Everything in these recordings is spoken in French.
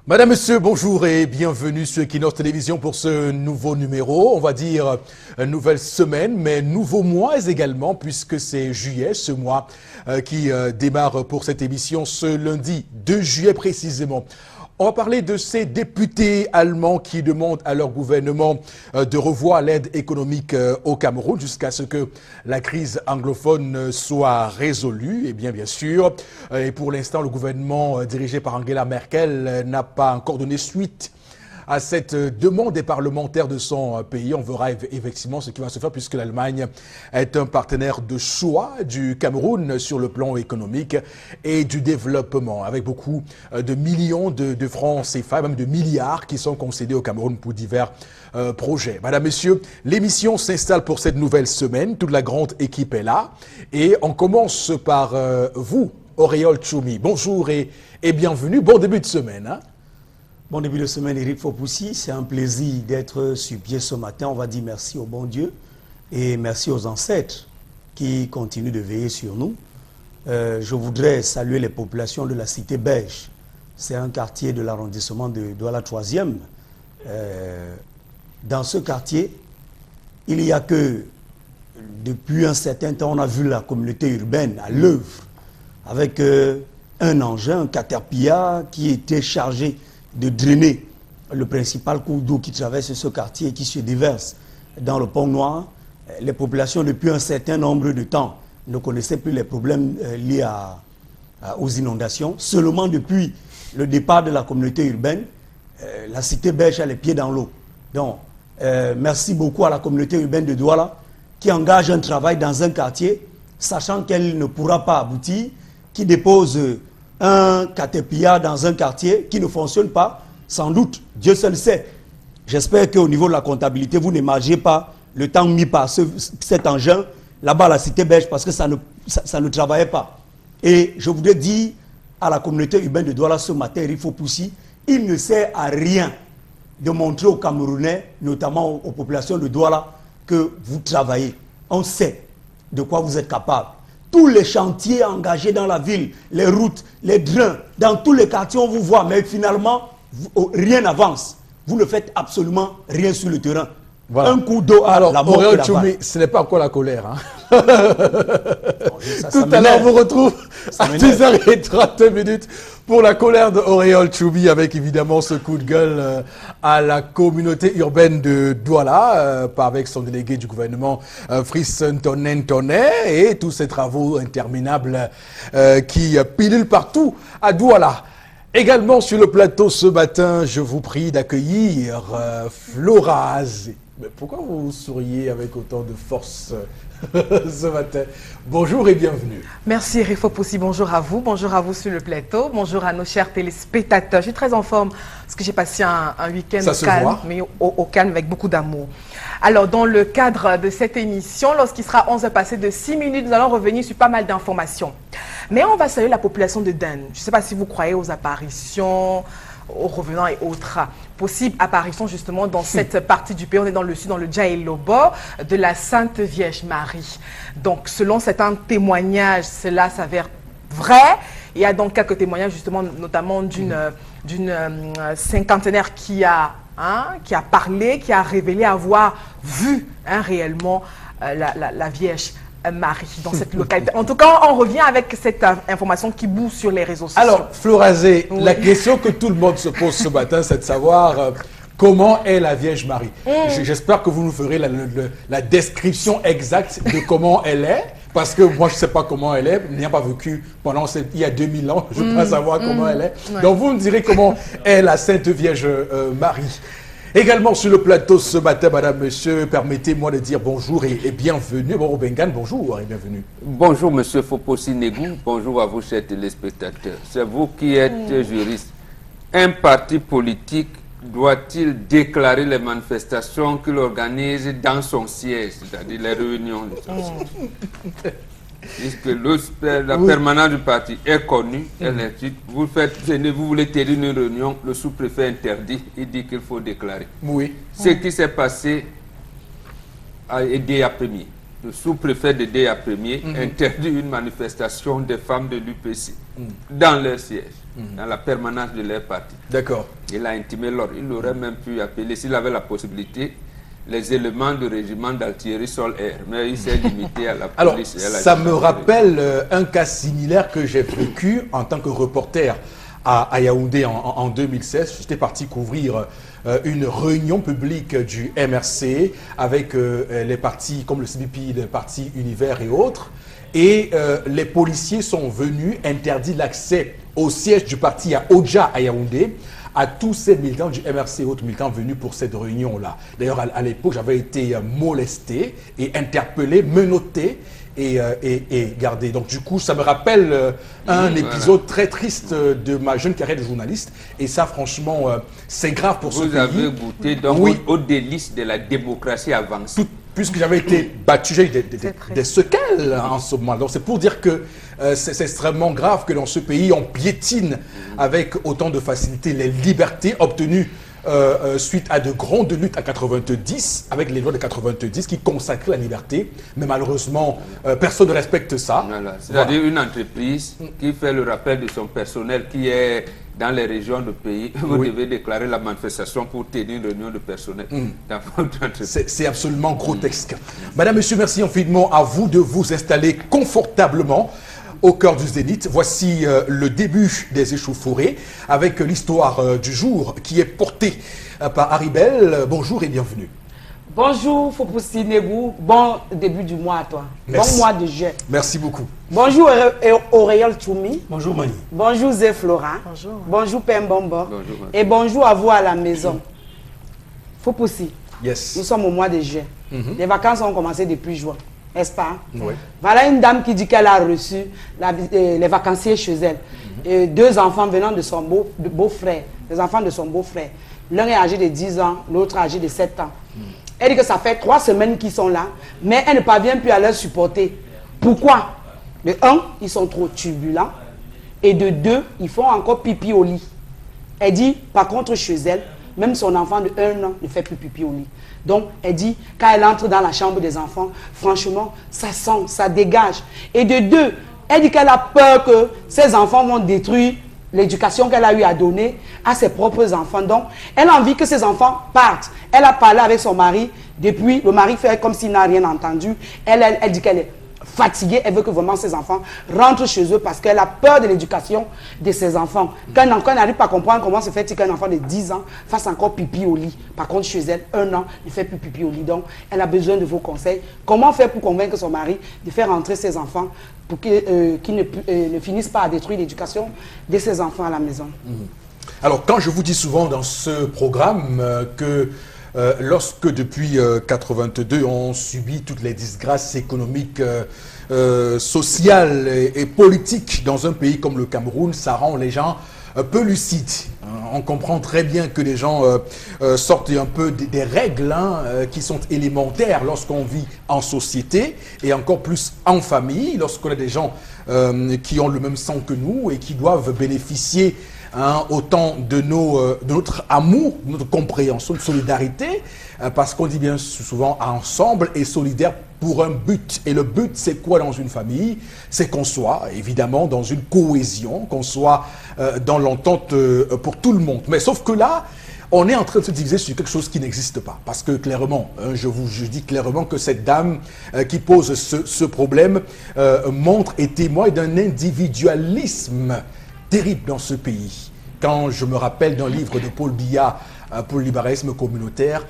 Madame, Monsieur, bonjour et bienvenue sur Equinox Télévision pour ce nouveau numéro. On va dire nouvelle semaine, mais nouveau mois également, puisque c'est juillet, ce mois qui démarre pour cette émission ce lundi 2 juillet précisément. On va parler de ces députés allemands qui demandent à leur gouvernement de revoir l'aide économique au Cameroun jusqu'à ce que la crise anglophone soit résolue. Et bien sûr, et pour l'instant, le gouvernement dirigé par Angela Merkel n'a pas encore donné suite à cette demande des parlementaires de son pays. On verra effectivement ce qui va se faire puisque l'Allemagne est un partenaire de choix du Cameroun sur le plan économique et du développement, avec beaucoup de millions de francs CFA, même de milliards qui sont concédés au Cameroun pour divers projets. Madame, Messieurs, l'émission s'installe pour cette nouvelle semaine. Toute la grande équipe est là et on commence par vous, Auréole Choumi. Bonjour et bienvenue. Bon début de semaine. Hein? Bon début de semaine, Eric Fopoussi. C'est un plaisir d'être sur pied ce matin. On va dire merci au bon Dieu et merci aux ancêtres qui continuent de veiller sur nous. Je voudrais saluer les populations de la cité belge. C'est un quartier de l'arrondissement de Douala 3e. Dans ce quartier, il y a que depuis un certain temps, on a vu la communauté urbaine à l'œuvre avec un engin, un caterpillar qui était chargé de drainer le principal cours d'eau qui traverse ce quartier et qui se déverse dans le Pont Noir. Les populations, depuis un certain nombre de temps, ne connaissaient plus les problèmes liés aux inondations. Seulement depuis le départ de la communauté urbaine, la cité belge a les pieds dans l'eau. Donc, merci beaucoup à la communauté urbaine de Douala qui engage un travail dans un quartier, sachant qu'elle ne pourra pas aboutir, qui dépose un caterpillar dans un quartier qui ne fonctionne pas, sans doute, Dieu seul sait. J'espère qu'au niveau de la comptabilité, vous n'émargez pas le temps mis par cet engin là-bas à la cité belge parce que ça ne travaillait pas. Et je voudrais dire à la communauté urbaine de Douala ce matin, Eric Fopoussi, il ne sert à rien de montrer aux Camerounais, notamment aux populations de Douala, que vous travaillez. On sait de quoi vous êtes capable. Tous les chantiers engagés dans la ville, les routes, les drains, dans tous les quartiers, on vous voit, mais finalement, rien n'avance. Vous ne faites absolument rien sur le terrain. Voilà. Un coup d'eau à la mort. Auréole Choumi, ce n'est pas encore la colère. Hein? Tout à l'heure, on vous retrouve à 10h30 pour la colère de Auréole Choumi avec évidemment ce coup de gueule à la communauté urbaine de Douala, avec son délégué du gouvernement Fritz Ntoné et tous ces travaux interminables qui pilulent partout à Douala. Également sur le plateau ce matin, je vous prie d'accueillir Floraz. Mais pourquoi vous souriez avec autant de force ce matin? Bonjour et bienvenue. Merci Eric Fopoussi, bonjour à vous sur le plateau, bonjour à nos chers téléspectateurs. Je suis très en forme parce que j'ai passé un week-end au calme, mais au calme avec beaucoup d'amour. Alors dans le cadre de cette émission, lorsqu'il sera 11h passé de 6 minutes, nous allons revenir sur pas mal d'informations. Mais on va saluer la population de Dun. Je ne sais pas si vous croyez aux apparitions, aux revenants et autres. Possible apparition justement dans cette partie du pays. On est dans le sud, dans le Djaïlobo, de la Sainte Vierge Marie. Donc selon certains témoignages, cela s'avère vrai. Il y a donc quelques témoignages justement, notamment d'une cinquantenaire qui a parlé, qui a révélé avoir vu réellement la Vierge Marie dans cette localité. En tout cas, on revient avec cette information qui bouge sur les réseaux sociaux. Alors, Florazé, oui. La question que tout le monde se pose ce matin, c'est de savoir comment est la Vierge Marie. J'espère que vous nous ferez la description exacte de comment elle est, parce que moi, je ne sais pas comment elle est, n'ayant pas vécu pendant il y a 2000 ans, je ne peux pas savoir comment elle est. Ouais. Donc, vous me direz comment est la Sainte Vierge Marie. Également sur le plateau ce matin, madame, monsieur, permettez-moi de dire bonjour et bienvenue. Bon, Bengan, bonjour et bienvenue. Bonjour, monsieur Fopoussi Negou. Bonjour à vous, chers téléspectateurs. C'est vous qui êtes juriste. Un parti politique doit-il déclarer les manifestations qu'il organise dans son siège, c'est-à-dire les réunions de son siège? Puisque la permanence du parti est connue, elle est dite, vous voulez tenir une réunion, le sous-préfet interdit, il dit qu'il faut déclarer. Oui. Ce qui s'est passé a aidé à premier. le sous-préfet de DA Premier interdit une manifestation des femmes de l'UPC dans leur siège, dans la permanence de leur parti. D'accord. Il a intimé l'ordre. Il aurait même pu appeler, s'il avait la possibilité, les éléments du régiment d'artillerie sol-air. Mais il s'est limité à la police. Alors, ça me rappelle un cas similaire que j'ai vécu en tant que reporter à Yaoundé en 2016. J'étais parti couvrir une réunion publique du MRC avec les partis comme le CBP, le parti Univers et autres. Et les policiers sont venus interdire l'accès au siège du parti à Odja, à Yaoundé, à tous ces militants du MRC et autres militants venus pour cette réunion-là. D'ailleurs, à l'époque, j'avais été molesté et interpellé, menotté et gardé. Donc, du coup, ça me rappelle un épisode très triste de ma jeune carrière de journaliste. Et ça, franchement, c'est grave pour ce pays. Vous avez goûté donc au délice de la démocratie avancée. Puisque j'avais été battu, j'ai eu des séquelles en ce moment. Donc c'est pour dire que c'est extrêmement grave que dans ce pays, on piétine avec autant de facilité les libertés obtenues suite à de grandes luttes à 90, avec les lois de 90 qui consacraient la liberté. Mais malheureusement, personne ne respecte ça. Voilà. C'est-à-dire une entreprise qui fait le rappel de son personnel qui est dans les régions du pays, vous devez déclarer la manifestation pour tenir une réunion de personnel dans votre entreprise. C'est absolument grotesque. Madame, monsieur, merci infiniment à vous de vous installer confortablement au cœur du Zénith. Voici le début des échauffourées avec l'histoire du jour qui est portée par Haribel. Bonjour et bienvenue. Bonjour Fopoussi Negou, bon début du mois à toi. Merci. Bon mois de juin. Merci beaucoup. Bonjour Auréole Choumi. Bonjour Mani. Bonjour Zé Flora. Bonjour. Bonjour Pembombo. Bonjour. Et bonjour à vous à la maison. Fopoussi, Yes. nous sommes au mois de juin. Les vacances ont commencé depuis juin, n'est-ce pas? Oui. Voilà une dame qui dit qu'elle a reçu les vacanciers chez elle. Et 2 enfants venant de son beau-frère, les enfants de son beau-frère. L'un est âgé de 10 ans, l'autre âgé de 7 ans. Elle dit que ça fait 3 semaines qu'ils sont là, mais elle ne parvient plus à leur supporter. Pourquoi? De 1, ils sont trop turbulents. Et de 2, ils font encore pipi au lit. Elle dit, par contre, chez elle, même son enfant de 1 an ne fait plus pipi au lit. Donc, elle dit, quand elle entre dans la chambre des enfants, franchement, ça sent, ça dégage. Et de 2, elle dit qu'elle a peur que ses enfants vont détruire l'éducation qu'elle a eu à donner à ses propres enfants. Donc, elle a envie que ses enfants partent. Elle a parlé avec son mari. Depuis, le mari fait comme s'il n'a rien entendu. Elle dit qu'elle est fatiguée. Elle veut que vraiment ses enfants rentrent chez eux parce qu'elle a peur de l'éducation de ses enfants. Quand elle n'arrive pas à comprendre comment se fait-il qu'un enfant de 10 ans fasse encore pipi au lit. Par contre, chez elle, 1 an, il ne fait plus pipi au lit. Donc, elle a besoin de vos conseils. Comment faire pour convaincre son mari de faire rentrer ses enfants pour qu'ils ne finissent pas à détruire l'éducation de ses enfants à la maison? Alors, quand je vous dis souvent dans ce programme que lorsque depuis 82, on subit toutes les disgrâces économiques, sociales et politiques dans un pays comme le Cameroun, ça rend les gens peu lucides. On comprend très bien que les gens sortent un peu des règles qui sont élémentaires lorsqu'on vit en société et encore plus en famille, lorsqu'on a des gens qui ont le même sang que nous et qui doivent bénéficier autant de notre amour, de notre compréhension, de solidarité, parce qu'on dit bien souvent ensemble et solidaire pour un but. Et le but, c'est quoi dans une famille? C'est qu'on soit évidemment dans une cohésion, qu'on soit dans l'entente pour tout le monde. Mais sauf que là, on est en train de se diviser sur quelque chose qui n'existe pas. Parce que clairement, je dis clairement que cette dame qui pose ce problème montre et témoigne d'un individualisme terrible dans ce pays. Quand je me rappelle d'un livre de Paul Biya pour le libéralisme communautaire,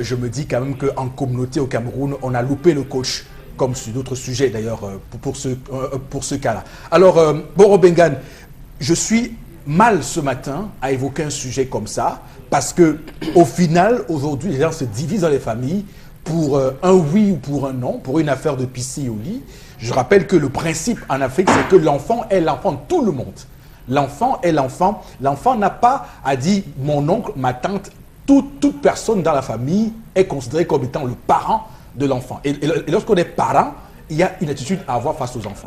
je me dis quand même qu'en communauté au Cameroun, on a loupé le coach, comme sur d'autres sujets d'ailleurs pour ce cas-là. Alors, Boro Bengan, je suis mal ce matin à évoquer un sujet comme ça, parce que au final, aujourd'hui, les gens se divisent dans les familles pour un oui ou pour un non, pour une affaire de pisser au lit. Je rappelle que le principe en Afrique, c'est que l'enfant est l'enfant de tout le monde. L'enfant est l'enfant. L'enfant n'a pas à dire mon oncle, ma tante, toute personne dans la famille est considérée comme étant le parent de l'enfant. Et lorsqu'on est parent, il y a une attitude à avoir face aux enfants.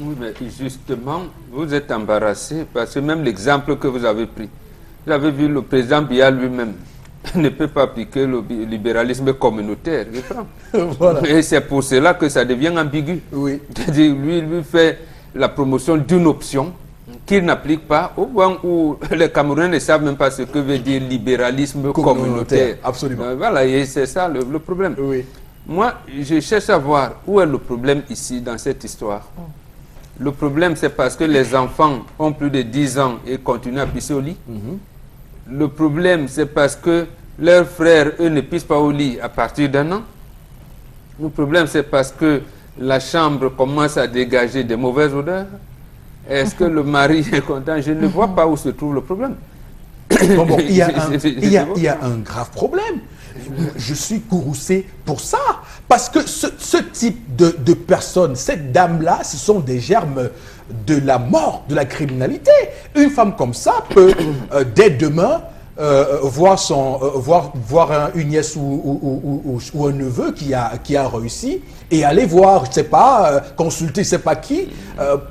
Oui, mais justement, vous êtes embarrassé parce que même l'exemple que vous avez pris, vous avez vu le président Biya lui-même, ne peut pas appliquer le libéralisme communautaire. Voilà. Et c'est pour cela que ça devient ambigu. Oui. C'est-à-dire, lui fait la promotion d'une option qu'il n'applique pas au point où les Camerounais ne savent même pas ce que veut dire libéralisme communautaire. Absolument. Voilà, et c'est ça le problème. Oui. Moi, je cherche à voir où est le problème ici, dans cette histoire. Le problème, c'est parce que les enfants ont plus de 10 ans et continuent à pisser au lit. Le problème, c'est parce que leurs frères, eux, ne pissent pas au lit à partir d'un an. Le problème, c'est parce que la chambre commence à dégager des mauvaises odeurs. Est-ce que le mari est content? Je ne vois pas où se trouve le problème. Bon, il y a un grave problème. Je suis courroucé pour ça. Parce que ce type de personnes, cette dame-là, ce sont des germes de la mort, de la criminalité. Une femme comme ça peut, dès demain, voir une nièce ou un neveu qui a réussi et aller voir, je ne sais pas, consulter je ne sais pas qui,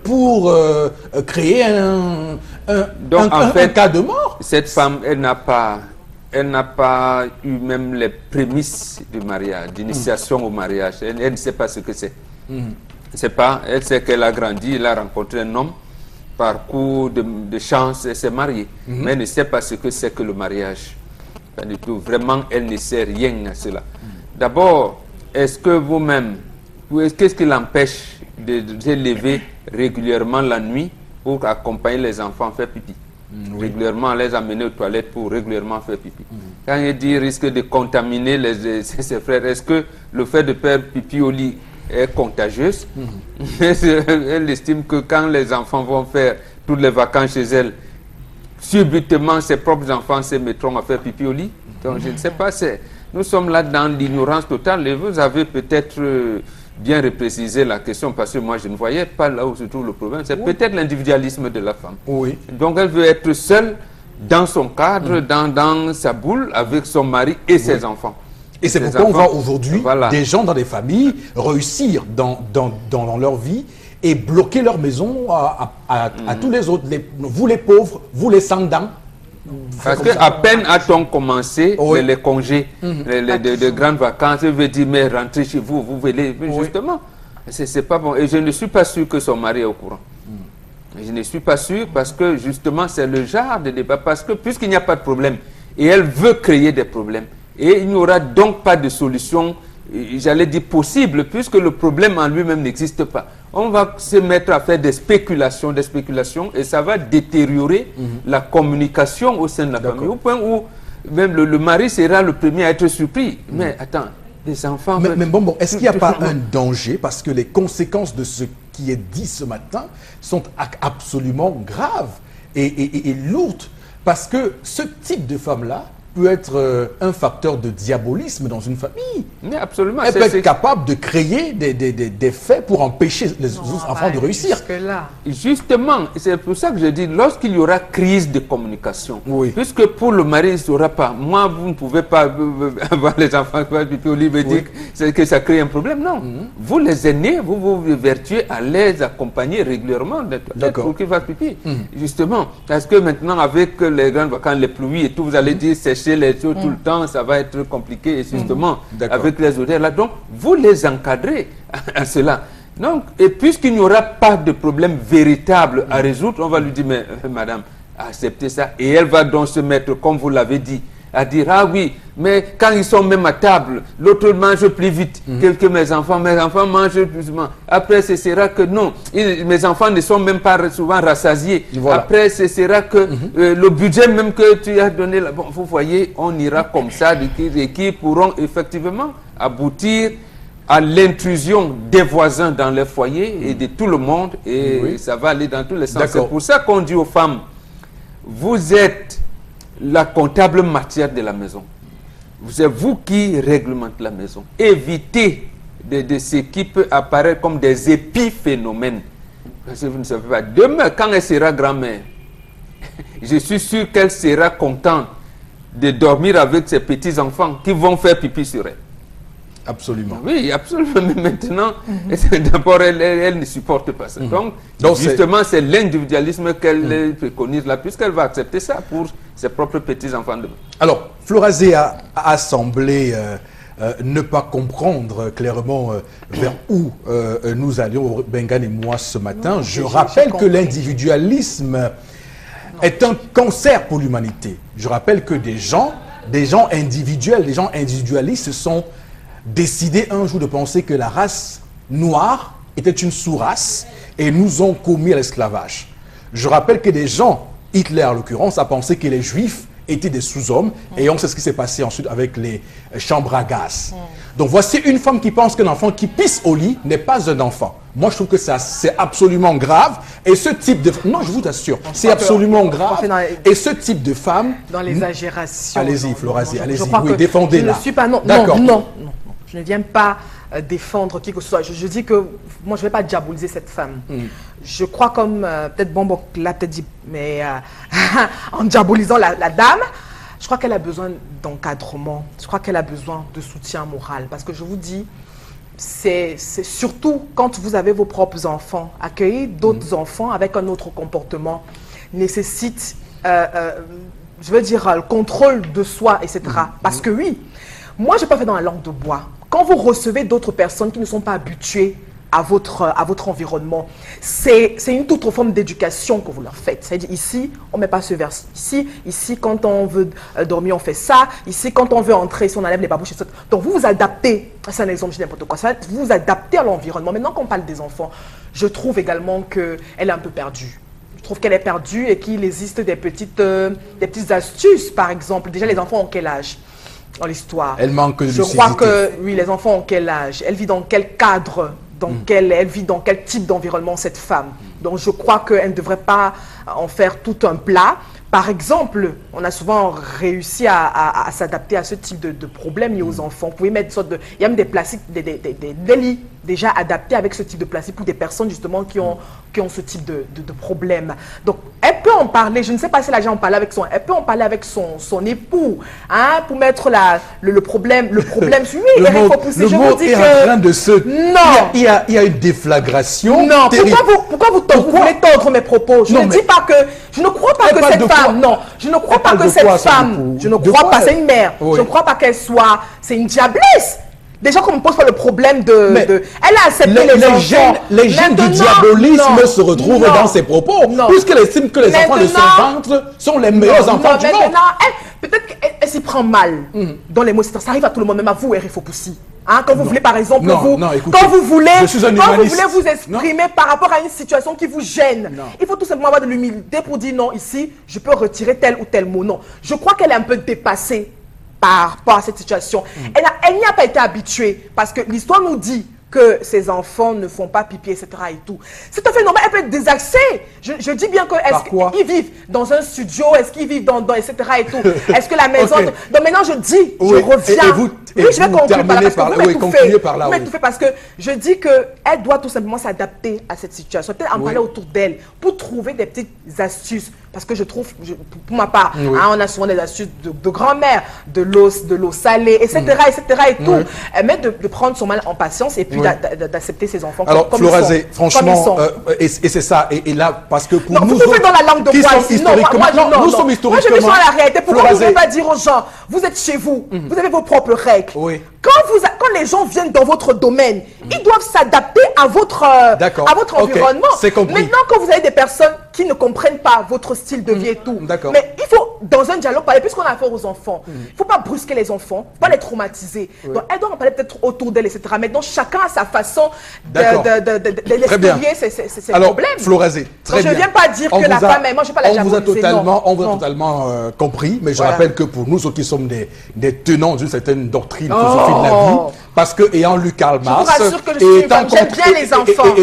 pour créer un cas de mort. Cette femme, elle n'a pas eu même les prémices du mariage, d'initiation au mariage. Elle ne sait pas ce que c'est. Elle sait qu'elle a grandi, elle a rencontré un homme, par coup de chance, elle s'est mariée. Mais elle ne sait pas ce que c'est que le mariage. Pas du tout. Vraiment, elle ne sait rien à cela. D'abord, est-ce que vous-même, qu'est-ce qui l'empêche de se lever régulièrement la nuit pour accompagner les enfants faire pipi? Régulièrement les amener aux toilettes pour régulièrement faire pipi. Quand il dit risque de contaminer ses frères, est-ce que le fait de faire pipi au lit est contagieuse? Elle estime que quand les enfants vont faire toutes les vacances chez elle, subitement ses propres enfants se mettront à faire pipi au lit. Donc je ne sais pas, nous sommes là dans l'ignorance totale et vous avez peut-être bien repréciser la question parce que moi je ne voyais pas là où se trouve le problème. C'est peut-être l'individualisme de la femme. Oui. Donc elle veut être seule dans son cadre, dans sa boule, avec son mari et ses enfants. Et c'est pourquoi on voit aujourd'hui des gens dans des familles réussir dans leur vie et bloquer leur maison à tous les autres. Vous les pauvres, vous les sans-dents. Parce qu'à peine a-t-on commencé les congés, de grandes vacances, je veux dire, mais rentrez chez vous, vous venez, justement, c'est pas bon. Et je ne suis pas sûr que son mari est au courant. Je ne suis pas sûr parce que justement c'est le genre de débat, parce que puisqu'il n'y a pas de problème, et elle veut créer des problèmes, et il n'y aura donc pas de solution, j'allais dire possible, puisque le problème en lui-même n'existe pas. On va se mettre à faire des spéculations, et ça va détériorer la communication au sein de la famille, au point où même le mari sera le premier à être surpris. Mais attends, les enfants... Mais bon, est-ce qu'il n'y a pas un danger? Parce que les conséquences de ce qui est dit ce matin sont absolument graves et lourdes. Parce que ce type de femme-là peut être un facteur de diabolisme dans une famille. Mais absolument. Elle peut être capable de créer des faits pour empêcher les autres enfants de réussir. Justement, c'est pour ça que je dis, lorsqu'il y aura crise de communication, puisque pour le mari, il ne saura pas, moi, vous ne pouvez pas avoir les enfants qui au livre et dire que ça crée un problème. Non. Vous, les aînés, vous vous vertuez à les accompagner régulièrement pour qu'ils fassent pipi. Justement, parce que maintenant, avec les grandes vacances, les pluies et tout, vous allez dire, sécher les yeux tout le temps, ça va être compliqué. Et justement, avec les odeurs là, donc, vous les encadrez à cela. Donc, et puisqu'il n'y aura pas de problème véritable à résoudre, on va lui dire, mais madame, acceptez ça. Et elle va donc se mettre, comme vous l'avez dit, à dire, ah oui, mais quand ils sont même à table, l'autre mange plus vite que mes enfants mangent plus vite. Après, ce sera que non, mes enfants ne sont même pas souvent rassasiés. Après, ce sera que le budget même que tu as donné, là, bon, vous voyez, on ira comme ça, qui pourront effectivement aboutir à l'intrusion des voisins dans les foyers et de tout le monde, et ça va aller dans tous les sens. C'est pour ça qu'on dit aux femmes, vous êtes la comptable matière de la maison. C'est vous qui réglementez la maison. Évitez de ce qui peut apparaître comme des épiphénomènes. Parce que vous ne savez pas. Demain, quand elle sera grand-mère, je suis sûr qu'elle sera contente de dormir avec ses petits-enfants qui vont faire pipi sur elle. Absolument. Oui, absolument. Mais maintenant, d'abord, elle ne supporte pas ça. Donc justement, c'est l'individualisme qu'elle préconise là, puisqu'elle va accepter ça pour ses propres petits-enfants. Alors, Florazé a semblé ne pas comprendre clairement vers où nous allions, Bengan et moi, ce matin. Je rappelle que l'individualisme est un cancer pour l'humanité. Je rappelle que des gens individuels, des gens individualistes se sont décidés un jour de penser que la race noire était une sous-race et nous ont commis à l'esclavage. Je rappelle que des gens, Hitler en l'occurrence, a pensé que les Juifs étaient des sous-hommes et on sait ce qui s'est passé ensuite avec les chambres à gaz. Donc voici une femme qui pense qu'un enfant qui pisse au lit n'est pas un enfant. Moi je trouve que c'est absolument grave et ce type de... Non, je vous assure, c'est absolument grave et ce type de femme... Dans l'exagération. Allez-y Florazé, allez-y, oui, défendez-la. Je ne suis pas... Non, non, je ne viens pas défendre qui que ce soit. Je dis que moi, je ne vais pas diaboliser cette femme. Je crois comme, peut-être Bombo l'a peut-être dit, mais en diabolisant la dame, je crois qu'elle a besoin d'encadrement. Je crois qu'elle a besoin de soutien moral. Parce que je vous dis, c'est surtout quand vous avez vos propres enfants. Accueillir d'autres enfants avec un autre comportement nécessite, je veux dire, le contrôle de soi, etc. Parce que oui, moi, je n'ai pas fait dans la langue de bois. Quand vous recevez d'autres personnes qui ne sont pas habituées à votre environnement, c'est une toute autre forme d'éducation que vous leur faites. C'est-à-dire ici, on ne met pas ce vers ici, quand on veut dormir, on fait ça. Ici, quand on veut entrer, si on enlève les babouches, etc. Donc vous vous adaptez. C'est un exemple, je dis n'importe quoi. Vous vous adaptez à l'environnement. Maintenant qu'on parle des enfants, je trouve également qu'elle est un peu perdue. Je trouve qu'elle est perdue et qu'il existe des petites astuces, par exemple. Déjà, les enfants ont quel âge dans l'histoire? Elle manque de lucidité. Je crois que, oui, les enfants ont quel âge? Elle vit dans quel cadre? Elle vit dans quel type d'environnement cette femme? Donc je crois qu'elle ne devrait pas en faire tout un plat. Par exemple, on a souvent réussi à s'adapter à ce type de problème liés aux enfants. Vous pouvez mettre une sorte de... Il y a même des plastiques, des lits déjà adaptés avec ce type de plastique pour des personnes justement qui ont ce type de problème. Donc, elle peut en parler. Je ne sais pas si elle a déjà en parlé avec elle peut en parler avec son époux, hein, pour mettre le problème sur lui. Le mot est en train de se... Non. Il y a une déflagration. Non. Terrible. Pourquoi vous voulez tordre mes propos? Je ne dis pas que... Je ne crois pas que cette femme... Non, je ne crois pas que cette femme... Je ne crois pas, c'est une mère. Je ne crois pas qu'elle soit... C'est une diablesse. Déjà qu'on me pose pas le problème de... Elle a accepté les enfants. Les gènes du diabolisme se retrouvent dans ses propos. Puisqu'elle estime que les enfants de son ventre sont les meilleurs enfants du monde. Peut-être qu'elle s'y prend mal dans les mots. Ça arrive à tout le monde, même à vous, Eric Fopoussi. Hein, quand vous voulez, par exemple, quand vous voulez vous exprimer par rapport à une situation qui vous gêne, il faut tout simplement avoir de l'humilité pour dire non, ici, je peux retirer tel ou tel mot. Non, je crois qu'elle est un peu dépassée par rapport à cette situation. Elle n'y a pas été habituée parce que l'histoire nous dit que ces enfants ne font pas pipi, etc. et tout. C'est tout à fait normal, elle peut être désaxée. Je dis bien que, est-ce qu'ils vivent dans un studio, est-ce qu'ils vivent dans etc. et tout. Est-ce que la maison... Donc maintenant, je dis, je reviens. Oui, je vais conclure par là, parce que je dis qu'elle doit tout simplement s'adapter à cette situation. Peut-être en parler autour d'elle pour trouver des petites astuces. Parce que je trouve, pour ma part, on a souvent des astuces de grand-mère, de l'eau salée, etc. et tout. Mais de prendre son mal en patience et puis d'accepter ses enfants alors, comme Florazé, franchement, et c'est ça. Et là, parce que pour nous autres, dans la langue de qui sommes historiquement... Nous sommes historiquement... Moi, je me sens à la réalité. Pourquoi vous ne pouvez pas dire aux gens, vous êtes chez vous, vous avez vos propres règles. Quand les gens viennent dans votre domaine, ils doivent s'adapter à votre environnement. Maintenant, quand vous avez des personnes qui ne comprennent pas votre style de vie et tout, mais il faut, dans un dialogue, parler, puisqu'on a affaire aux enfants, il ne faut pas brusquer les enfants, pas les traumatiser. Donc, elle doit en parler peut-être autour d'elle, etc. Maintenant, chacun a sa façon d'expliquer ses problèmes. Alors, Florazé, très bien. Je ne viens pas dire que la femme est... Moi, je ne vais pas la diaboliser. On vous a totalement compris, mais je rappelle que pour nous, ceux qui sommes des tenants d'une certaine doctrine, philosophie de la vie, parce que, ayant lu Karl Marx, et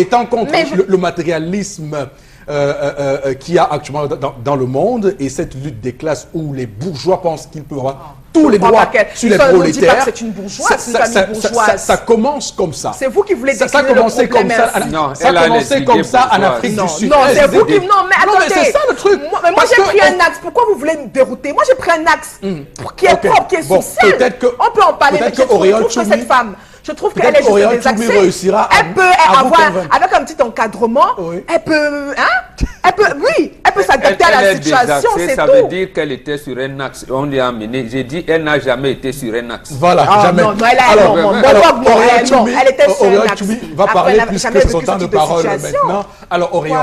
étant contre le matérialisme qu'il y a actuellement dans le monde et cette lutte des classes où les bourgeois pensent qu'ils peuvent avoir tous les droits sur les prolétaires. C'est une bourgeoise, c'est une famille bourgeoise. Ça commence comme ça. C'est vous qui voulez ça a commencé comme ça. Ça a commencé comme ça en Afrique du Sud. Non, c'est vous qui... Non, mais attendez. c'est ça le truc. Moi, j'ai pris un axe. Pourquoi vous voulez me dérouter? Moi, j'ai pris un axe qui est propre, qui est social. On peut en parler. Peut-être que Oriol Tchoumi... Je trouve qu'elle est juste désaxée. Elle peut avoir, avec un petit encadrement, elle peut s'adapter. s'adapter à la situation, c'est tout. Ça veut dire qu'elle était sur un axe. On l'y a amené. J'ai dit, elle n'a jamais été sur un axe. Voilà, jamais. Non, elle était sur un axe. Va parler puisque c'est son temps de parole maintenant. Alors, Oriol,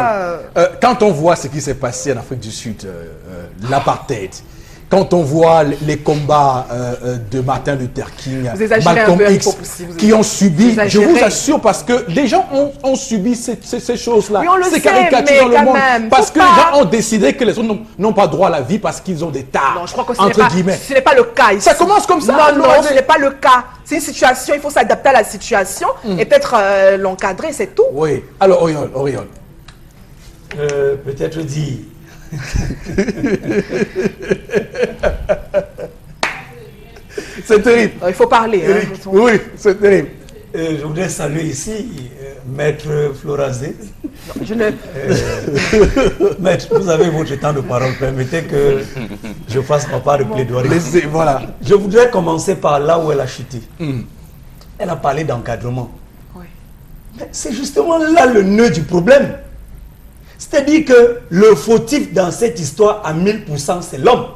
quand on voit ce qui s'est passé en Afrique du Sud, l'apartheid, quand on voit les combats de Martin Luther King, Malcolm X, qui ont subi, je vous assure, parce que les gens ont subi ces choses-là, ces caricatures dans le monde, parce que les gens ont décidé que les autres n'ont pas droit à la vie parce qu'ils ont des tares, non, je crois que ce n'est pas le cas ici. Ça commence comme ça. Non, ce n'est pas le cas. C'est une situation, il faut s'adapter à la situation et peut-être l'encadrer, c'est tout. Oui. Alors, Oriol. Peut-être dire... C'est terrible. Il faut parler. Oui, c'est terrible. Je voudrais saluer ici Maître Florazé. Maître, vous avez votre temps de parole. Permettez que je fasse ma part de plaidoirie. Voilà. Je voudrais commencer par là où elle a chuté. Elle a parlé d'encadrement. Oui. C'est justement là le nœud du problème. C'est-à-dire que le fautif dans cette histoire à 1000%, c'est l'homme.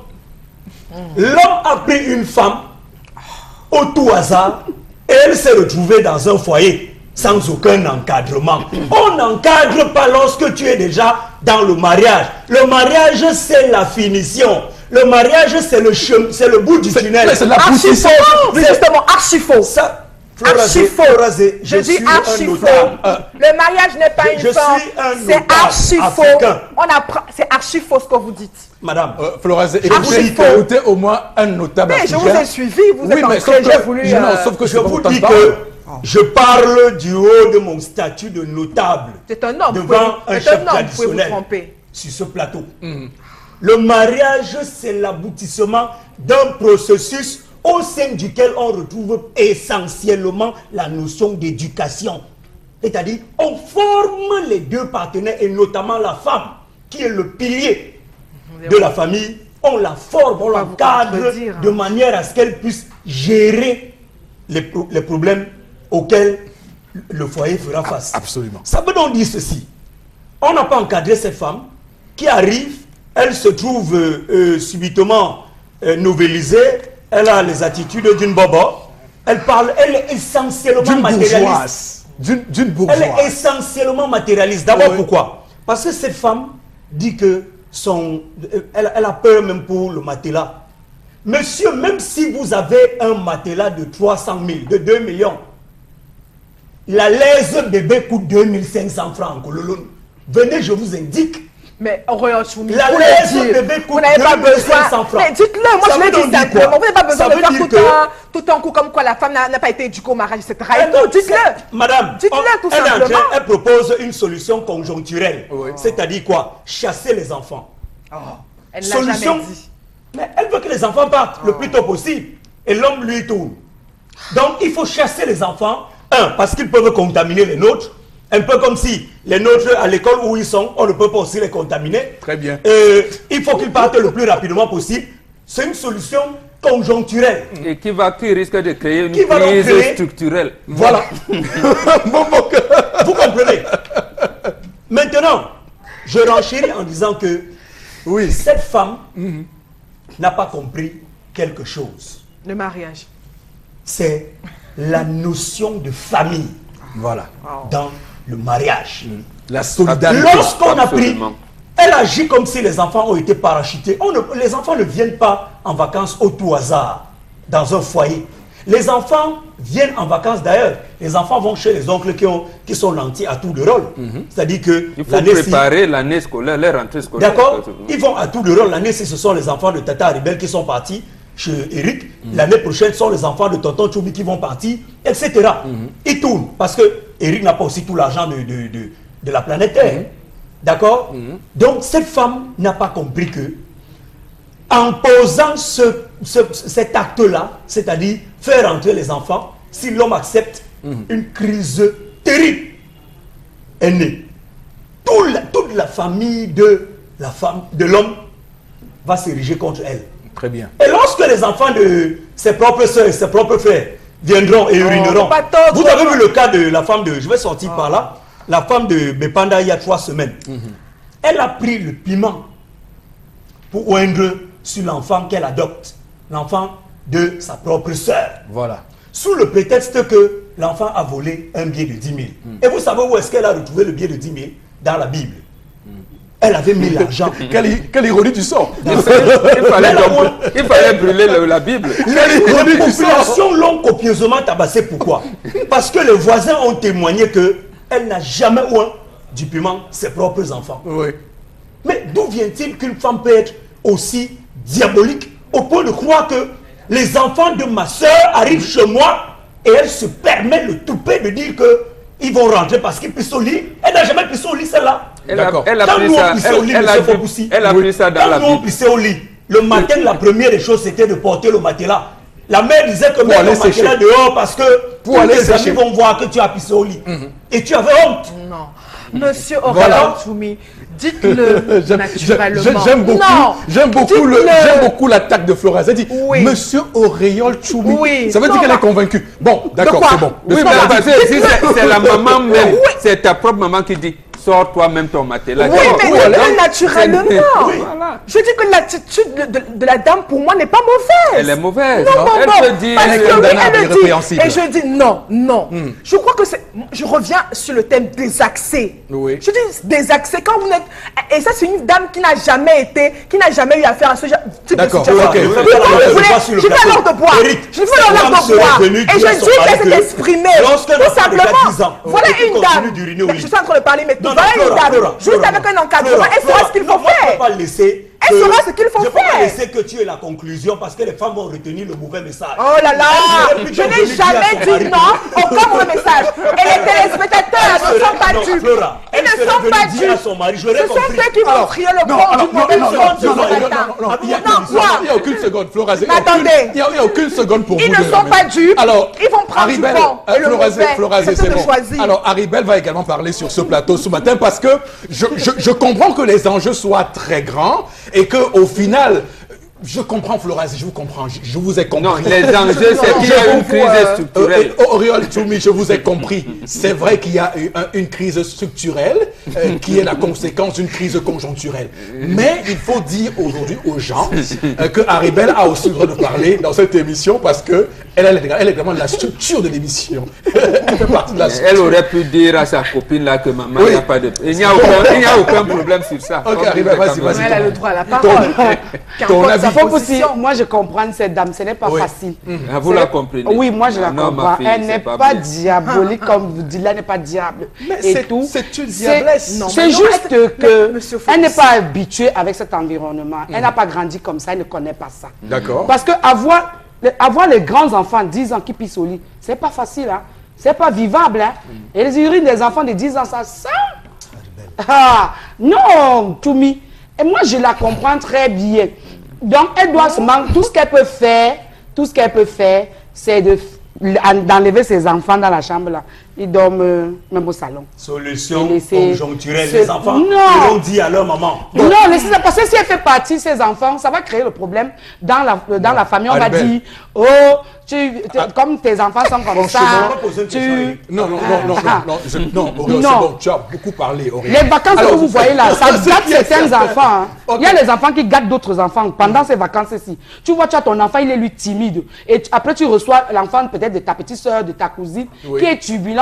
L'homme a pris une femme au tout hasard et elle s'est retrouvée dans un foyer sans aucun encadrement. On n'encadre pas lorsque tu es déjà dans le mariage. Le mariage, c'est la finition. Le mariage, c'est le bout du tunnel. C'est archi faux. Justement, archi faux. Archi faux. Je dis archi faux. Le mariage n'est pas une forme. C'est archi faux. C'est archi faux ce que vous dites. Madame, Florazé, écoutez au moins un notable. Mais je vous ai suivi, vous êtes entré, j'ai voulu... sauf que je vous dis que je parle du haut de mon statut de notable. C'est un homme, devant un chef traditionnel sur ce plateau. Le mariage, c'est l'aboutissement d'un processus au sein duquel on retrouve essentiellement la notion d'éducation. C'est-à-dire, on forme les deux partenaires et notamment la femme, qui est le pilier de la famille. On la forme, on l'encadre de manière à ce qu'elle puisse gérer les problèmes auxquels le foyer fera face. Absolument. Ça veut donc dire ceci. On n'a pas encadré cette femme qui arrive, elle se trouve subitement novélisée. Elle a les attitudes d'une bobo. Elle parle, elle est essentiellement matérialiste. D'une bourgeoise. Elle est essentiellement matérialiste. D'abord, pourquoi? Parce que cette femme dit que elle a peur même pour le matelas. Monsieur, même si vous avez un matelas de 300 000, de 2 millions, la laise bébé coûte 2500 francs en Kololone. Venez, je vous indique. Mais Oriol Choumi, la laisse bébé coûte 2500 francs. Mais dites-le, moi je l'ai dit simplement. Vous n'avez pas besoin de faire tout un coup comme quoi la femme n'a pas été éduquée au mariage, etc. Dites-le. Madame, dites-le tout simplement. Elle propose une solution conjoncturelle. C'est-à-dire quoi? Chasser les enfants. Elle ne l'a jamais dit. Mais elle veut que les enfants partent le plus tôt possible. Et l'homme lui tourne. Donc il faut chasser les enfants. Parce qu'ils peuvent contaminer les nôtres. Un peu comme si les nôtres, à l'école où ils sont, on ne peut pas aussi les contaminer. Très bien. Il faut qu'ils partent le plus rapidement possible. C'est une solution conjoncturelle. Et qui risque de créer une crise structurelle. Voilà. Vous comprenez? Maintenant, je renchéris en disant que cette femme n'a pas compris quelque chose. Le mariage. C'est la notion de famille. Voilà. Dans le mariage. La solidarité. Lorsqu'on a pris, elle agit comme si les enfants ont été parachutés. Les enfants ne viennent pas en vacances au tout hasard, dans un foyer. Les enfants viennent en vacances d'ailleurs. Les enfants vont chez les oncles qui sont nantis à tour de rôle. C'est-à-dire que il faut préparer l'année scolaire, les rentrées scolaires. D'accord. Ils vont à tour de rôle. L'année, ce sont les enfants de Tata Aribel qui sont partis chez Eric. L'année prochaine, ce sont les enfants de Tonton Choubi qui vont partir, etc. Ils tournent parce que Eric n'a pas aussi tout l'argent de la planète Terre. D'accord. Donc, cette femme n'a pas compris que en posant cet acte-là, c'est-à-dire faire entrer les enfants, si l'homme accepte, une crise terrible est née. Toute la famille de l'homme va s'ériger contre elle. Très bien. Et lorsque les enfants de ses propres soeurs et ses propres frères viendront et urineront, vous avez vu le cas de la femme de, je vais sortir par là, la femme de Bepanda il y a 3 semaines. Elle a pris le piment pour oindre sur l'enfant qu'elle adopte, l'enfant de sa propre sœur. Voilà. Sous le prétexte que l'enfant a volé un billet de 10 000. Et vous savez où est-ce qu'elle a retrouvé le billet de 10 000? Dans la Bible. Elle avait mis l'argent. Quelle ironie du sort. Il fallait brûler la Bible. La population l'ont copieusement tabassée. Pourquoi? Parce que les voisins ont témoigné qu'elle n'a jamais oint du piment ses propres enfants. Oui. Mais d'où vient-il qu'une femme peut être aussi diabolique au point de croire que les enfants de ma soeur arrivent chez moi et elle se permet le toupet de dire qu'ils vont rentrer parce qu'ils pissent au lit? Elle n'a jamais pissé au lit, celle-là. Elle a Quand pris nous ça, on pissait au lit, monsieur Fopoussi, elle a pris ça dans la quand nous on Bible. pissait au lit, le matin, la première des choses, c'était de porter le matelas. La mère disait que mets le matelas dehors parce que tous tes amis vont voir que tu as pissé au lit. Et tu avais honte. Non. Monsieur Aurélien Choumi, dites-le naturellement. J'aime beaucoup l'attaque de Flora. Elle dit, Monsieur Aurélien Choumi. Oui. Ça veut dire qu'elle est convaiue. Bon, d'accord, c'est bon. Oui, mais c'est la maman même. C'est ta propre maman qui dit, sors toi-même ton matelas. Oui, mais naturellement. Je dis que l'attitude de la dame, pour moi, n'est pas mauvaise. Elle est mauvaise. Non. Elle peut dire... Et je dis non. Je crois que c'est... Je reviens sur le thème désaxé. Oui. Je dis désaxé quand vous n'êtes... Et ça, c'est une dame qui n'a jamais eu affaire à ce genre de situation. D'accord, ok. Je vais alors de boire. Je vais alors de boire. Et je dis qu'elle s'est exprimée. Tout simplement. Voilà une dame. Je suis en train de parler, mais voilà une dame. Juste avec un encadrement. Elle saura ce qu'il faut faire. Elle saura ce qu'il faut faire. Je ne peux pas laisser que tu aies la conclusion parce que les femmes vont retenir le mauvais message. Oh là là, je n'ai jamais dit non, aucun mauvais message. Et les téléspectateurs ne sont pas dupes. Ils ne sont pas dupes. Ce sont ceux qui vont crier le bon du mauvais message. Non, il n'y a aucune seconde, Flora. Attendez. Il n'y a aucune seconde pour vous. Ils ne sont pas dupes. Alors, ils vont prendre du bon et le mauvais. C'est bon. Alors, Haribel va également parler sur ce plateau ce matin parce que je comprends que les enjeux soient très grands et qu'au final, je comprends Florazi, je vous comprends, je vous ai compris. Non, les enjeux, c'est qu'il y a une crise structurelle. Auriol Choumi, je vous ai compris. C'est vrai qu'il y a une crise structurelle qui est la conséquence d'une crise conjoncturelle. Mais il faut dire aujourd'hui aux gens que Haribel a aussi le droit de parler dans cette émission parce que elle est vraiment la structure de l'émission. Elle fait partie de la structure. Elle aurait pu dire à sa copine là que maman, il n'y a pas de... Il n'y a aucun problème sur ça. Ok, Haribel, vas-y. Elle a le droit à la parole. Ton avis. Moi, je comprends cette dame. Ce n'est pas facile. Vous la comprenez? Oui, moi, je la comprends. Fille, elle n'est pas diabolique, comme vous dites. Elle n'est pas diable. Mais c'est une diablesse. C'est juste que elle n'est pas habituée avec cet environnement. Elle n'a pas grandi comme ça. Elle ne connaît pas ça. D'accord. Parce que avoir les grands enfants, 10 ans, qui pissent au lit, c'est pas facile. Hein? C'est pas vivable. Hein? Et les urines des enfants de 10 ans, ça. Non, Choumi. Et moi, je la comprends très bien. Donc, elle doit se manquer. Tout ce qu'elle peut faire, c'est d'enlever ses enfants dans la chambre là. Ils dorment même au salon. Solution conjoncturelle. Les enfants l'ont dit à leur maman. Non, parce que si elle fait partie de ses enfants, ça va créer le problème dans la famille. On va dire, oh, comme tes enfants sont comme ça, Non, c'est bon, tu as beaucoup parlé, Aurélien. Les vacances que vous voyez là, ça gâte certains enfants. Il y a les enfants qui gâtent d'autres enfants pendant ces vacances-ci. Tu vois, tu as ton enfant, il est lui timide. Et après, tu reçois l'enfant peut-être de ta petite soeur, de ta cousine, qui est turbulent.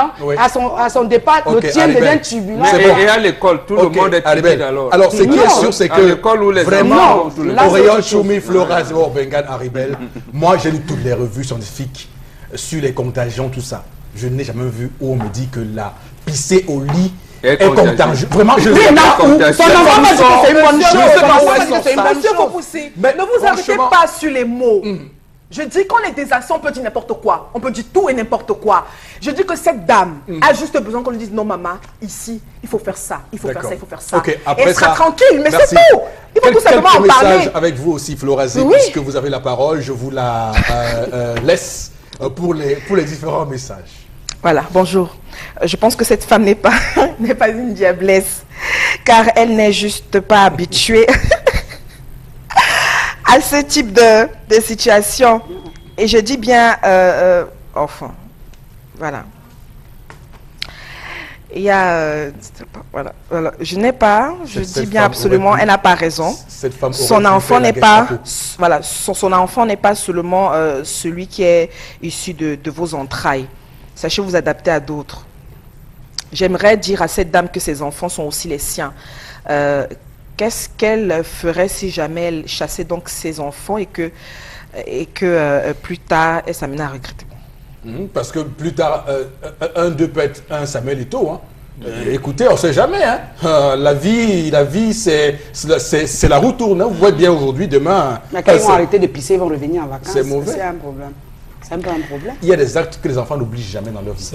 À son départ, le tien devient turbulent. Et à l'école, tout le monde est timide alors. Alors, ce qui est sûr, c'est que vraiment, Aurélien Choumi, Flora, Bengan, Haribel, moi, j'ai lu toutes les revues scientifiques sur les contagions, tout ça. Je n'ai jamais vu où on me dit que la pisser au lit est contagieuse. Vraiment, je ne sais pas où. Son enfant m'a dit que c'est une bonne chose. Monsieur Fopoussi, ne vous arrêtez pas sur les mots. Je dis qu'on est des accents, on peut dire n'importe quoi. On peut dire tout et n'importe quoi. Je dis que cette dame a juste besoin qu'on lui dise non maman, ici, il faut faire ça, il faut faire ça, il faut faire ça. Okay, et elle sera tranquille, mais c'est tout. Il faut tout simplement en parler. Message avec vous aussi, Florazi, puisque vous avez la parole, je vous la laisse pour les différents messages. Voilà, bonjour. Je pense que cette femme n'est pas une diablesse, car elle n'est juste pas habituée à ce type de situation. Et je dis bien, enfin, voilà. Il y a... voilà. Je n'ai pas, je dis bien absolument, elle n'a pas raison. Cette femme son enfant n'est pas... Voilà, son enfant n'est pas seulement celui qui est issu de vos entrailles. Sachez vous adapter à d'autres. J'aimerais dire à cette dame que ses enfants sont aussi les siens. Qu'est-ce qu'elle ferait si jamais elle chassait donc ses enfants et que plus tard, elle s'amène à regretter? Parce que plus tard, un d'eux peut être un Samuel Eto'o. Hein. Écoutez, on ne sait jamais. Hein. La vie c'est la roue tourne. Hein. Vous voyez bien aujourd'hui, demain... Mais quand ils vont arrêter de pisser, ils vont revenir en vacances. C'est mauvais. C'est un problème. C'est un peu un problème. Il y a des actes que les enfants n'oublient jamais dans leur vie.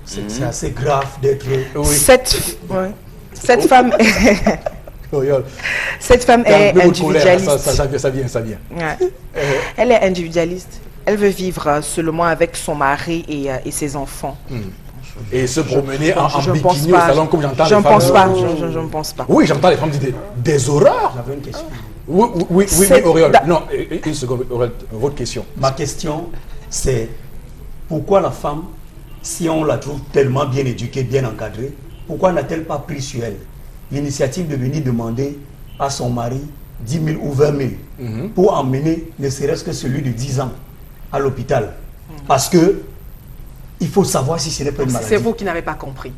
C'est assez grave d'être... Oui. Cette femme... Cette femme est individualiste. Ça vient. Ouais. Elle est individualiste. Elle veut vivre seulement avec son mari et ses enfants. Et se promener en bikini au salon comme j'entends les femmes. Je ne pense pas. Oui, j'entends les femmes dire des horreurs. J'avais une question. Oui, Auréole. Non, une seconde, Auréole, votre question. Ma question, c'est pourquoi la femme, si on la trouve tellement bien éduquée, bien encadrée, pourquoi n'a-t-elle pas pris sur elle l'initiative de venir demander à son mari 10 000 ou 20 000 pour emmener ne serait-ce que celui de 10 ans à l'hôpital? Parce que il faut savoir si ce n'est pas une maladie. C'est vous qui n'avez pas compris.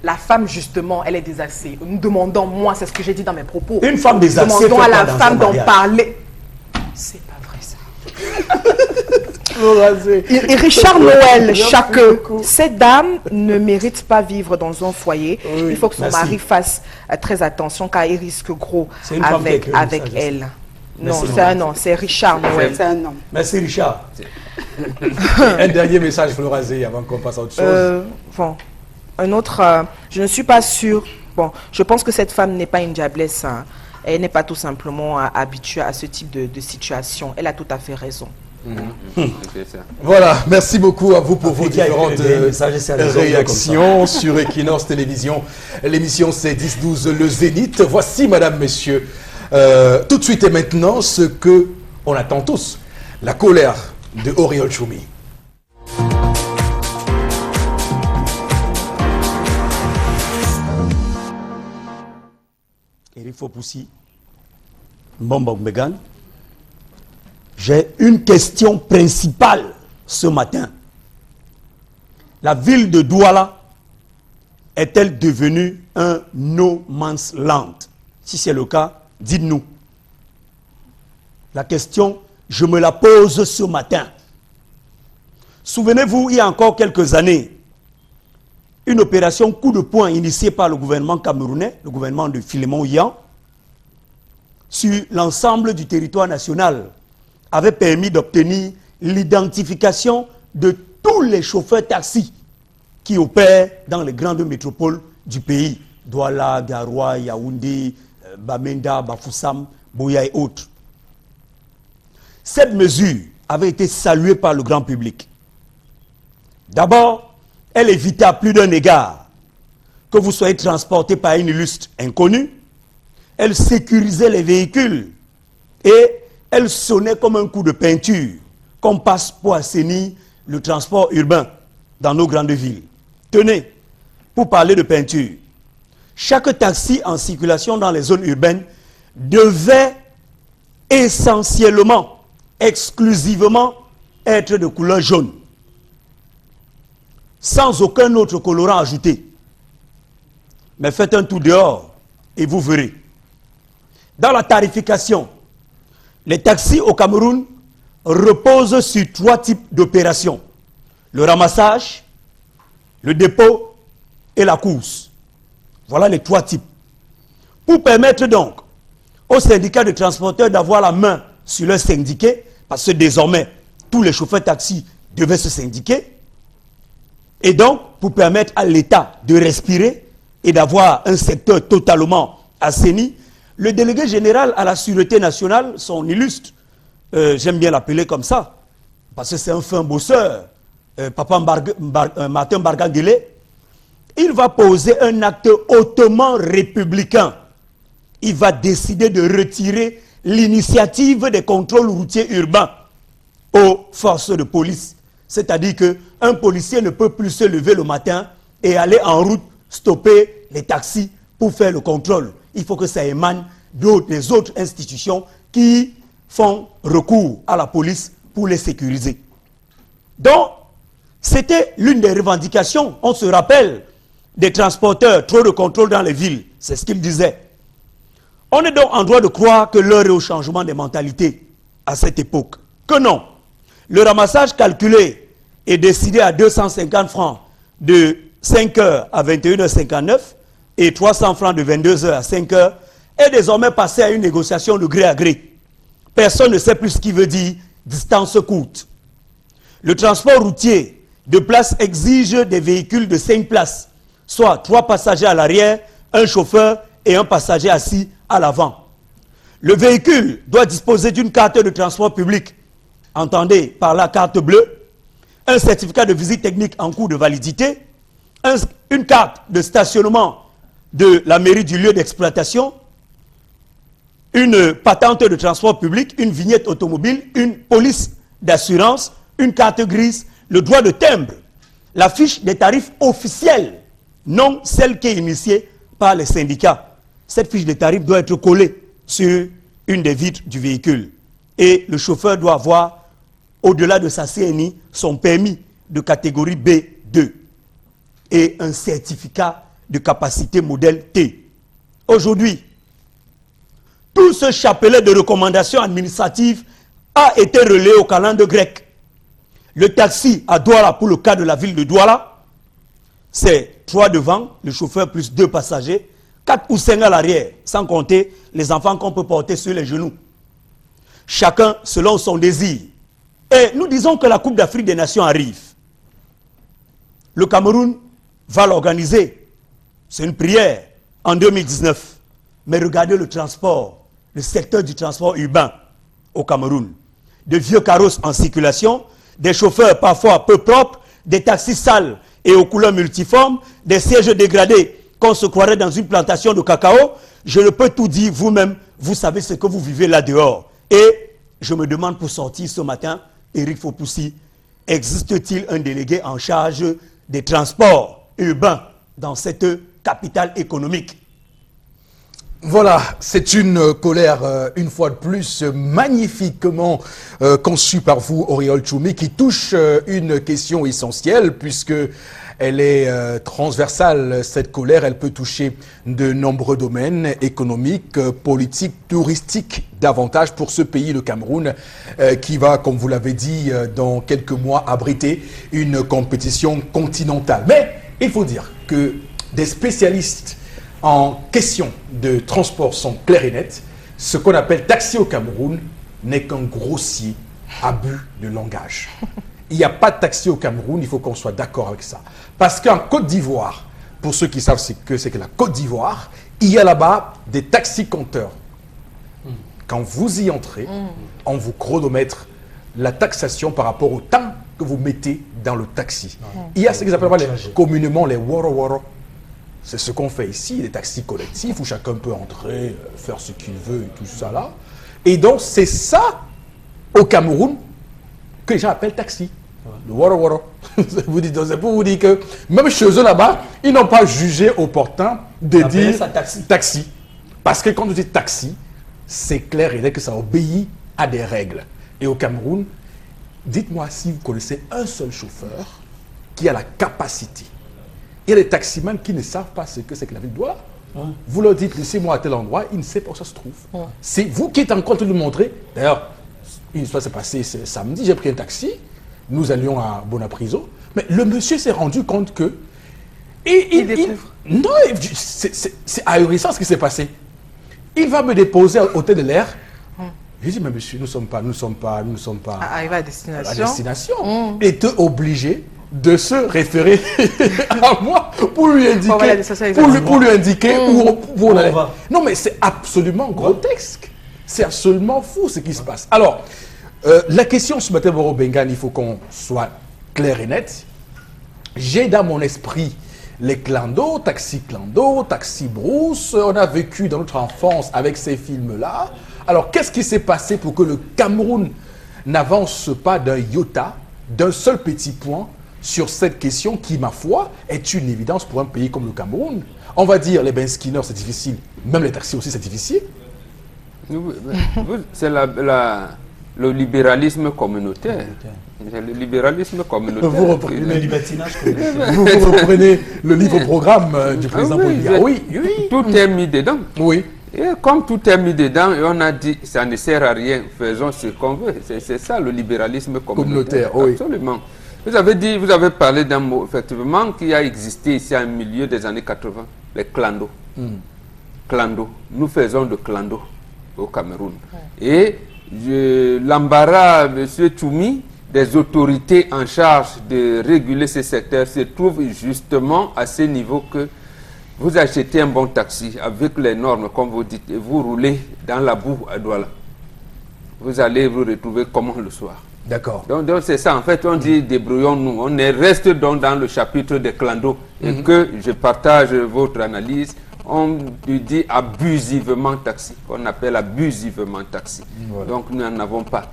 La femme, justement, elle est désaxée. Nous demandons, moi, c'est ce que j'ai dit dans mes propos. Une femme désaxée. Demandons à la femme d'en parler. C'est pas vrai, ça. Et Richard Noël, cette dame ne mérite pas vivre dans un foyer. Il faut que son mari fasse très attention car il risque gros avec elle. Non, c'est un nom, c'est Richard Noël. C'est un homme. Merci Richard. Un dernier message, Florazé, avant qu'on passe à autre chose. Bon, un autre, je ne suis pas sûre. Bon, je pense que cette femme n'est pas une diablesse. Hein. Elle n'est pas tout simplement habituée à ce type de situation. Elle a tout à fait raison. Voilà, merci beaucoup à vous pour vos différentes réactions sur Equinox Télévision. L'émission c'est 10-12 le Zénith. Voici, madame, messieurs, tout de suite et maintenant, ce que on attend tous, la colère de Auréole Choumi. Eric Fopoussi, Mbombo Megan. J'ai une question principale ce matin. La ville de Douala est-elle devenue un no man's land? Si c'est le cas, dites-nous. La question, je me la pose ce matin. Souvenez-vous, il y a encore quelques années, une opération coup de poing initiée par le gouvernement camerounais, le gouvernement de Philémon Yan, sur l'ensemble du territoire national, avait permis d'obtenir l'identification de tous les chauffeurs taxis qui opèrent dans les grandes métropoles du pays. Douala, Garoua, Yaoundé, Bamenda, Bafoussam, Boya et autres. Cette mesure avait été saluée par le grand public. D'abord, elle évitait à plus d'un égard que vous soyez transporté par une illustre inconnue. Elle sécurisait les véhicules et elle sonnait comme un coup de peinture qu'on passe pour assainir le transport urbain dans nos grandes villes. Tenez, pour parler de peinture, chaque taxi en circulation dans les zones urbaines devait essentiellement, exclusivement être de couleur jaune, sans aucun autre colorant ajouté. Mais faites un tour dehors et vous verrez. Dans la tarification, les taxis au Cameroun reposent sur 3 types d'opérations. Le ramassage, le dépôt et la course. Voilà les 3 types. Pour permettre donc aux syndicats de transporteurs d'avoir la main sur leurs syndiqués, parce que désormais, tous les chauffeurs taxis devaient se syndiquer, et donc pour permettre à l'État de respirer et d'avoir un secteur totalement assaini, le délégué général à la Sûreté nationale, son illustre, j'aime bien l'appeler comme ça, parce que c'est un fin bosseur, Papa Martin Barganguele, il va poser un acte hautement républicain. Il va décider de retirer l'initiative des contrôles routiers urbains aux forces de police. C'est-à-dire qu'un policier ne peut plus se lever le matin et aller en route stopper les taxis pour faire le contrôle. Il faut que ça émane des autres institutions qui font recours à la police pour les sécuriser. Donc, c'était l'une des revendications, on se rappelle, des transporteurs, trop de contrôle dans les villes. C'est ce qu'ils disaient. On est donc en droit de croire que l'heure est au changement des mentalités à cette époque. Que non. Le ramassage calculé est décidé à 250 francs de 5h à 21h59 et 300 francs de 22h à 5h est désormais passé à une négociation de gré à gré. Personne ne sait plus ce qui veut dire distance courte. Le transport routier de place exige des véhicules de 5 places, soit 3 passagers à l'arrière, un chauffeur et un passager assis à l'avant. Le véhicule doit disposer d'une carte de transport public, entendez par la carte bleue, un certificat de visite technique en cours de validité, une carte de stationnement de la mairie du lieu d'exploitation, une patente de transport public, une vignette automobile, une police d'assurance, une carte grise, le droit de timbre, la fiche des tarifs officiels, non celle qui est initiée par les syndicats. Cette fiche des tarifs doit être collée sur une des vitres du véhicule. Et le chauffeur doit avoir, au-delà de sa CNI, son permis de catégorie B2 et un certificat de capacité modèle T. Aujourd'hui, tout ce chapelet de recommandations administratives a été relayé au calendrier grec. Le taxi à Douala, pour le cas de la ville de Douala, c'est 3 devant, le chauffeur plus 2 passagers, 4 ou 5 à l'arrière, sans compter les enfants qu'on peut porter sur les genoux. Chacun selon son désir. Et nous disons que la Coupe d'Afrique des Nations arrive. Le Cameroun va l'organiser. C'est une prière en 2019. Mais regardez le transport, le secteur du transport urbain au Cameroun. De vieux carrosses en circulation, des chauffeurs parfois peu propres, des taxis sales et aux couleurs multiformes, des sièges dégradés qu'on se croirait dans une plantation de cacao. Je ne peux tout dire vous-même, vous savez ce que vous vivez là dehors. Et je me demande pour sortir ce matin, Éric Fopoussi, existe-t-il un délégué en charge des transports urbains dans cette capitale économique? Voilà, c'est une colère, une fois de plus, magnifiquement conçue par vous, Auriol Choumi, qui touche une question essentielle, puisque elle est transversale, cette colère. Elle peut toucher de nombreux domaines économiques, politiques, touristiques, davantage pour ce pays, le Cameroun, qui va, comme vous l'avez dit, dans quelques mois, abriter une compétition continentale. Mais il faut dire que des spécialistes en question de transport sont clairs et nets. Ce qu'on appelle taxi au Cameroun n'est qu'un grossier abus de langage. Il n'y a pas de taxi au Cameroun, il faut qu'on soit d'accord avec ça. Parce qu'en Côte d'Ivoire, pour ceux qui savent ce que c'est que la Côte d'Ivoire, il y a là-bas des taxi-compteurs. Quand vous y entrez, on vous chronomètre la taxation par rapport au temps que vous mettez dans le taxi. Il y a ce qu'ils appellent communément les woro-woro. C'est ce qu'on fait ici, les taxis collectifs où chacun peut entrer, faire ce qu'il veut et tout ça là. Et donc c'est ça, au Cameroun, que les gens appellent taxi. Le woro-woro. C'est pour vous dire que même chez eux là-bas, ils n'ont pas jugé opportun de dire taxi. Parce que quand on dit taxi, c'est clair et net que ça obéit à des règles. Et au Cameroun, dites-moi si vous connaissez un seul chauffeur qui a la capacité. Il y a des taximans qui ne savent pas ce que c'est que la ville de Douala. Vous leur dites, laissez-moi à tel endroit, ils ne savent pas où ça se trouve. C'est vous qui êtes en train de nous montrer. D'ailleurs, une fois c'est passé samedi, j'ai pris un taxi, nous allions à Bonapriso, mais le monsieur s'est rendu compte que... Non, c'est ahurissant ce qui s'est passé. Il va me déposer à l'hôtel de l'air. Je dis, mais monsieur, nous ne sommes pas arrivé à destination. Et tu es obligé de se référer à moi pour lui indiquer, où on allait. Non, mais c'est absolument grotesque. C'est absolument fou ce qui se passe. Alors, la question ce matin, Boro Bengan, il faut qu'on soit clair et net. J'ai dans mon esprit les clando, taxi brousse. On a vécu dans notre enfance avec ces films-là. Alors, qu'est-ce qui s'est passé pour que le Cameroun n'avance pas d'un iota, d'un seul petit point, sur cette question qui, ma foi, est une évidence pour un pays comme le Cameroun. On va dire, les benzineurs, c'est difficile. Même les taxis aussi, c'est difficile. C'est le libéralisme communautaire. Le libéralisme communautaire. Vous reprenez le libertinage communautaire. Vous reprenez le livre-programme du président Paul Biya. Oui, oui. Tout est mis dedans. Oui. Et comme tout est mis dedans, et on a dit, ça ne sert à rien, faisons ce qu'on veut. C'est ça le libéralisme communautaire. Oui. Absolument. Vous avez parlé d'un mot, effectivement, qui a existé ici au milieu des années 80, les clandos. Clando. Nous faisons de clando au Cameroun. Et l'embarras, M. Tchoumi, des autorités en charge de réguler ces secteurs se trouve justement à ce niveau que vous achetez un bon taxi avec les normes, comme vous dites, et vous roulez dans la boue à Douala. Vous allez vous retrouver comment le soir. D'accord. Donc c'est ça, en fait, on dit débrouillons-nous. On reste donc dans le chapitre des clandos et que je partage votre analyse. On dit abusivement taxi, qu'on appelle abusivement taxi. Voilà. Donc nous n'en avons pas.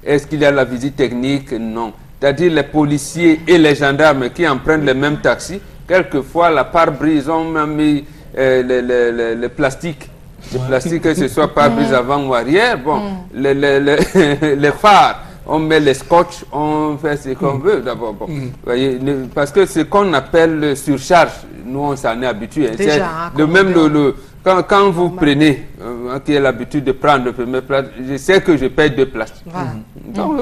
Est-ce qu'il y a la visite technique? Non. C'est-à-dire les policiers et les gendarmes qui empruntent les mêmes taxis, quelquefois la pare-brise, on a mis les plastiques. Les plastiques, que ce soit pare-brise avant ou arrière, bon, les phares, on met les scotch, on fait ce qu'on veut d'abord. Bon, voyez, parce que ce qu'on appelle surcharge, nous on s'en est habitué. Déjà, de même quand vous prenez, qui a l'habitude de prendre le premier plat, je sais que je paye 2 places. Voilà. Donc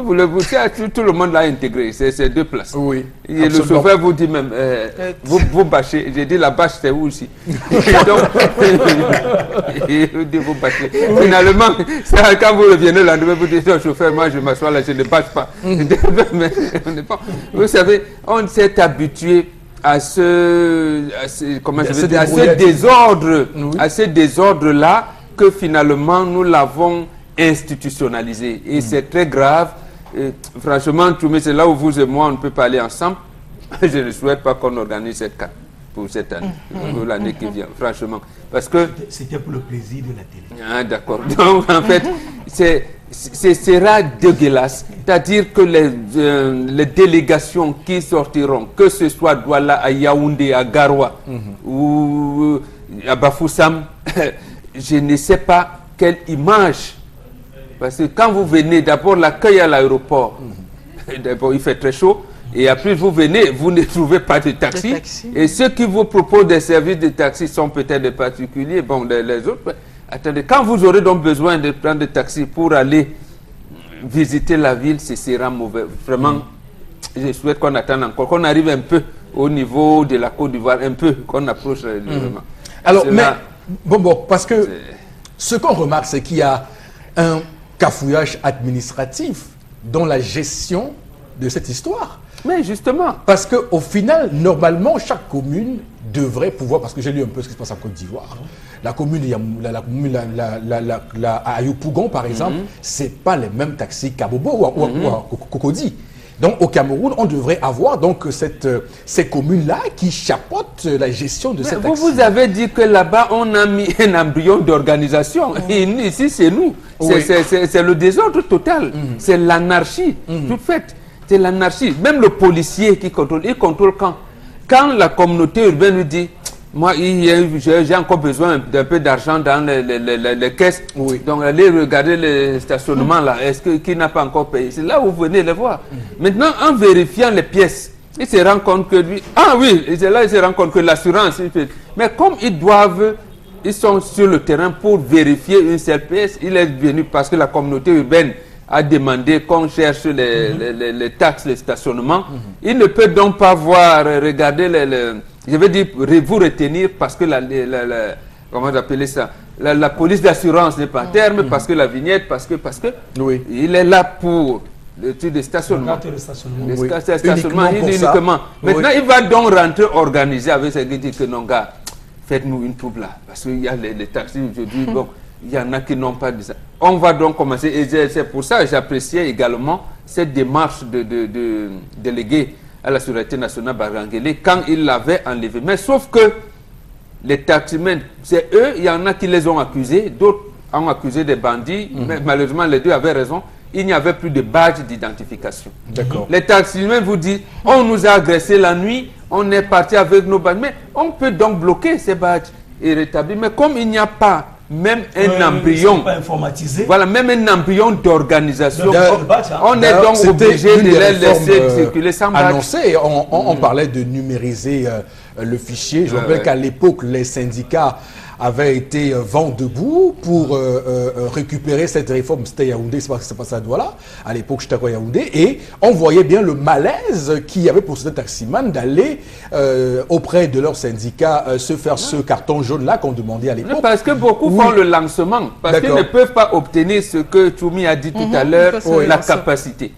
tout le monde l'a intégré, c'est 2 places. Oui. Et le chauffeur vous dit même, vous bâchez. J'ai dit la bâche c'est où aussi? Donc, il dit vous bâchez. Finalement, quand vous revenez le lendemain, vous dites au chauffeur, moi je m'assois là, je ne bâche pas. Vous savez, on s'est habitué à ce désordre-là que finalement nous l'avons institutionnalisé. Et c'est très grave. Et, franchement, c'est là où vous et moi, on ne peut pas aller ensemble. Je ne souhaite pas qu'on organise cette carte pour cette année, pour l'année qui vient, franchement. Parce que... C'était pour le plaisir de la télé. Ah, d'accord. Donc, en fait, ce sera dégueulasse. C'est-à-dire que les délégations qui sortiront, que ce soit Douala, à Yaoundé, à Garoua ou à Bafoussam, je ne sais pas quelle image. Parce que quand vous venez, d'abord l'accueil à l'aéroport, d'abord il fait très chaud, et après vous venez, vous ne trouvez pas de taxi. Et ceux qui vous proposent des services de taxi sont peut-être des particuliers, bon, les autres. Attendez, quand vous aurez donc besoin de prendre des taxis pour aller visiter la ville, ce sera mauvais. Vraiment, je souhaite qu'on attende encore, qu'on arrive un peu au niveau de la Côte d'Ivoire, un peu, qu'on approche vraiment. Alors, mais, bon, parce que ce qu'on remarque, c'est qu'il y a un cafouillage administratif dans la gestion de cette histoire. Mais justement. Parce qu'au final, normalement, chaque commune devrait pouvoir, parce que j'ai lu un peu ce qui se passe en Côte d'Ivoire, la commune à Ayopougon, par exemple, c'est pas les mêmes taxis qu'à Bobo ou à Cocody. Donc au Cameroun, on devrait avoir donc ces communes-là qui chapeautent la gestion de cette taxi. Vous avez dit que là-bas, on a mis un embryon d'organisation. Et ici, c'est nous. C'est le désordre total. C'est l'anarchie toute faite. C'est l'anarchie. Même le policier qui contrôle, il contrôle quand? Quand la communauté urbaine lui dit, moi, j'ai encore besoin d'un peu d'argent dans les caisses. Donc, allez regarder le stationnement là. Est-ce qu'il n'a pas encore payé? C'est là où vous venez les voir. Maintenant, en vérifiant les pièces, il se rend compte que lui... Ah oui, c'est là il se rend compte que l'assurance... Mais comme ils sont sur le terrain pour vérifier une seule pièce, il est venu parce que la communauté urbaine a demandé qu'on cherche les taxes, les stationnements. Il ne peut donc pas voir, regarder je veux dire, vous retenir parce que comment appeler ça? La police d'assurance n'est pas à terme, parce que la vignette, parce que il est là pour l'étude de stationnement. Le stationnement uniquement. Maintenant, il va donc rentrer organisé avec ce qui dit que non, gars, faites-nous une troupe là. Parce qu'il y a les taxis aujourd'hui, bon, il y en a qui n'ont pas de ça. On va donc commencer, et c'est pour ça que j'appréciais également cette démarche de délégué à la Sûreté nationale Barangélé quand il l'avait enlevé. Mais sauf que les taximens, c'est eux, il y en a qui les ont accusés, d'autres ont accusé des bandits, mais malheureusement les deux avaient raison. il n'y avait plus de badge d'identification. D'accord. Les taximens vous disent, on nous a agressés la nuit, on est parti avec nos badges. Mais on peut donc bloquer ces badges et rétablir. Mais comme il n'y a pas même un embryon, pas informatisé. voilà, même un embryon d'organisation, on est donc C'était obligé de une des les laisser réformes, circuler sans badge. annoncé. On parlait de numériser le fichier. Je rappelle qu'à l'époque, les syndicats avaient été vent debout pour récupérer cette réforme. C'était Yaoundé, c'est pas ça à Douala. À l'époque, j'étais à Yaoundé. Et on voyait bien le malaise qu'il y avait pour certains taximans d'aller auprès de leur syndicat se faire ce carton jaune-là qu'on demandait à l'époque. Parce que beaucoup font le lancement, parce qu'ils ne peuvent pas obtenir ce que Tchoumi a dit tout à l'heure, la capacité.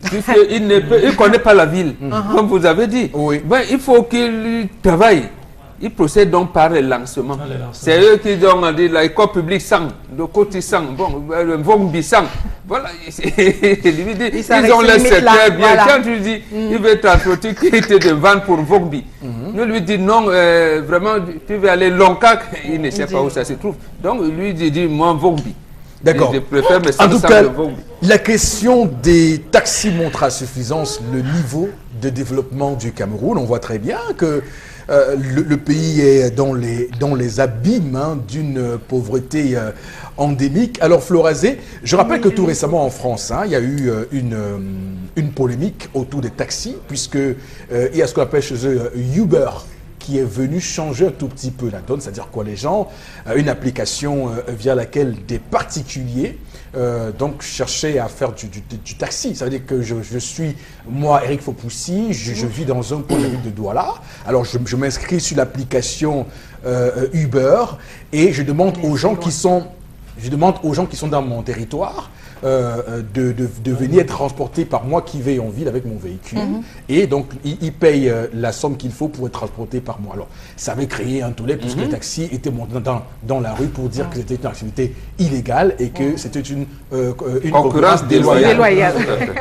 Puisqu'il ne connaît pas la ville, comme vous avez dit. Ben, il faut qu'il travaille. Ils procèdent donc par le lancement. C'est eux qui ont dit l'école publique sang, le côté sang, bon, le Vongbi sang. Voilà, ils ont le secteur bien. Voilà. Quand tu dis, il veut transporter qui était de vendre pour Vongbi. Nous lui dit non, vraiment, tu veux aller Lonkak, il ne sait pas où ça se trouve. Donc lui dit, moi Vongbi. D'accord. En tout cas, la question des taxis montre à suffisance le niveau de développement du Cameroun. On voit très bien que le pays est dans les abîmes d'une pauvreté endémique. Alors Florazé, je rappelle que tout récemment en France, il y a eu une polémique autour des taxis, puisque il y a ce qu'on appelle chez eux Uber, qui est venu changer un tout petit peu la donne, c'est-à-dire quoi les gens, une application via laquelle des particuliers donc cherchaient à faire du taxi. Ça veut dire que je suis, moi, Eric Fopoussi, je vis dans un coin de la ville de Douala, alors je m'inscris sur l'application Uber et je demande aux gens qui sont dans mon territoire de venir être transporté par moi qui vais en ville avec mon véhicule. Et donc, ils payent la somme qu'il faut pour être transporté par moi. Alors, ça avait créé un tollé puisque les taxis étaient montés dans la rue pour dire que c'était une activité illégale et que c'était une concurrence déloyale.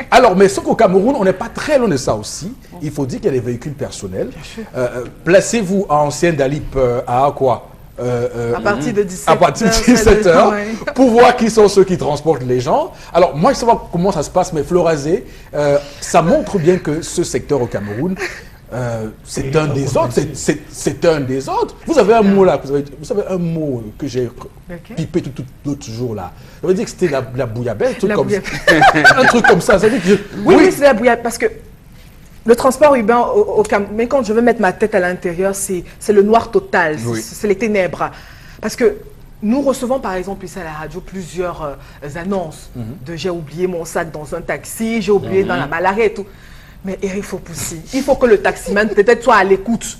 Alors, mais sauf qu'au Cameroun, on n'est pas très loin de ça aussi. Il faut dire qu'il y a des véhicules personnels. Placez-vous à Ancien Dalip à quoi à partir de 17h. À partir de 17h, pour voir qui sont ceux qui transportent les gens. Alors, moi, je sais pas comment ça se passe, mais Florazé, ça montre bien que ce secteur au Cameroun, c'est un des autres. C'est un des autres. Vous avez un mot là, vous savez un mot que j'ai pipé tout l'autre jour là. Ça veut dire que c'était la bouillabaisse, un truc comme ça. Ça veut dire que oui, c'est la bouillabaisse, parce que le transport urbain au Cameroun, mais quand je veux mettre ma tête à l'intérieur, c'est le noir total, c'est les ténèbres. Parce que nous recevons par exemple ici à la radio plusieurs annonces de j'ai oublié mon sac dans un taxi, j'ai oublié dans la malaria et tout. Mais Eric Fopoussi, il faut que le taximan peut-être soit à l'écoute.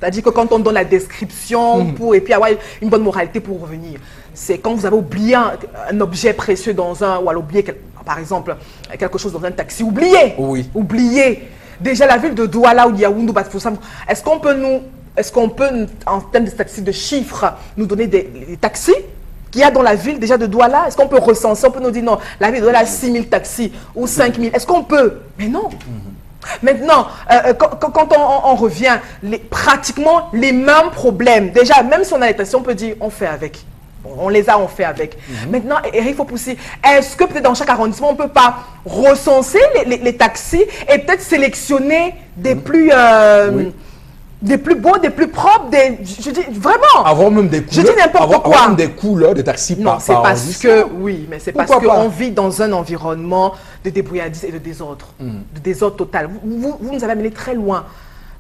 C'est-à-dire que quand on donne la description et puis avoir une bonne moralité pour revenir, c'est quand vous avez oublié un objet précieux dans un, ou alors oublié par exemple quelque chose dans un taxi, oubliez. Déjà, la ville de Douala ou Yaoundé, est-ce qu'on peut, en termes de statistiques de chiffres, nous donner des taxis qu'il y a dans la ville déjà de Douala? Est-ce qu'on peut recenser? On peut nous dire non, la ville de Douala a 6 000 taxis ou 5 000. Est-ce qu'on peut? Mais non. Maintenant, quand on revient, pratiquement les mêmes problèmes. Déjà, même si on a les taxis, on peut dire on fait avec. On fait avec. Maintenant, Eric Fopoussi, est-ce que peut-être dans chaque arrondissement, on ne peut pas recenser les taxis et peut-être sélectionner des plus beaux, des plus propres, je dis vraiment. Avoir même des couleurs. Je dis n'importe quoi. Avoir même des couleurs de taxis non, c'est parce que, mais c'est parce qu'on vit dans un environnement de débrouillardise et de désordre. De désordre total. Vous nous avez amené très loin.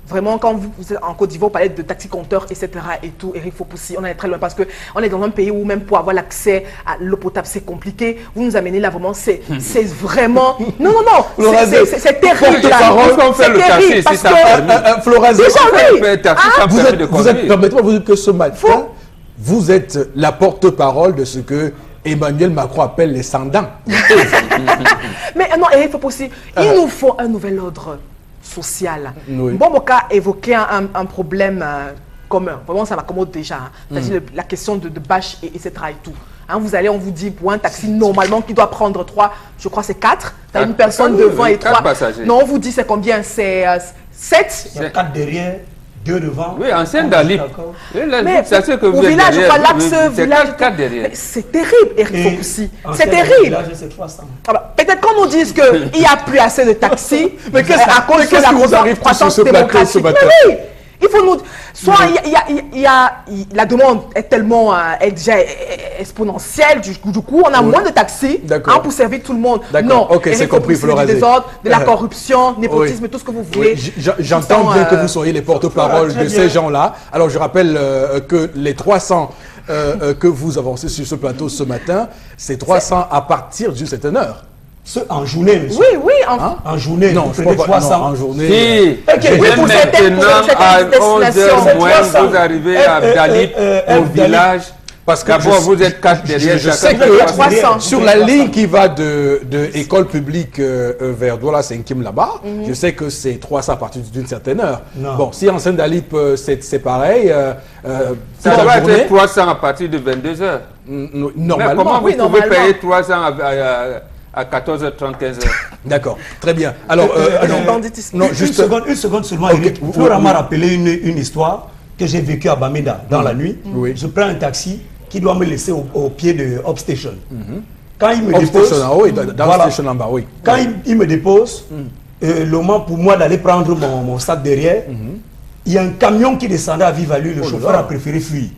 Vraiment, quand vous êtes en Côte d'Ivoire, vous parlez de taxi-compteurs, etc. et tout, Eric Fopoussi, on est très loin parce qu'on est dans un pays où même pour avoir l'accès à l'eau potable, c'est compliqué. Vous nous amenez là, vraiment, c'est vraiment... Non, c'est terrible. C'est terrible parce que... Florazé, permettez-moi de vous dire que ce matin, vous êtes la porte-parole de ce que Emmanuel Macron appelle les sans-dents. Mais non, Eric Fopoussi, il nous faut un nouvel ordre social. Bomboka évoquait un problème commun. Vraiment, ça m'accommode déjà. C'est-à-dire la question de bâche, etc. et tout. Vous allez, on vous dit pour un taxi normalement qui doit prendre 3, je crois c'est 4. Tu as une personne devant et 3. Non, on vous dit c'est combien? C'est 7. Il y a 4 derrière, 2 devant. Oui, en Saint-Dalip. Mais c'est que au village, je crois l'axe village. Derrière. C'est terrible, Eric Fokoussi. C'est terrible. Peut-être qu'on nous dise qu'il n'y a plus assez de taxis, mais à cause de la croissance démographique. Oui, il faut nous... Soit la demande est tellement déjà exponentielle, du coup, on a moins de taxis pour servir tout le monde. Non, ok, c'est compris, il faut le raser. Du désordre, de la corruption, népotisme, tout ce que vous voulez. Oui, j'entends bien que vous soyez les porte-parole de ces gens-là. Alors, je rappelle que les 300 que vous avancez sur ce plateau ce matin, c'est 300 à partir d'une certaine heure. En journée, monsieur. Oui, en journée. Non, je crois pas. Non, en journée. Si, oui, pour maintenant, à 11h moins, vous arrivez à Dalip, au village. Parce que d'abord, vous êtes 4 derrière. Je sais que sur la ligne qui va de école publique vers Douala 5e là-bas, je sais que c'est 300 à partir d'une certaine heure. Bon, si en Saint-Dalip, c'est pareil. Ça doit être 300 à partir de 22h. Normalement. Comment vous pouvez payer 300 à 14h30, 15h? D'accord, très bien. Alors, non, juste une seconde seulement. Okay. Flora m'a rappelé une histoire que j'ai vécue à Bamenda dans la nuit. Je prends un taxi qui doit me laisser au pied de Upstation. Quand il me dépose, Upstation en bas, oui. Quand il me dépose, le moment pour moi d'aller prendre mon sac derrière, il y a un camion qui descendait à vive allure. Le chauffeur a préféré fuir.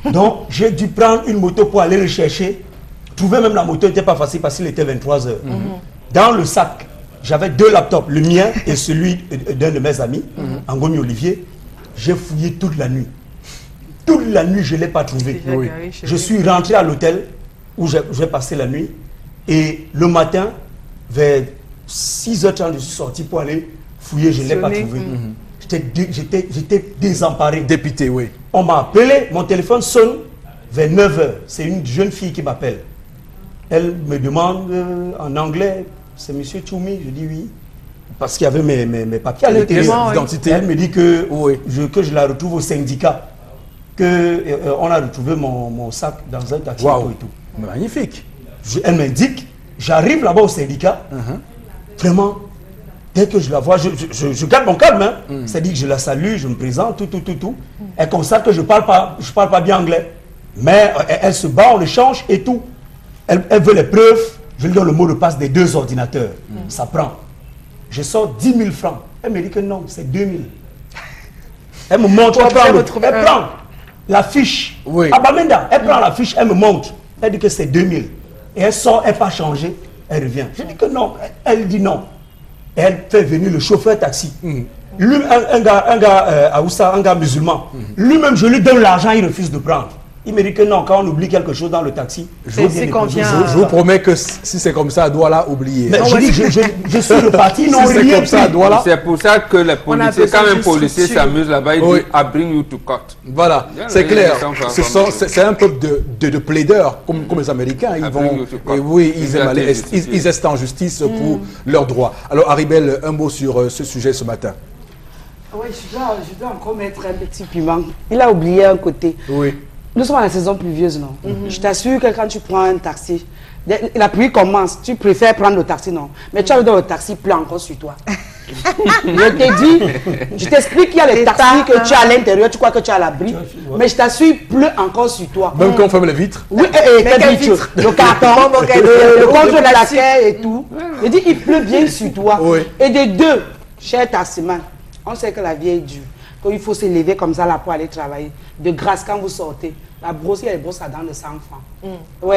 Donc, j'ai dû prendre une moto pour aller le chercher. Trouver même la moto n'était pas facile parce qu'il était 23h. Dans le sac, j'avais 2 laptops, le mien et celui d'un de mes amis, Angomi Olivier. J'ai fouillé toute la nuit. Toute la nuit, je ne l'ai pas trouvé. Je suis rentré à l'hôtel où j'ai passé la nuit. Et le matin, vers 6h30, je suis sorti pour aller fouiller, je ne l'ai pas trouvé. J'étais désemparé. Dépité, oui. On m'a appelé, mon téléphone sonne vers 9h. C'est une jeune fille qui m'appelle. Elle me demande en anglais, c'est monsieur Choumi, je dis oui. Parce qu'il y avait mes papiers à l'intérieur. Elle me dit que, que je la retrouve au syndicat. On a retrouvé mon sac dans un taxi et tout. Magnifique. Elle m'indique, j'arrive là-bas au syndicat. Vraiment, dès que je la vois, je garde mon calme. C'est-à-dire que je la salue, je me présente, tout. Elle constate que je parle pas bien anglais. Mais elle se bat, on échange et tout. Elle veut les preuves. Je lui donne le mot de passe des 2 ordinateurs. Ça prend. Je sors 10 000 francs. Elle me dit que non, c'est 2 000. Elle me montre, elle prend la fiche. À Bamenda, elle prend la fiche, elle me montre. Elle dit que c'est 2 000. Et elle sort, elle n'a pas changé. Elle revient. Je dis que non. Elle dit non. Et elle fait venir le chauffeur taxi. Lui, un gars Aoussa, un gars musulman. Lui-même, je lui donne l'argent, il refuse de prendre. Il me dit que non, quand on oublie quelque chose dans le taxi, je vous promets que si c'est comme ça, à Douala, oubliez. Mais je dis que je suis reparti, non, si c'est comme ça, à Douala. C'est pour ça que les policiers, quand un policier s'amuse là-bas, il dit « I bring you to court ». Voilà, c'est clair. C'est un peuple de plaideurs, comme les Américains. Ils vont, ils aiment aller, ils restent en justice pour leurs droits. Alors, Haribel, un mot sur ce sujet ce matin. Oui, je dois encore mettre un petit piment. Il a oublié un côté. Nous sommes à la saison pluvieuse, non? Je t'assure que quand tu prends un taxi, la pluie commence, tu préfères prendre le taxi, non? Mais tu as dans le taxi, pleut encore sur toi. Je t'ai dit, je t'explique qu'il y a les taxis que tu as à l'intérieur, tu crois que tu as à l'abri, mais je t'assure, pleut encore sur toi. Même quand on ferme les vitres? Oui, quelle vitre? Le carton, le contre la quai et tout. Je dis, il pleut bien sur toi. Et des 2, cher taximan, on sait que la vie est dure. Il faut se lever comme ça là pour aller travailler. De grâce, quand vous sortez, la brosse, il y a les brosses à dents de 100 francs. Oui,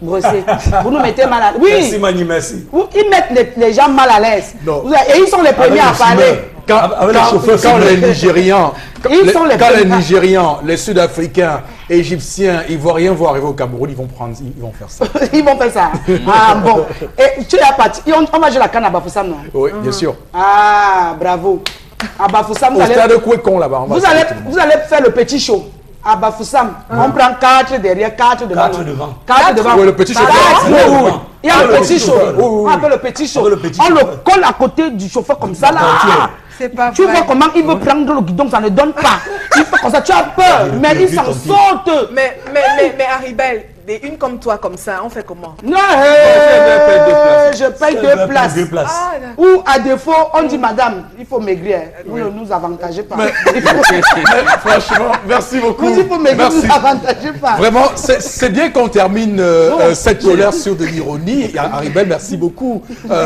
brosser. Vous nous mettez mal à l'aise. Oui. Merci, Mani, merci. Ils mettent les gens mal à l'aise. Et ils sont les premiers à parler. Quand les Nigérians, les Sud-Africains, Égyptiens, Ivoiriens vont arriver au Cameroun, ils vont faire ça. Ils vont faire ça. Ah bon. Et tu es parti. On va jouer la canne à Bafoussam, non? Oui, bien sûr. Ah, bravo. À Bafoussam, vous allez faire le petit show. À Bafoussam, on prend 4 derrière, 4 devant. 4 devant. 4 devant. Oui, le petit show. Il y a le petit show. On appelle le petit show. On le colle à côté du chauffeur comme ça là. Tu vois comment il veut prendre le guidon, ça ne donne pas. Il fait comme ça, tu as peur, mais il s'en saute. Mais Haribel, une comme toi, comme ça, on fait comment? Non, je paye 2 places. Ah, Ou à défaut, on dit madame, il faut maigrir. Vous ne nous avantagez pas. Franchement, merci beaucoup. Vous, il faut maigrir, vous ne nous avantagez pas. Vraiment, c'est bien qu'on termine cette colère sur de l'ironie. Aribel, merci beaucoup,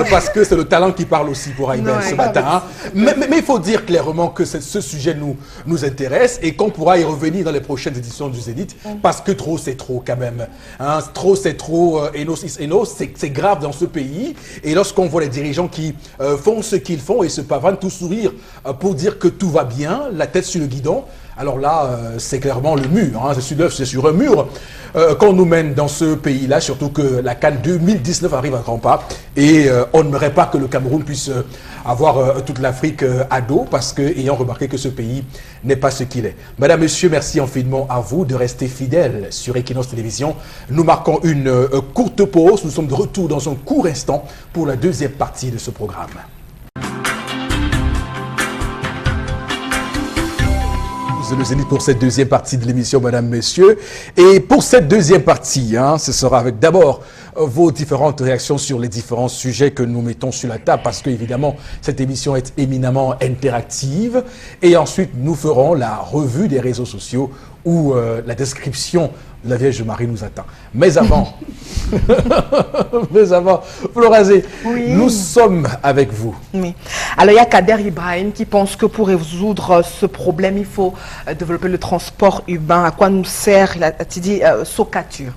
parce que c'est le talent qui parle aussi pour Aribel ce matin. Hein. Mais il faut dire clairement que ce sujet nous intéresse et qu'on pourra y revenir dans les prochaines éditions du Zénith, parce que trop, c'est trop quand même. Hein, trop, c'est trop. C'est grave dans ce pays. Et lorsqu'on voit les dirigeants qui font ce qu'ils font et se pavanent tout sourire pour dire que tout va bien, la tête sur le guidon, alors là, c'est clairement le mur. Hein, c'est sur un mur qu'on nous mène dans ce pays-là, surtout que la CAN 2019 arrive à grands pas. Et on n'aimerait pas que le Cameroun puisse avoir toute l'Afrique à dos, parce que, ayant remarqué que ce pays n'est pas ce qu'il est. Madame, Monsieur, merci infiniment à vous de rester fidèles sur Equinox Télévision. Nous marquons une courte pause. Nous sommes de retour dans un court instant pour la deuxième partie de ce programme. Le Zénith pour cette deuxième partie de l'émission, Madame, Messieurs. Et pour cette deuxième partie, ce sera avec d'abord vos différentes réactions sur les différents sujets que nous mettons sur la table, parce que évidemment cette émission est éminemment interactive. Et ensuite, nous ferons la revue des réseaux sociaux où la description de la Vierge Marie nous attend. Mais avant, Florazé, nous sommes avec vous. Oui. Alors, il y a Kader Ibrahim qui pense que pour résoudre ce problème, il faut développer le transport urbain. À quoi nous sert, il a dit, Socature.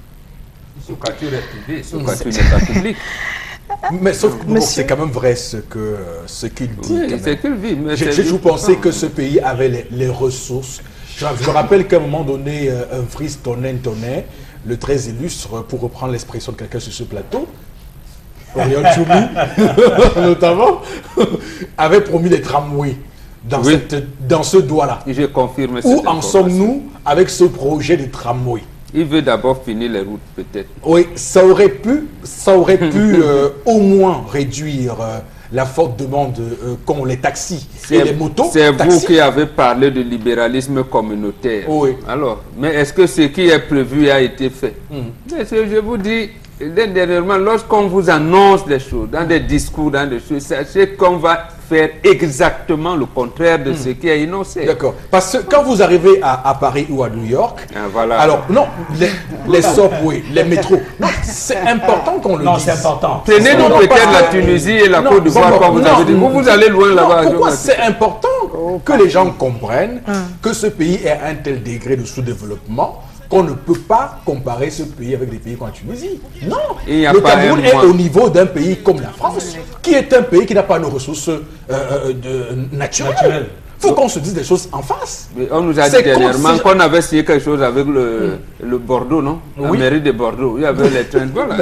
Socature est privé, Socature n'est pas public. Mais sauf que c'est quand même vrai ce qu'il dit. Oui, c'est qu'il dit. J'ai toujours pensé que ce pays avait les ressources. Je me rappelle qu'à un moment donné, un Frise Tonnet, le très illustre, pour reprendre l'expression de quelqu'un sur ce plateau, Oriol Tchoumi, notamment, avait promis des tramways dans ce doigt-là. Je confirme. Où en sommes-nous avec ce projet de tramway? Il veut d'abord finir les routes, peut-être. Oui, ça aurait pu au moins réduire la forte demande qu'ont les taxis et les motos. C'est vous qui avez parlé de libéralisme communautaire. Oui. Alors, mais est-ce que ce qui est prévu a été fait? Je vous dis, dernièrement, lorsqu'on vous annonce des choses, dans des discours, dans des choses, sachez qu'on va faire exactement le contraire de ce qui est énoncé. D'accord. Parce que quand vous arrivez à Paris ou à New York, voilà. Alors non, les subways, les métros, c'est important qu'on le dise. Non, c'est important. Prenez-nous peut-être la Tunisie et la Côte d'Ivoire, comme vous avez dit. Vous allez loin là-bas. Pourquoi c'est important que les gens comprennent que ce pays est à un tel degré de sous-développement qu'on ne peut pas comparer ce pays avec des pays comme la Tunisie. Non, le Cameroun est au niveau d'un pays comme la France, qui est un pays qui n'a pas nos ressources naturelles. Il faut qu'on se dise des choses en face. Mais on nous a dit dernièrement qu'on avait signé quelque chose avec le Bordeaux, non? La mairie de Bordeaux. Il y avait les trains. Voilà.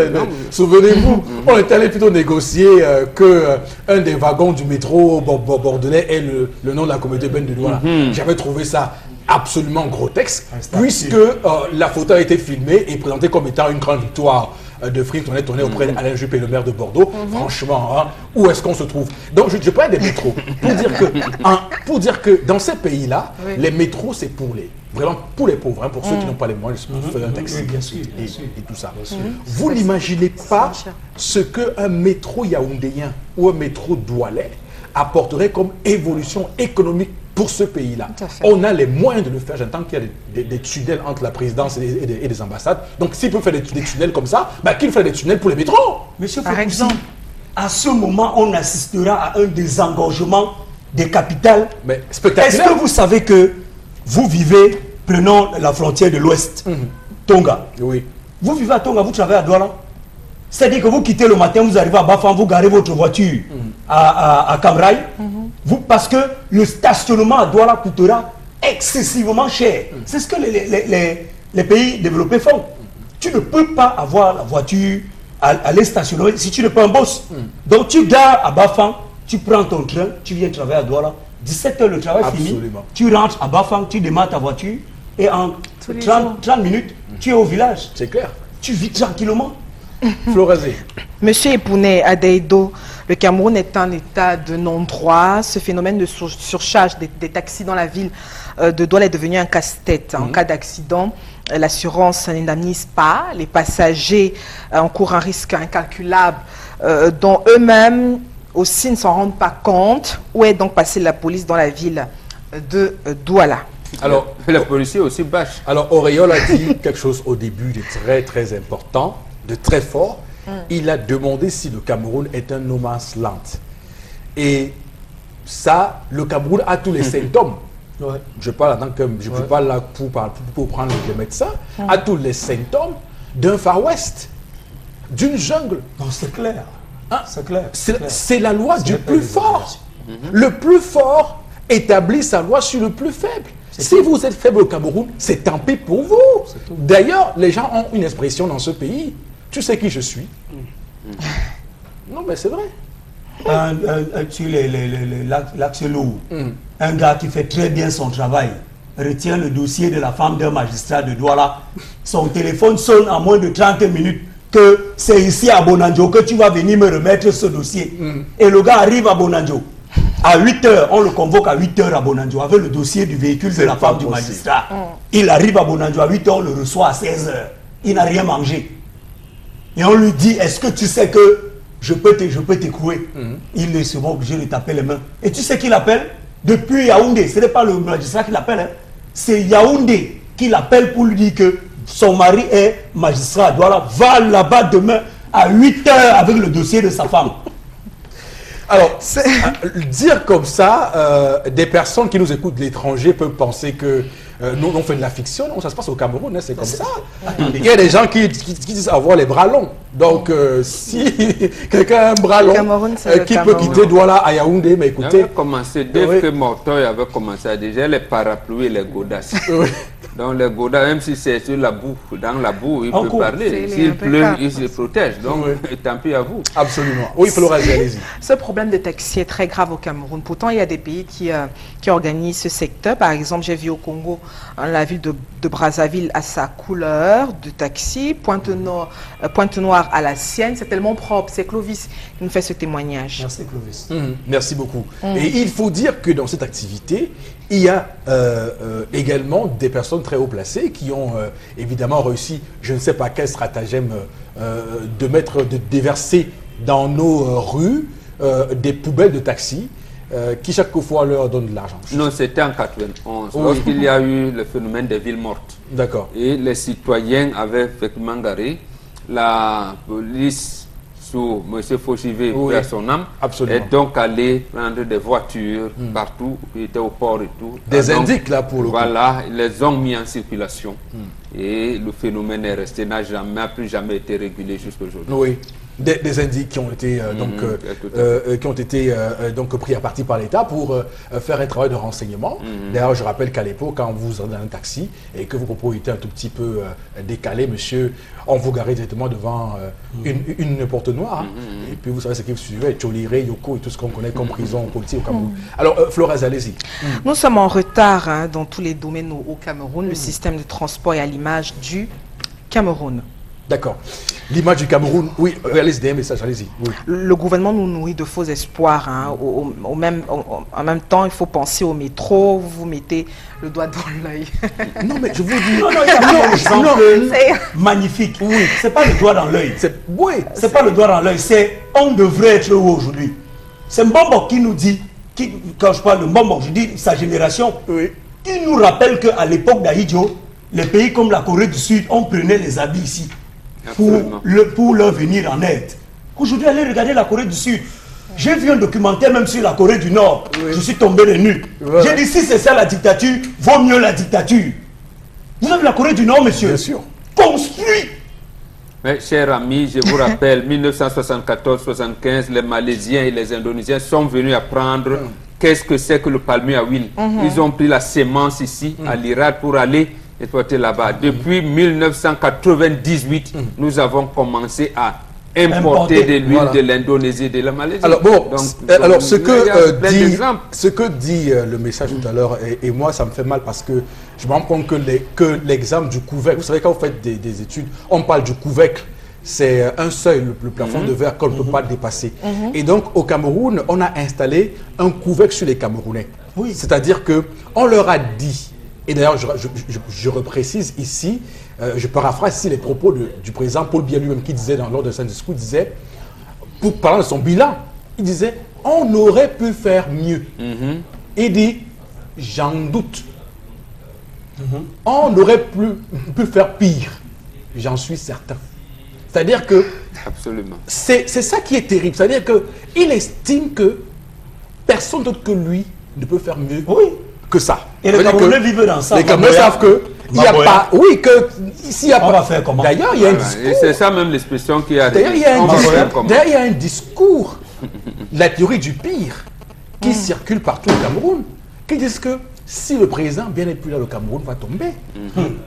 Souvenez-vous, on est allé plutôt négocier qu'un des wagons du métro bordelais ait le nom de la communauté urbaine de Douala. J'avais trouvé ça absolument grotesque, puisque la photo a été filmée et présentée comme étant une grande victoire de Frise Tonnet auprès d'Alain Juppé, le maire de Bordeaux. Franchement, où est-ce qu'on se trouve? Donc je parle des métros pour dire que dans ces pays-là, les métros, c'est vraiment pour les pauvres, pour ceux qui n'ont pas les moyens de faire un taxi et tout ça. Vous n'imaginez pas ce qu'un métro yaoundéen ou un métro doualais apporterait comme évolution économique pour ce pays-là. On a les moyens de le faire. J'entends qu'il y a des tunnels entre la présidence et des ambassades. Donc, s'il peut faire des tunnels comme ça, qu'il fasse des tunnels pour les métros. Monsieur Foukoussi, à ce moment, on assistera à un désengorgement des capitales. Mais spectaculaire. Est-ce que vous savez que vous vivez, prenons la frontière de l'Ouest, Tonga. Oui. Vous vivez à Tonga, vous travaillez à Douala. C'est-à-dire que vous quittez le matin, vous arrivez à Bafan, vous garez votre voiture à Camraï. Parce que le stationnement à Douala coûtera excessivement cher. C'est ce que les pays développés font. Tu ne peux pas avoir la voiture, aller stationner si tu n'es pas un boss. Donc tu gares à Bafan, tu prends ton train, tu viens travailler à Douala. 17 h le travail fini, tu rentres à Bafan, tu démarres ta voiture et en 30 minutes, tu es au village. C'est clair. Tu vis tranquillement. Florazé. Monsieur Epounet Adeido, le Cameroun est un état de non-droit. Ce phénomène de surcharge des taxis dans la ville de Douala est devenu un casse-tête. En cas d'accident, l'assurance n'indemnise pas. Les passagers encourent un risque incalculable dont eux-mêmes aussi ne s'en rendent pas compte. Où est donc passée la police dans la ville de Douala? Alors, la policier aussi bâche. Alors, Auréole a dit quelque chose au début de très très important, de très fort. Il a demandé si le Cameroun est un no man's land. Et ça, le Cameroun a tous les symptômes. Ouais. Je parle en tant que, je ne suis pas là pour prendre les médecins. A tous les symptômes d'un Far West, d'une jungle. Non, c'est clair. Hein? C'est clair. C'est la loi du plus fort. Le plus fort établit sa loi sur le plus faible. Si vous êtes faible au Cameroun, c'est tant pis pour vous. D'ailleurs, les gens ont une expression dans ce pays. Tu sais qui je suis. Non, mais c'est vrai. Sur l'axe lourd, un gars qui fait très bien son travail retient le dossier de la femme d'un magistrat de Douala. Son téléphone sonne en moins de 30 minutes que c'est ici à Bonanjo que tu vas venir me remettre ce dossier. Et le gars arrive à Bonanjo. À 8 h, on le convoque à 8 h à Bonanjo avec le dossier du véhicule de la femme du magistrat. Il arrive à Bonanjo à 8 h, on le reçoit à 16 h. Il n'a rien mangé. Et on lui dit, est-ce que tu sais que je peux t'écrouer? Il est souvent obligé de taper les mains. Et tu sais qui l'appelle? Depuis Yaoundé. Ce n'est pas le magistrat qui l'appelle. Hein. C'est Yaoundé qui l'appelle pour lui dire que son mari est magistrat. Voilà, va là-bas demain à 8 h avec le dossier de sa femme. Alors, dire comme ça, des personnes qui nous écoutent de l'étranger peuvent penser que nous, on fait de la fiction. Non, ça se passe au Cameroun, hein, c'est comme ça. Il y a des gens qui disent avoir les bras longs. Donc, si quelqu'un a un bras long qui peut quitter Douala à Yaoundé, mais écoutez... Dès que Mortoy avait commencé à déjà les parapluies et les godasses. Donc les godas, même si c'est sur la boue, dans la boue, il peut parler. S'il pleut, il se protège. Donc, tant pis à vous. Absolument. Oui, Florazé, allez-y. Ce problème de taxi est très grave au Cameroun. Pourtant, il y a des pays qui organisent ce secteur. Par exemple, j'ai vu au Congo, la ville de Brazzaville a sa couleur de taxi, Pointe-Noire à la sienne. C'est tellement propre. C'est Clovis qui nous fait ce témoignage. Merci Clovis. Merci beaucoup. Et il faut dire que dans cette activité, il y a également des personnes très haut placées qui ont évidemment réussi, je ne sais pas quel stratagème, de déverser dans nos rues des poubelles de taxi qui chaque fois leur donnent de l'argent. Non, c'était en 91, lorsqu'il y a eu le phénomène des villes mortes. D'accord. Et les citoyens avaient effectivement garé. La police sous M. Fauchivé, vers son âme, absolument. Et donc aller prendre des voitures partout, qui étaient au port et tout. Des indiques là pour le coup. Voilà, ils les ont mis en circulation. Et le phénomène est resté, n'a plus jamais été régulé jusqu'à aujourd'hui. Oui. Des indices qui ont été donc pris à partie par l'État pour faire un travail de renseignement. D'ailleurs, je rappelle qu'à l'époque, quand vous êtes dans un taxi et que vos propos étaient un tout petit peu décalés, monsieur, on vous garait directement devant une porte noire. Et puis vous savez ce qui suivait, Tcholiré, Yoko et tout ce qu'on connaît comme prison politique au Cameroun. Alors, Florazé, allez-y. Nous sommes en retard dans tous les domaines au Cameroun. Le système de transport est à l'image du Cameroun. D'accord. L'image du Cameroun, oui, allez-y, des messages, allez-y. Oui. Le gouvernement nous nourrit de faux espoirs. Hein. En même temps, il faut penser au métro, vous mettez le doigt dans l'œil. Non, mais je vous dis, il y a un exemple magnifique. Oui, c'est pas le doigt dans l'œil. C'est pas le doigt dans l'œil, c'est on devrait être où aujourd'hui. C'est Mbombo qui nous dit, quand je parle de Mbombo, je dis sa génération, qui nous rappelle qu'à l'époque d'Ahidjo, les pays comme la Corée du Sud, on prenait les habits ici. Pour leur venir en aide. Aujourd'hui, allez regarder la Corée du Sud. J'ai vu un documentaire même sur la Corée du Nord. Je suis tombé de nu. J'ai dit, si c'est ça la dictature, vaut mieux la dictature. Vous avez la Corée du Nord, monsieur? Bien sûr. Construit. Mais, chers amis, je vous rappelle, 1974-75, les Malaisiens et les Indonésiens sont venus apprendre qu'est-ce que c'est que le palmier à huile. Ils ont pris la sémence ici, à l'Irak, pour aller exploiter là-bas. Depuis 1998, nous avons commencé à importer de l'huile de l'Indonésie et de la Malaisie. Alors bon, alors ce que dit le message tout à l'heure, et moi ça me fait mal parce que je me rends compte que l'exemple du couvercle, vous savez quand vous faites des études, on parle du couvercle. c'est un seuil, le plafond de verre qu'on ne peut pas dépasser. Et donc, au Cameroun, on a installé un couvercle sur les Camerounais. Oui. C'est-à-dire qu'on leur a dit, et d'ailleurs, je reprécise ici, je paraphrase ici les propos du président Paul Biya lui-même qui disait, lors de son discours, il disait, pour parler de son bilan, il disait, on aurait pu faire mieux. Il dit, j'en doute. On aurait pu faire pire. J'en suis certain. C'est-à-dire que... Absolument. C'est ça qui est terrible. C'est-à-dire qu'il estime que personne d'autre que lui ne peut faire mieux que ça. Et les Camerounais vivent dans ça. Les Camerounais savent que... Il n'y a pas... Oui, que... S'il y a on va faire comment? D'ailleurs, il y a un discours... C'est ça même l'expression qui a... D'ailleurs, il y a un discours, la théorie du pire, qui circule partout au Cameroun, qui disent que si le président bien n'est plus là, le Cameroun va tomber.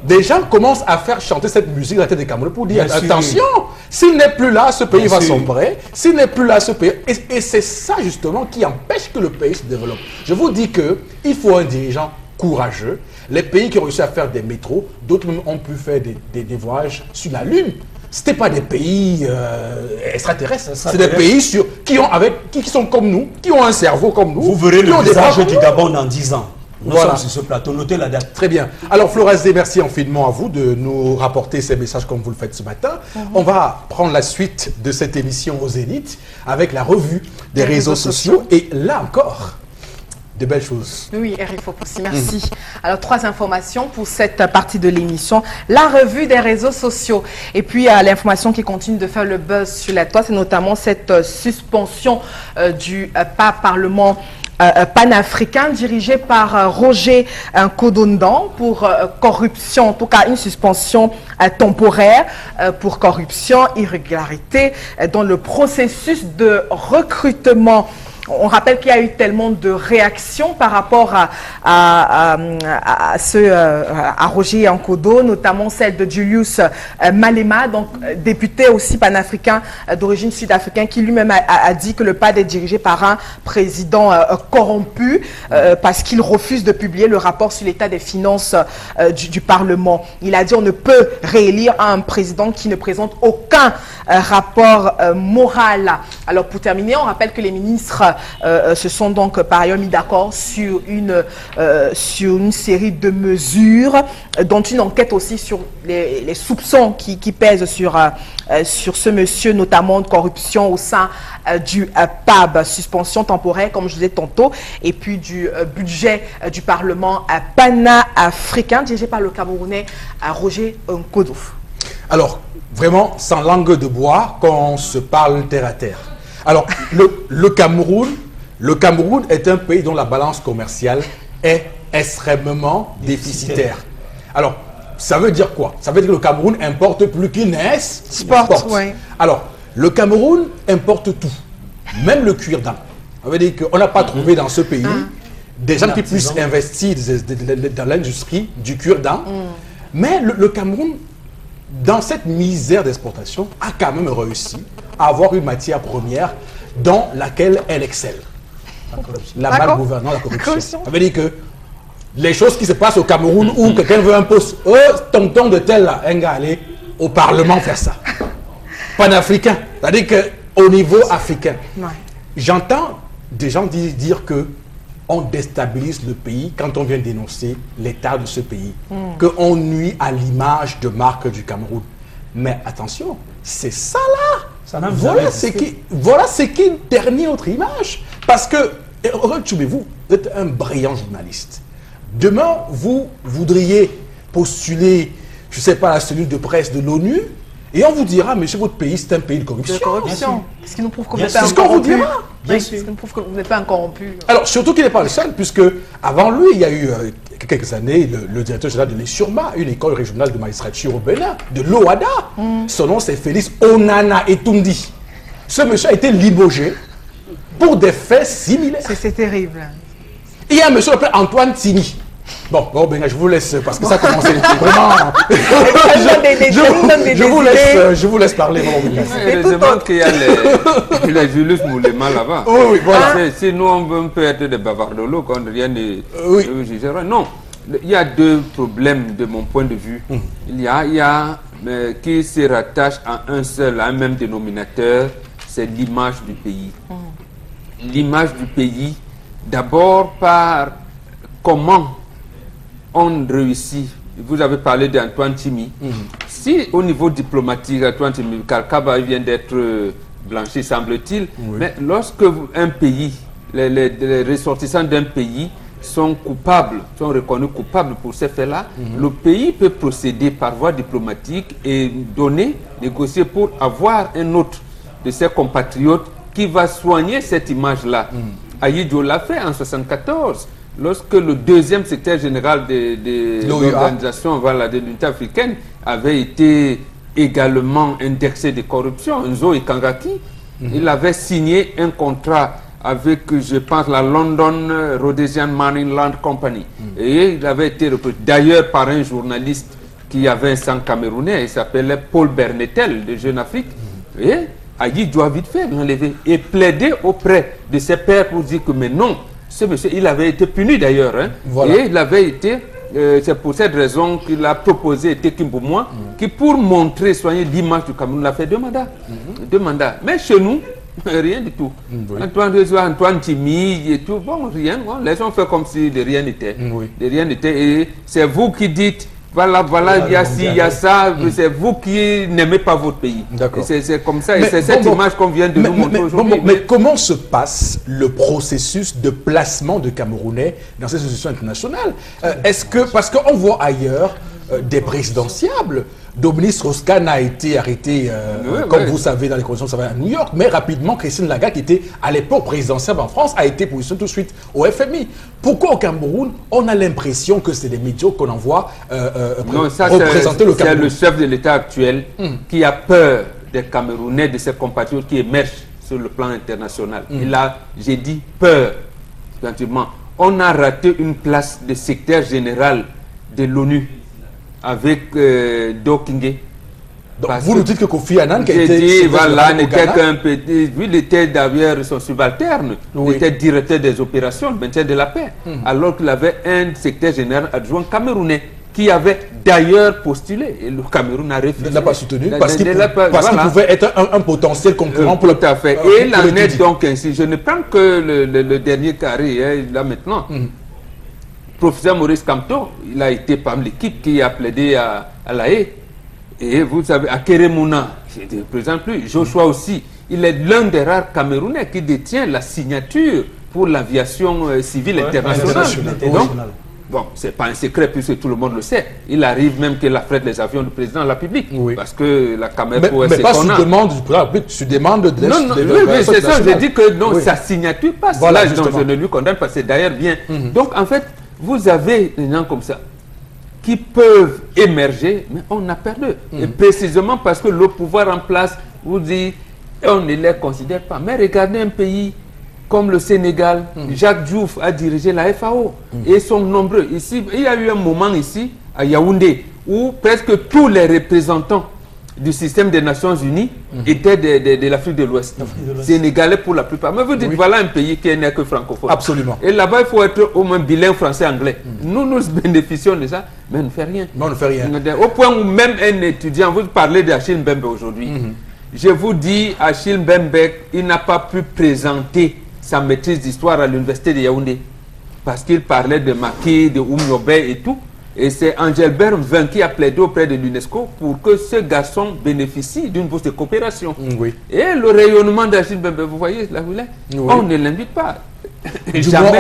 Des gens commencent à faire chanter cette musique dans la tête des Camerounais pour dire attention, s'il n'est plus là, ce pays va sombrer. S'il n'est plus là, ce pays... Et c'est ça justement qui empêche que le pays se développe. Je vous dis qu'il faut un dirigeant courageux. Les pays qui ont réussi à faire des métros, d'autres même ont pu faire des voyages sur la Lune. Ce n'étaient pas des pays extraterrestres. C'est des pays qui sont comme nous, qui ont un cerveau comme nous. Vous verrez le visage du Gabon dans 10 ans. Nous sommes sur ce plateau. Notez la date. Très bien. Alors, Flora Zé, merci infiniment à vous de nous rapporter ces messages comme vous le faites ce matin. On va prendre la suite de cette émission au Zénith avec la revue des réseaux sociaux. Et là encore... de belles choses. Oui, Eric Fopoussi, merci. Alors, 3 informations pour cette partie de l'émission. La revue des réseaux sociaux. Et puis, l'information qui continue de faire le buzz sur la toile, c'est notamment cette suspension du Parlement panafricain dirigé par Roger Nkodondan pour corruption, en tout cas une suspension temporaire pour corruption, irrégularité dans le processus de recrutement. On rappelle qu'il y a eu tellement de réactions par rapport à Roger Nkodo, notamment celle de Julius Malema, donc député aussi panafricain d'origine sud-africaine, qui lui-même a dit que le PAD est dirigé par un président corrompu parce qu'il refuse de publier le rapport sur l'état des finances du Parlement. Il a dit on ne peut réélire un président qui ne présente aucun rapport moral. Alors pour terminer, on rappelle que les ministres se sont donc par ailleurs mis d'accord sur une série de mesures, dont une enquête aussi sur les soupçons qui pèsent sur ce monsieur, notamment de corruption au sein du PAB, suspension temporaire, comme je disais tantôt, et puis du budget du Parlement panafricain, dirigé par le Camerounais Roger Nkodo. Alors, vraiment, sans langue de bois, qu'on se parle terre à terre. Alors, le Cameroun est un pays dont la balance commerciale est extrêmement déficitaire. Alors, ça veut dire quoi? Ça veut dire que le Cameroun importe plus qu'il n'exporte. Ouais. Alors, le Cameroun importe tout, même le cuir-dent. Ça veut dire qu'on n'a pas trouvé dans ce pays des gens qui puissent investir dans l'industrie du cuir-dent. Mais le Cameroun, dans cette misère d'exportation, a quand même réussi à avoir une matière première dans laquelle elle excelle. La malgouvernance, la corruption. Ça veut dire que les choses qui se passent au Cameroun où quelqu'un veut un poste, tonton de tel là, un gars aller au Parlement faire ça. Panafricain. C'est-à-dire qu'au niveau africain, j'entends des gens dire que on déstabilise le pays quand on vient dénoncer l'état de ce pays, qu'on nuit à l'image de marque du Cameroun. Mais attention, c'est ça là. Voilà ce qui ternit notre image. Parce que, retrouvez-vous, vous êtes un brillant journaliste. Demain, vous voudriez postuler, je ne sais pas, à la cellule de presse de l'ONU, et on vous dira, monsieur, votre pays, c'est un pays de corruption. Ce qui nous prouve que vous n'êtes pas un corrompu. Ce qui nous prouve que vous n'êtes pas un corrompu. Alors, surtout qu'il n'est pas le seul, puisque avant lui, il y a eu quelques années le directeur général de l'Essurma, une école régionale de magistrature au Bénin, de l'OADA. Son nom, c'est Félix Onana Etundi. Ce monsieur a été limogé pour des faits similaires. C'est terrible. Il y a un monsieur appelé Antoine Tini. Bon, ben, je vous laisse, parce que ça commence vraiment... je vous laisse parler. Heureusement qu'il y a les Julius Moulema là-bas. Oui, voilà. Si nous, on peut être des bavards de l'eau, quand rien ne jugera. Non, il y a 2 problèmes de mon point de vue. Il y a mais qui se rattache à un même dénominateur, c'est l'image du pays. L'image du pays, d'abord par comment on réussit. Vous avez parlé d'Antoine Tchimi. Si au niveau diplomatique, Antoine Tchimi, Kalkaba vient d'être blanchi, semble-t-il, mais lorsque un pays, les ressortissants d'un pays sont coupables, sont reconnus coupables pour ces faits-là, le pays peut procéder par voie diplomatique et négocier pour avoir un autre de ses compatriotes qui va soigner cette image-là. Ahidjo l'a fait en 1974, lorsque le deuxième secrétaire général de l'organisation de l'unité africaine avait été également indexé de corruption, Nzo Ikangaki. Il avait signé un contrat avec, je pense, la London Rhodesian Mining Land Company. Et il avait été repris, d'ailleurs, par un journaliste qui avait un sang camerounais, il s'appelait Paul Bernetel de Jeune Afrique. Et Ahidjo a vite fait l'enlever et plaider auprès de ses pairs pour dire que, mais non, ce monsieur, il avait été puni d'ailleurs. Et il avait été, c'est pour cette raison qu'il a proposé Tekim Boumoua, qui pour montrer, soigner l'image du Cameroun, l'a fait 2 mandats. 2 mandats. Mais chez nous, rien du tout. Antoine Tchimi et tout, bon, rien. Bon, les gens font comme si de rien n'était. De rien n'était. Et c'est vous qui dites, voilà, il y a ci, il y a ça, c'est vous qui n'aimez pas votre pays. C'est comme ça, et c'est cette image qu'on vient de nous montrer aujourd'hui. Mais comment se passe le processus de placement de Camerounais dans ces institutions internationales? Est-ce que, parce qu'on voit ailleurs des présidentiables, Dominique Strauss-Kahn a été arrêté, comme vous savez, dans les conditions à New York, mais rapidement, Christine Lagarde, qui était à l'époque présidentielle en France, a été positionnée tout de suite au FMI. Pourquoi au Cameroun, on a l'impression que c'est des médias qu'on envoie représenter le Cameroun? C'est le chef de l'État actuel qui a peur des Camerounais, de ses compatriotes qui émergent sur le plan international. Il a, j'ai dit, peur. On a raté une place de secrétaire général de l'ONU avec Dokingé. Donc vous nous dites que Kofi Annan, qui était n'était qu'un petit, lui, il était d'ailleurs son subalterne, il était directeur des opérations, maintien de la paix, alors qu'il avait un secrétaire général adjoint camerounais qui avait d'ailleurs postulé et le Cameroun a refusé. Il n'a pas soutenu parce qu'il pouvait être un potentiel concurrent pour le... Tout à fait. Et il en est donc ainsi. Je ne prends que le dernier carré, là maintenant. Professeur Maurice Kamto, il a été parmi l'équipe qui a plaidé à La Haye. Et vous savez, à Keremouna, je ne présente plus, Joshua aussi, il est l'un des rares Camerounais qui détient la signature pour l'aviation civile internationale. Donc, bon, ce n'est pas un secret puisque tout le monde le sait. Il arrive même qu'il affrète les avions du président de la République. Parce que la caméra... Mais pas sous demande du président de la République, sous demande de... Non, c'est ça, je dis que non, sa signature passe. Voilà, donc je ne lui condamne pas, c'est d'ailleurs bien. Donc, en fait, vous avez des gens comme ça qui peuvent émerger, mais on a perdu. Et précisément parce que le pouvoir en place vous dit, on ne les considère pas. Mais regardez un pays comme le Sénégal, Jacques Diouf a dirigé la FAO, et ils sont nombreux. Ici, il y a eu un moment ici, à Yaoundé, où presque tous les représentants du système des Nations Unies étaient de l'Afrique de l'Ouest. Sénégalais pour la plupart. Mais vous dites, voilà un pays qui n'est que francophone. Absolument. Et là-bas, il faut être au moins bilingue français-anglais. Nous bénéficions de ça, mais on ne fait rien. Non, on ne fait rien. Au point où même un étudiant, vous parlez d'Achille Mbembe aujourd'hui. Je vous dis, Achille Mbembe, il n'a pas pu présenter sa maîtrise d'histoire à l'université de Yaoundé. Parce qu'il parlait de Maki, de Oumyobe et tout. Et c'est Engelbert Mvin qui a plaidé auprès de l'UNESCO pour que ce garçon bénéficie d'une bourse de coopération. Et le rayonnement d'Achille Mbembe, vous voyez là où il est, on ne l'invite pas. Jamais.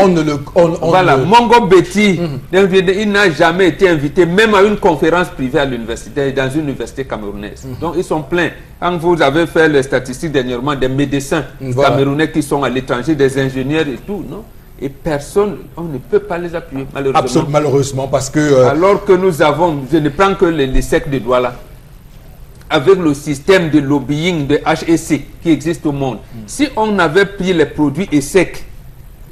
Voilà, Mongo Betty, il n'a jamais été invité, même à une conférence privée à l'université, dans une université camerounaise. Donc ils sont pleins. Quand vous avez fait les statistiques dernièrement des médecins camerounais qui sont à l'étranger, des ingénieurs et tout, non? Et personne, on ne peut pas les appuyer, malheureusement. Absolument, malheureusement, parce que... Alors que nous avons, je ne prends que les secs de Douala, avec le système de lobbying de HEC qui existe au monde, si on avait pris les produits ESSEC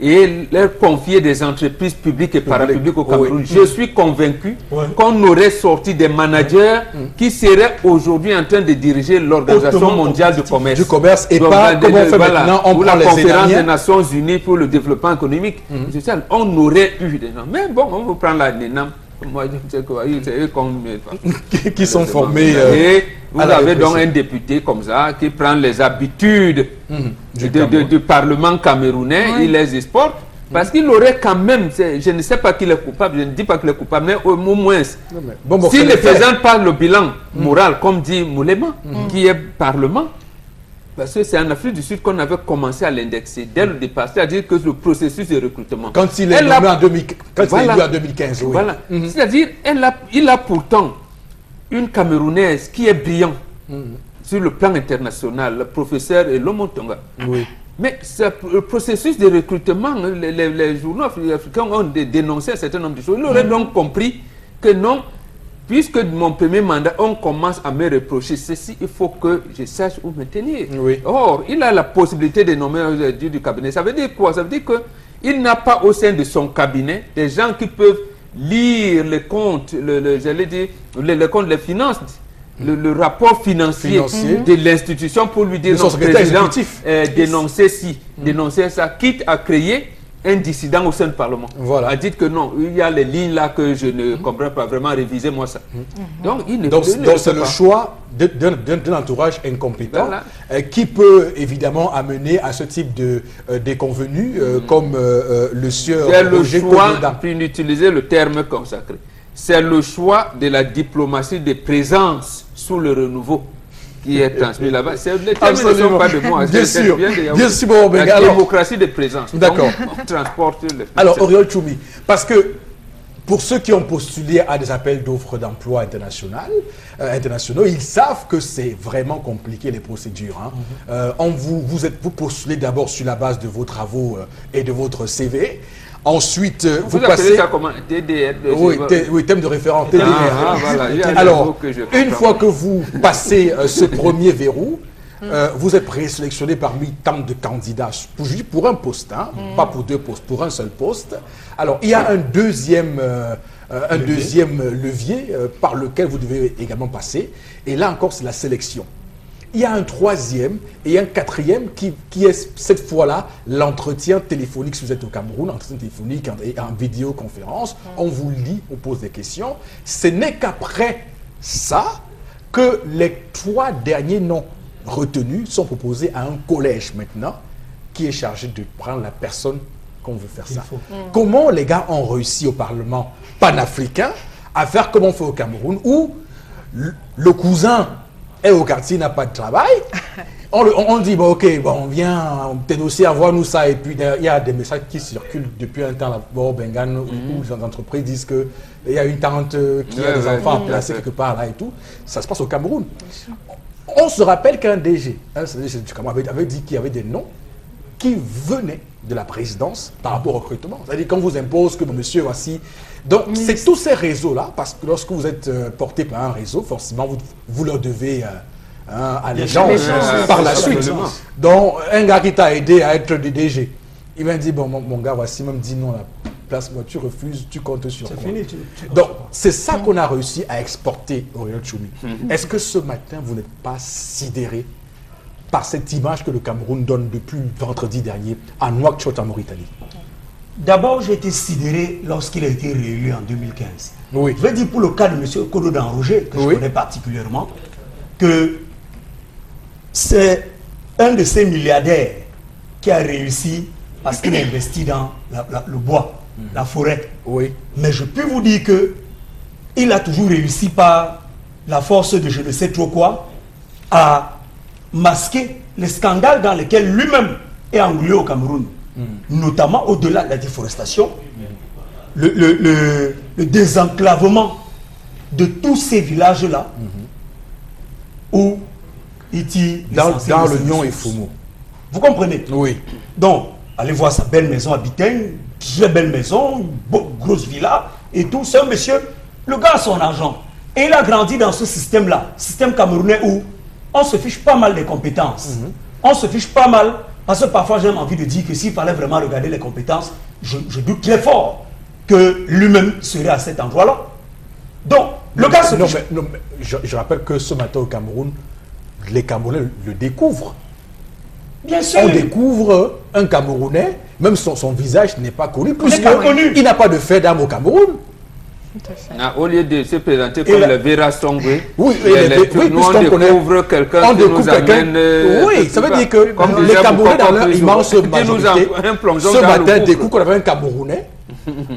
et leur confier des entreprises publiques et parapubliques au Cameroun, je suis convaincu qu'on aurait sorti des managers qui seraient aujourd'hui en train de diriger l'Organisation mondiale du commerce. Du commerce et donc, pas comme on fait maintenant, on prend la conférence des Nations Unies pour le développement économique. On aurait eu des gens. Mais bon, on vous prend la NENAM. Moi, je sais quoi, c'est eux qui sont formés. Et vous avez donc un député comme ça qui prend les habitudes du Parlement camerounais, il les exporte. Parce qu'il aurait quand même, je ne sais pas qu'il est coupable, je ne dis pas qu'il est coupable, mais au moins, si le président parle le bilan moral, comme dit Moulema, qui est Parlement, parce que c'est en Afrique du Sud qu'on avait commencé à l'indexer dès le départ, c'est-à-dire que le processus de recrutement. Quand il est nommé en 2015, oui. Voilà. C'est-à-dire, il a pourtant une Camerounaise qui est brillante sur le plan international, le professeur Lomo Tonga. Oui. Mais le processus de recrutement, les journaux africains ont dénoncé un certain nombre de choses. Ils auraient donc compris que non, puisque mon premier mandat, on commence à me reprocher ceci, il faut que je sache où me tenir. Oui. Or, il a la possibilité de nommer du cabinet. Ça veut dire quoi? Ça veut dire qu'il n'a pas au sein de son cabinet des gens qui peuvent lire les comptes, j'allais dire, les comptes, les finances, le rapport financier de l'institution pour lui dire non, président, dénoncer dénoncer ça, quitte à créer un dissident au sein du Parlement. Voilà. A dit que non, il y a les lignes là que je ne comprends pas vraiment, réviser moi ça. Donc, c'est le choix d'un entourage incompétent qui peut évidemment amener à ce type de déconvenus comme le sieur Roger choix, puis utiliser le terme consacré. C'est le choix de la diplomatie de présence sous le renouveau qui est transmis là-bas. Les termes ne sont pas de moi. Bien sûr. La démocratie de présence. D'accord. On transporte les... Alors, Oriol Tchoumi, parce que pour ceux qui ont postulé à des appels d'offres d'emploi internationaux, ils savent que c'est vraiment compliqué les procédures. Vous postulez d'abord sur la base de vos travaux et de votre CV. Ensuite, vous passez... ça comment? TDR. Oui, thème de référence, TDR. Voilà. Alors, une fois que vous passez ce premier verrou, vous êtes présélectionné parmi tant de candidats pour un poste, pas pour 2 postes, pour un seul poste. Alors, il y a un deuxième levier par lequel vous devez également passer. Et là encore, c'est la sélection. Il y a un 3e et un 4e qui est cette fois-là l'entretien téléphonique. Si vous êtes au Cameroun, entretien téléphonique et en vidéoconférence, on vous lit, on pose des questions. Ce n'est qu'après ça que les 3 derniers noms retenus sont proposés à un collège maintenant qui est chargé de prendre la personne qu'on veut faire ça. Comment les gars ont réussi au Parlement panafricain à faire comme on fait au Cameroun où le cousin et au quartier n'a pas de travail, on dit, bon, ok, bon, on vient, tes dossiers, envoie-nous ça, et puis il y a des messages qui circulent depuis un temps là, où les entreprises disent qu'il y a une tante qui a des enfants placés quelque part là et tout. Ça se passe au Cameroun. On se rappelle qu'un DG, du Cameroun, avait dit qu'il y avait des noms qui venaient de la présidence par rapport au recrutement. C'est-à-dire qu'on vous impose que monsieur, voici. Donc, c'est tous ces réseaux-là, parce que lorsque vous êtes porté par un réseau, forcément, vous leur devez allégeance par la suite. Donc, un gars qui t'a aidé à être DG, il m'a dit, bon, mon gars, voici, même dit non, la place, moi, tu refuses, tu comptes sur moi. Fini, donc, c'est ça qu'on a réussi à exporter, Oriol Tchoumi. Est-ce que ce matin, vous n'êtes pas sidéré par cette image que le Cameroun donne depuis vendredi dernier à Nouakchott en Mauritanie? D'abord, j'ai été sidéré lorsqu'il a été réélu en 2015. Oui. Je vais dire pour le cas de M. Kodo Roger, que je connais particulièrement, que c'est un de ces milliardaires qui a réussi parce qu'il a investi dans le bois, la forêt. Oui. Mais je peux vous dire qu'il a toujours réussi par la force de je ne sais trop quoi à masquer les scandales dans lesquels lui-même est englué au Cameroun. Notamment au-delà de la déforestation, le désenclavement de tous ces villages-là où Iti... Dans l'Union et Fumo. Vous comprenez? Oui. Donc, allez voir sa belle maison à Bitaine, très belle maison, grosse villa, et tout. C'est un monsieur, le gars a son argent. Et il a grandi dans ce système-là, système camerounais où on se fiche pas mal des compétences. On se fiche pas mal... Parce que parfois, j'ai envie de dire que s'il fallait vraiment regarder les compétences, je doute très fort que lui-même serait à cet endroit-là. Donc, le gars se fiche... Je rappelle que ce matin au Cameroun, les Camerounais le découvrent. Bien sûr. On découvre un Camerounais, même son visage n'est pas connu, puisqu'il n'a pas de fait d'armes au Cameroun. Au lieu de se présenter comme le Vera Songwe, oui, nous on découvre quelqu'un qui nous amène... Oui, ça veut dire que les Camerounais, dans leur immense majorité, ce matin, découvrent qu'on avait un Camerounais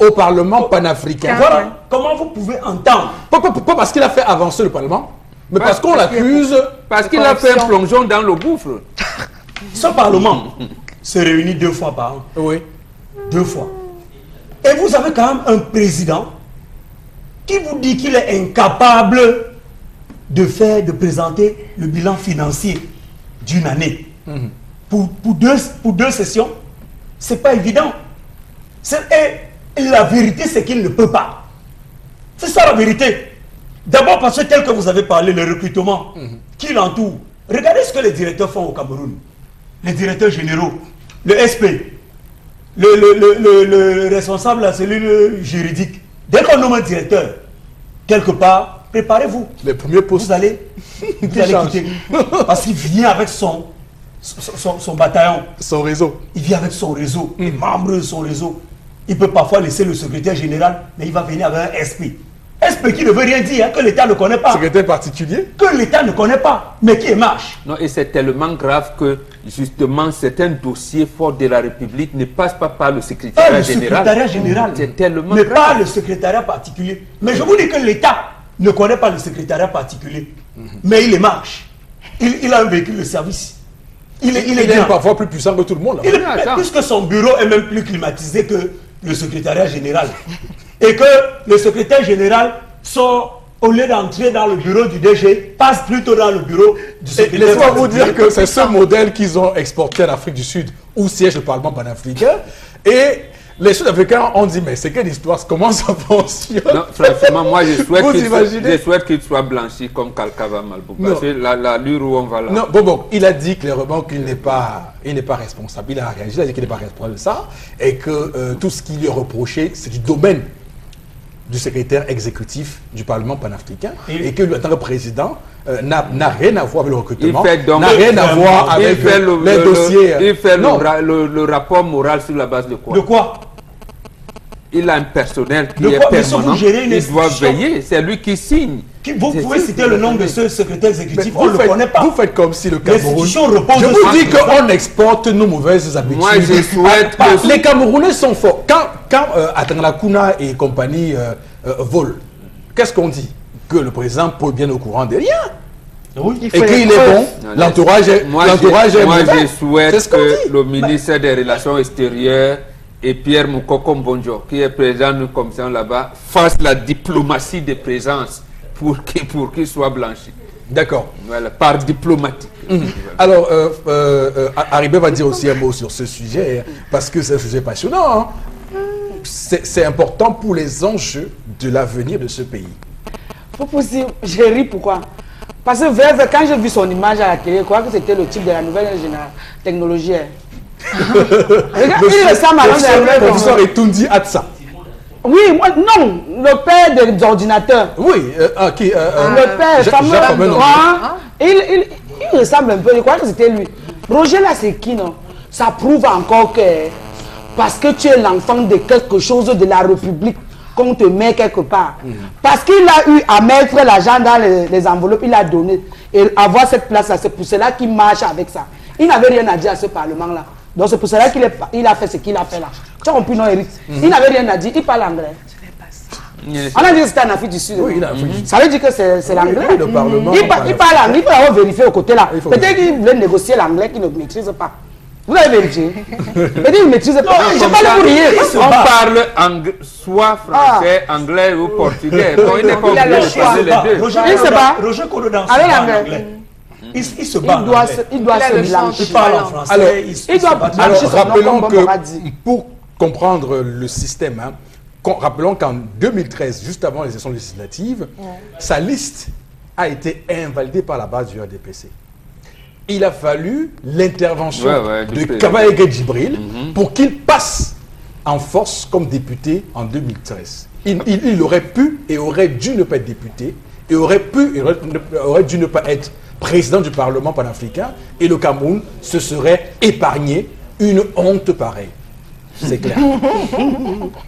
au Parlement panafricain. Voilà comment vous pouvez entendre. Pas parce qu'il a fait avancer le Parlement, mais parce qu'on l'accuse... Parce qu'il a fait un plongeon dans le gouffre. Ce Parlement se réunit 2 fois par an. Oui. 2 fois. Et vous avez quand même un président qui vous dit qu'il est incapable de présenter le bilan financier d'une année. Pour deux sessions, c'est pas évident. Et la vérité, c'est qu'il ne peut pas. C'est ça la vérité. D'abord parce que tel que vous avez parlé, le recrutement qui l'entoure. Regardez ce que les directeurs font au Cameroun. Les directeurs généraux, le SP, le responsable de la cellule juridique. Dès qu'on nomme un directeur, quelque part, préparez-vous. Les premiers postes. Vous allez quitter. Parce qu'il vient avec son bataillon. Son réseau. Il vient avec son réseau, les membres de son réseau. Il peut parfois laisser le secrétaire général, mais il va venir avec un SP. SP qui ne veut rien dire, que l'État ne connaît pas. Secrétaire particulier. Que l'État ne connaît pas, mais qui marche. Non, et c'est tellement grave que, justement, certains dossiers forts de la République ne passent pas par le secrétariat général. Le secrétariat général, c'est tellement mais grave. pas le secrétariat particulier. Mais je vous dis que l'État ne connaît pas le secrétariat particulier. Mais il marche. Il a un véhicule de service. Il est parfois plus puissant que tout le monde. Puisque son bureau est même plus climatisé que le secrétariat général. Et que le secrétaire général sort, au lieu d'entrer dans le bureau du DG, passe plutôt dans le bureau du secrétaire. Laissez-moi vous dire que c'est ce modèle qu'ils ont exporté en Afrique du Sud, où siège le Parlement panafricain. Et les Sud-Africains ont dit, mais c'est quelle histoire, comment ça fonctionne? Non, franchement, moi je souhaite qu'il soit blanchi comme Kalkava Malbou. Parce que l'allure où on va là. Non, bon, il a dit clairement qu'il n'est pas responsable. Il a réagi, il a dit qu'il n'est pas responsable de ça. Et que tout ce qui lui est reproché, c'est du domaine du secrétaire exécutif du Parlement panafricain. Et que lui, en tant que président, n'a rien à voir avec le recrutement, n'a rien à voir avec les dossiers. Il fait le rapport moral sur la base de quoi? De quoi? Il a un personnel qui est permanent, il doit veiller, c'est lui qui signe. Vous pouvez citer le nom de ce secrétaire exécutif, on ne le connaît pas. Vous faites comme si le Cameroun... Je vous dis qu'on exporte nos mauvaises habitudes. Moi, je souhaite que... Les Camerounais sont forts. Quand Atangla Kuna et compagnie volent, qu'est-ce qu'on dit? Que le président peut être bien au courant de rien. Oui. Et qu'il est bon, l'entourage est mauvais. Moi, je souhaite que le ministre des Relations extérieures et Pierre Moukoko Mbonjo, qui est président de la commission là-bas, fasse la diplomatie de présence pour qu'il soit blanchi. D'accord. Voilà, par diplomatique. Alors, Haribé va dire aussi un mot sur ce sujet, parce que c'est un sujet passionnant. Hein. C'est important pour les enjeux de l'avenir de ce pays. Je ris pourquoi? Parce que quand j'ai vu son image à la télé, je crois que c'était le type de la nouvelle technologie. Regarde, il ressemble à le professeur Etundi Atsa. Oui, moi, non, le père des ordinateurs. Oui, le père, il ressemble un peu, je crois que c'était lui. Roger là, c'est qui, non? Ça prouve encore que parce que tu es l'enfant de quelque chose de la République, qu'on te met quelque part. Parce qu'il a eu à mettre l'argent dans les enveloppes, il a donné. Et avoir cette place-là, c'est pour cela qu'il marche avec ça. Il n'avait rien à dire à ce Parlement-là. Donc c'est pour cela qu'il a fait ce qu'il a fait là. Tu as compris, non, Eric? Il n'avait rien à dire, il parle anglais. On a dit que c'était en Afrique du Sud. Oui, ça veut dire que c'est l'anglais. Oui, le Parlement. Il parle anglais, il peut avoir vérifié au côté là. Peut-être qu'il voulait négocier l'anglais qu'il ne maîtrise pas. Vous avez vérifié? Peut-être qu'il ne maîtrise pas. Je parle pour rien. On parle soit français, anglais ou portugais. Donc il n'est pas obligé de parler les deux. Il se bat. Roger Korodans se bat en anglais. Il se bat. Il doit se blanchir. Il parle en français. Alors, rappelons que pour comprendre le système, hein, rappelons qu'en 2013, juste avant les élections législatives, sa liste a été invalidée par la base du RDPC. Il a fallu l'intervention de Kabaïga Djibril pour qu'il passe en force comme député en 2013. Il aurait pu et aurait dû ne pas être député, et aurait dû ne pas être président du Parlement panafricain, et le Cameroun se serait épargné une honte pareille. C'est clair.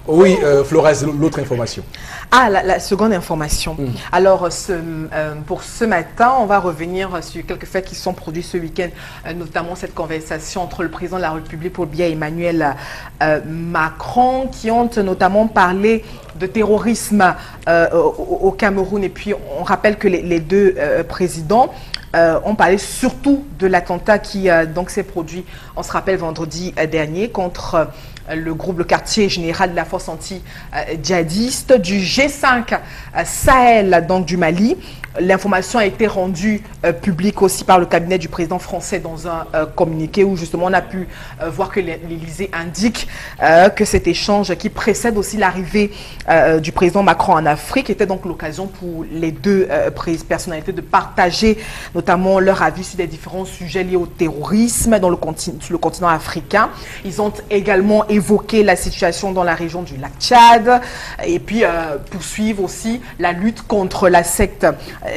Oui, Flores, l'autre information. Ah, la seconde information. Alors, pour ce matin, on va revenir sur quelques faits qui sont produits ce week-end, notamment cette conversation entre le président de la République, Paul Biya, et Emmanuel Macron, qui ont notamment parlé de terrorisme au Cameroun. Et puis, on rappelle que les deux présidents ont parlé surtout de l'attentat qui donc s'est produit, on se rappelle, vendredi dernier, contre le groupe, le quartier général de la force anti-djihadiste du G5 Sahel, donc du Mali. L'information a été rendue publique aussi par le cabinet du président français dans un communiqué où justement on a pu voir que l'Élysée indique que cet échange qui précède aussi l'arrivée du président Macron en Afrique était donc l'occasion pour les deux personnalités de partager notamment leur avis sur des différents sujets liés au terrorisme sur le continent africain. Ils ont également évoqué la situation dans la région du lac Tchad et puis poursuivre aussi la lutte contre la secte,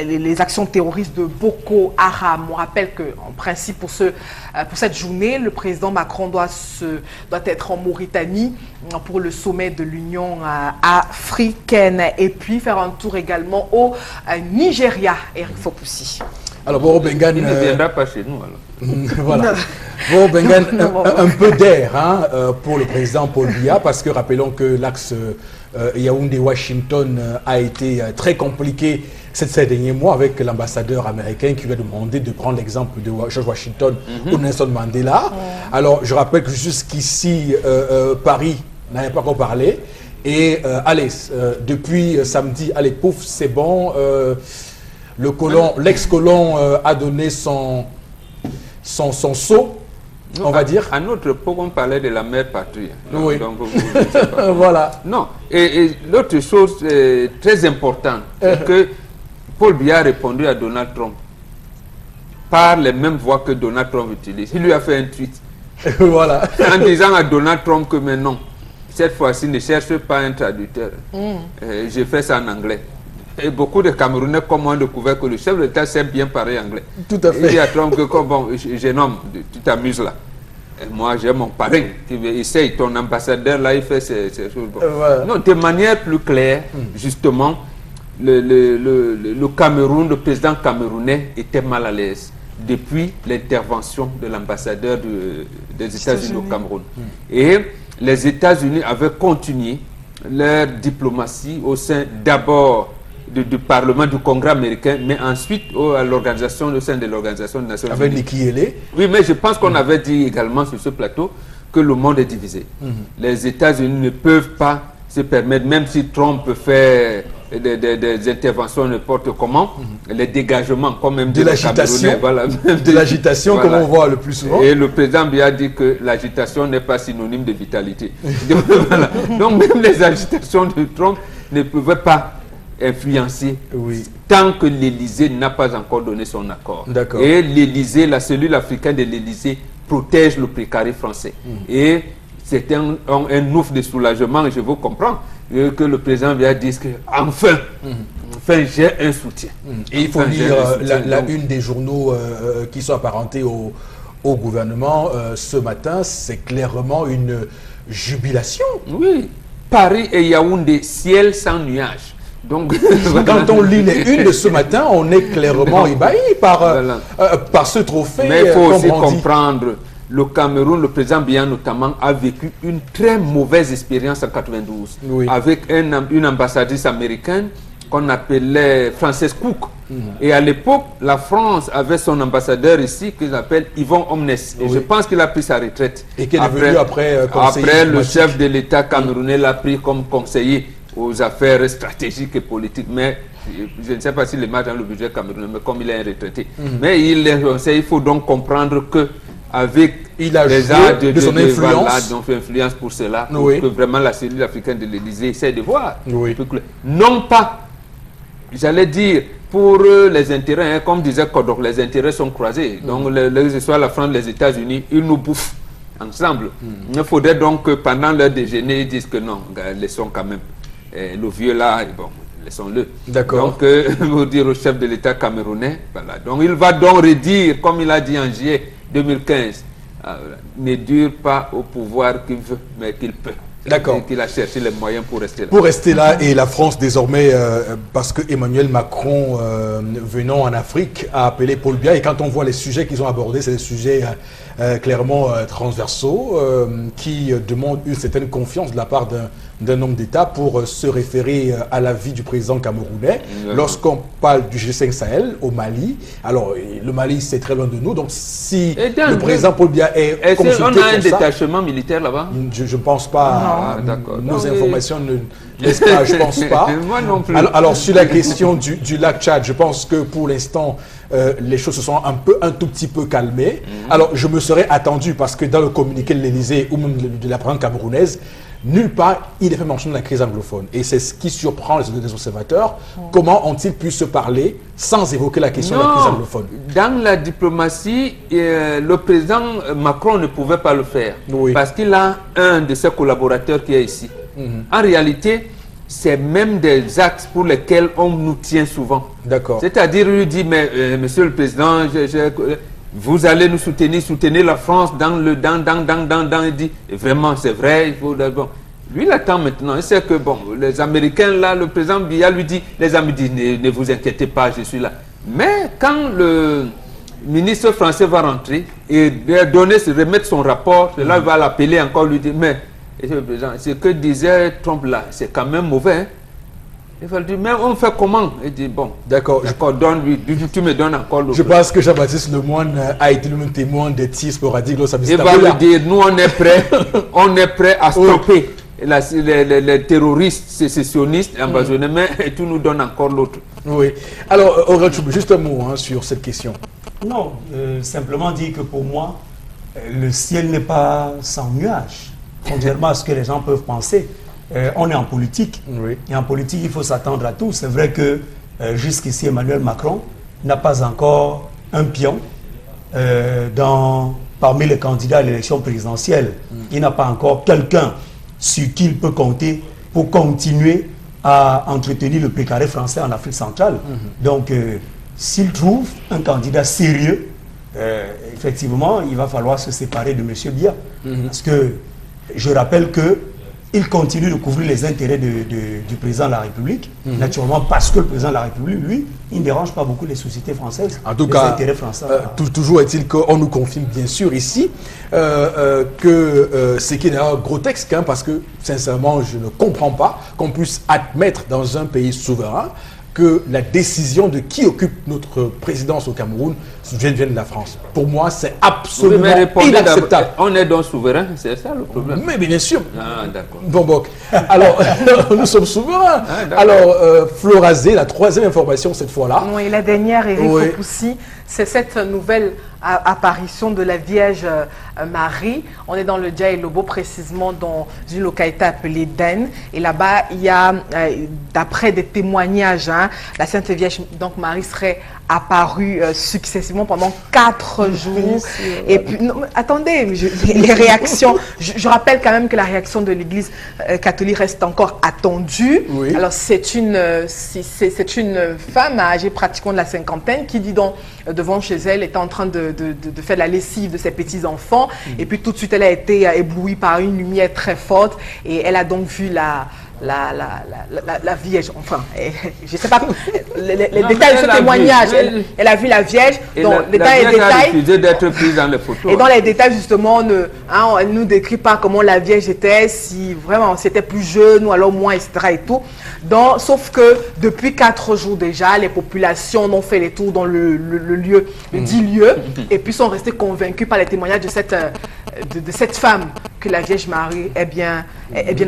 les actions terroristes de Boko Haram. On rappelle qu'en principe, pour cette journée, le président Macron doit être en Mauritanie pour le sommet de l'Union africaine et puis faire un tour également au Nigeria. Eric Fopoussi. Alors, Boro Bengan... Il ne viendra pas chez nous, alors. Voilà. Boro Bengan, un peu d'air pour le président Paul Biya, parce que rappelons que l'axe Yaoundé-Washington a été très compliqué ces derniers mois avec l'ambassadeur américain qui lui a demandé de prendre l'exemple de George Washington ou Nelson Mandela. Alors, je rappelle que jusqu'ici, Paris n'avait pas encore parlé. Et allez, depuis samedi, allez, pouf, c'est bon. L'ex-colon a donné son sceau, on va dire. À notre époque, on parlait de la mère patrie. Oui. Donc, voilà. Non. Et l'autre chose très importante, c'est que Paul Biya a répondu à Donald Trump par les mêmes voies que Donald Trump utilise. Il lui a fait un tweet. Voilà. En disant à Donald Trump que mais non, cette fois-ci, ne cherche pas un traducteur. J'ai fait ça en anglais. Et beaucoup de Camerounais, comme moi, ont découvert que le chef de l'État sait bien parler anglais. Tout à fait. Il dit à Trump que, bon, jeune homme, tu t'amuses là. Et moi, j'ai mon parrain qui essaye, ton ambassadeur là, il fait ces choses. Bon. Voilà. Non, de manière plus claire, justement, le Cameroun, le président camerounais était mal à l'aise depuis l'intervention de l'ambassadeur des États-Unis au Cameroun. Et les États-Unis avaient continué leur diplomatie au sein d'abord du Parlement, du Congrès américain, mais ensuite à l'organisation, au sein de l'Organisation des Nations Unies. Avec Nikki Haley. Oui, mais je pense qu'on avait dit également sur ce plateau que le monde est divisé. Les États-Unis ne peuvent pas se permettre, même si Trump peut faire des interventions n'importe comment, les dégagements, comme même de l'agitation, voilà, de l'agitation, voilà, comme on voit le plus souvent. Et le président Biya dit que l'agitation n'est pas synonyme de vitalité. Voilà. Donc même les agitations de Trump ne pouvaient pas influencer tant que l'Élysée n'a pas encore donné son accord. Et l'Élysée, la cellule africaine de l'Élysée protège le précaré français. Et c'est un ouf de soulagement, et je vous comprends, que le président Biya dise que enfin j'ai un soutien. Et il faut lire la une des journaux qui sont apparentés au gouvernement ce matin, c'est clairement une jubilation. Oui, Paris et Yaoundé, ciel sans nuages. Donc, quand on lit les unes de ce matin, on est clairement ébahi par ce trophée. Mais il faut aussi comprendre, le Cameroun, le président Biya notamment, a vécu une très mauvaise expérience en 92 avec une ambassadrice américaine qu'on appelait Frances Cook. Et à l'époque, la France avait son ambassadeur ici, qu'il appelle Yvon Omnes. Et je pense qu'il a pris sa retraite. Et qui est devenu après conseiller. Après, le chef de l'État camerounais l'a pris comme conseiller aux affaires stratégiques et politiques. Mais je ne sais pas s'il est mal dans le budget camerounais, mais comme il est un retraité. Mais il faut donc comprendre que avec il a joué de son influence. Influence pour cela, pour que vraiment la cellule africaine de l'Élysée essaie de voir. Non pas, j'allais dire, pour les intérêts, comme disait Kodok, les intérêts sont croisés. Donc, que ce soit la France, les États-Unis, ils nous bouffent ensemble. Il faudrait donc que pendant leur déjeuner, ils disent que non, laissons quand même. Le vieux là, bon, laissons-le. Donc, vous dire au chef de l'État camerounais, voilà. Donc, il va donc redire, comme il a dit en juillet 2015, ne dure pas au pouvoir qu'il veut, mais qu'il peut. D'accord. Qu'il a cherché les moyens pour rester là. Pour rester là, et la France désormais, parce que Emmanuel Macron, venant en Afrique, a appelé Paul Biya, et quand on voit les sujets qu'ils ont abordés, c'est des sujets clairement transversaux, qui demandent une certaine confiance de la part d'un homme d'État pour se référer à l'avis du président camerounais. Lorsqu'on parle du G5 Sahel au Mali, alors le Mali c'est très loin de nous, donc si le président Paul Biya est consulté on a un pour ça, détachement militaire là-bas? Je ne pense pas. D'accord. Nos informations ne laissent pas, je ne pense pas. Moi non plus. Alors sur la question du lac Tchad, je pense que pour l'instant, les choses se sont un tout petit peu calmées. Alors je me serais attendu, parce que dans le communiqué de l'Élysée ou même de la présidente camerounaise, nulle part il est fait mention de la crise anglophone. Et c'est ce qui surprend les observateurs. Comment ont-ils pu se parler sans évoquer la question de la crise anglophone? Dans la diplomatie, le président Macron ne pouvait pas le faire. Oui. Parce qu'il a un de ses collaborateurs qui est ici. En réalité, c'est même des axes pour lesquels on nous tient souvent. D'accord. C'est-à-dire, lui dit, mais monsieur le président, vous allez nous soutenir, soutenez la France il dit, vraiment, c'est vrai, il faut d'abord. Lui, il attend maintenant. Il sait que, bon, les Américains, là, le président Biya lui dit, les amis disent, ne vous inquiétez pas, je suis là. Mais quand le ministre français va rentrer et remettre son rapport, là, il va l'appeler encore, lui dire, mais, monsieur le président, ce que disait Trump là, c'est quand même mauvais. Hein? Il va lui dire, mais on fait comment? Il dit, bon, d'accord, donne-lui, tu me donnes encore l'autre. Je pense que Jean-Baptiste Lemoyne a été le témoin des tirs sporadiques. Il va lui dire, nous on est prêt à stopper les terroristes sécessionnistes, invasionnés, et tu nous donnes encore l'autre. Oui. Alors, juste un mot sur cette question. Non, simplement dire que pour moi, le ciel n'est pas sans nuages, contrairement à ce que les gens peuvent penser. On est en politique, et en politique, il faut s'attendre à tout. C'est vrai que jusqu'ici, Emmanuel Macron n'a pas encore un pion parmi les candidats à l'élection présidentielle. Il n'a pas encore quelqu'un sur qui il peut compter pour continuer à entretenir le précaré français en Afrique centrale. Donc, s'il trouve un candidat sérieux, effectivement, il va falloir se séparer de M. Biya. Parce que je rappelle que il continue de couvrir les intérêts du président de la République, naturellement parce que le président de la République, lui, il ne dérange pas beaucoup les sociétés françaises. En tout cas, intérêts français. Toujours est-il qu'on nous confirme bien sûr ici que ce qui est d'ailleurs grotesque, parce que sincèrement, je ne comprends pas qu'on puisse admettre dans un pays souverain que la décision de qui occupe notre présidence au Cameroun vienne de la France. Pour moi, c'est absolument inacceptable. On est donc souverain, c'est ça le problème. Mais bien sûr. Ah, d'accord. Bon, alors, nous sommes souverains. Alors, Florazé, la troisième information cette fois-là. Oui, la dernière, Eric Opoussi, c'est cette nouvelle apparition de la Vierge Marie. On est dans le Dja Lobo, précisément dans une localité appelée Den. Et là-bas, il y a, d'après des témoignages, la Sainte Vierge, donc Marie, serait apparue successivement pendant 4 jours. Et puis, non, attendez, les réactions, je rappelle quand même que la réaction de l'Église catholique reste encore attendue. Oui. Alors, c'est une femme âgée pratiquement de la cinquantaine qui dit donc, devant chez elle, était en train de faire la lessive de ses petits-enfants. Et puis, tout de suite, elle a été éblouie par une lumière très forte. Et elle a donc vu la Vierge, enfin, je ne sais pas les détails de ce témoignage. Elle a vu la Vierge, donc les détails d'être prise dans les photos. Et dans les détails, justement, elle ne nous décrit pas comment la Vierge était, si vraiment c'était plus jeune ou alors moins, etc. et tout. Donc, sauf que depuis 4 jours déjà, les populations ont fait les tours dans le dit lieu, et puis sont restés convaincus par les témoignages de cette femme que la Vierge Marie est bien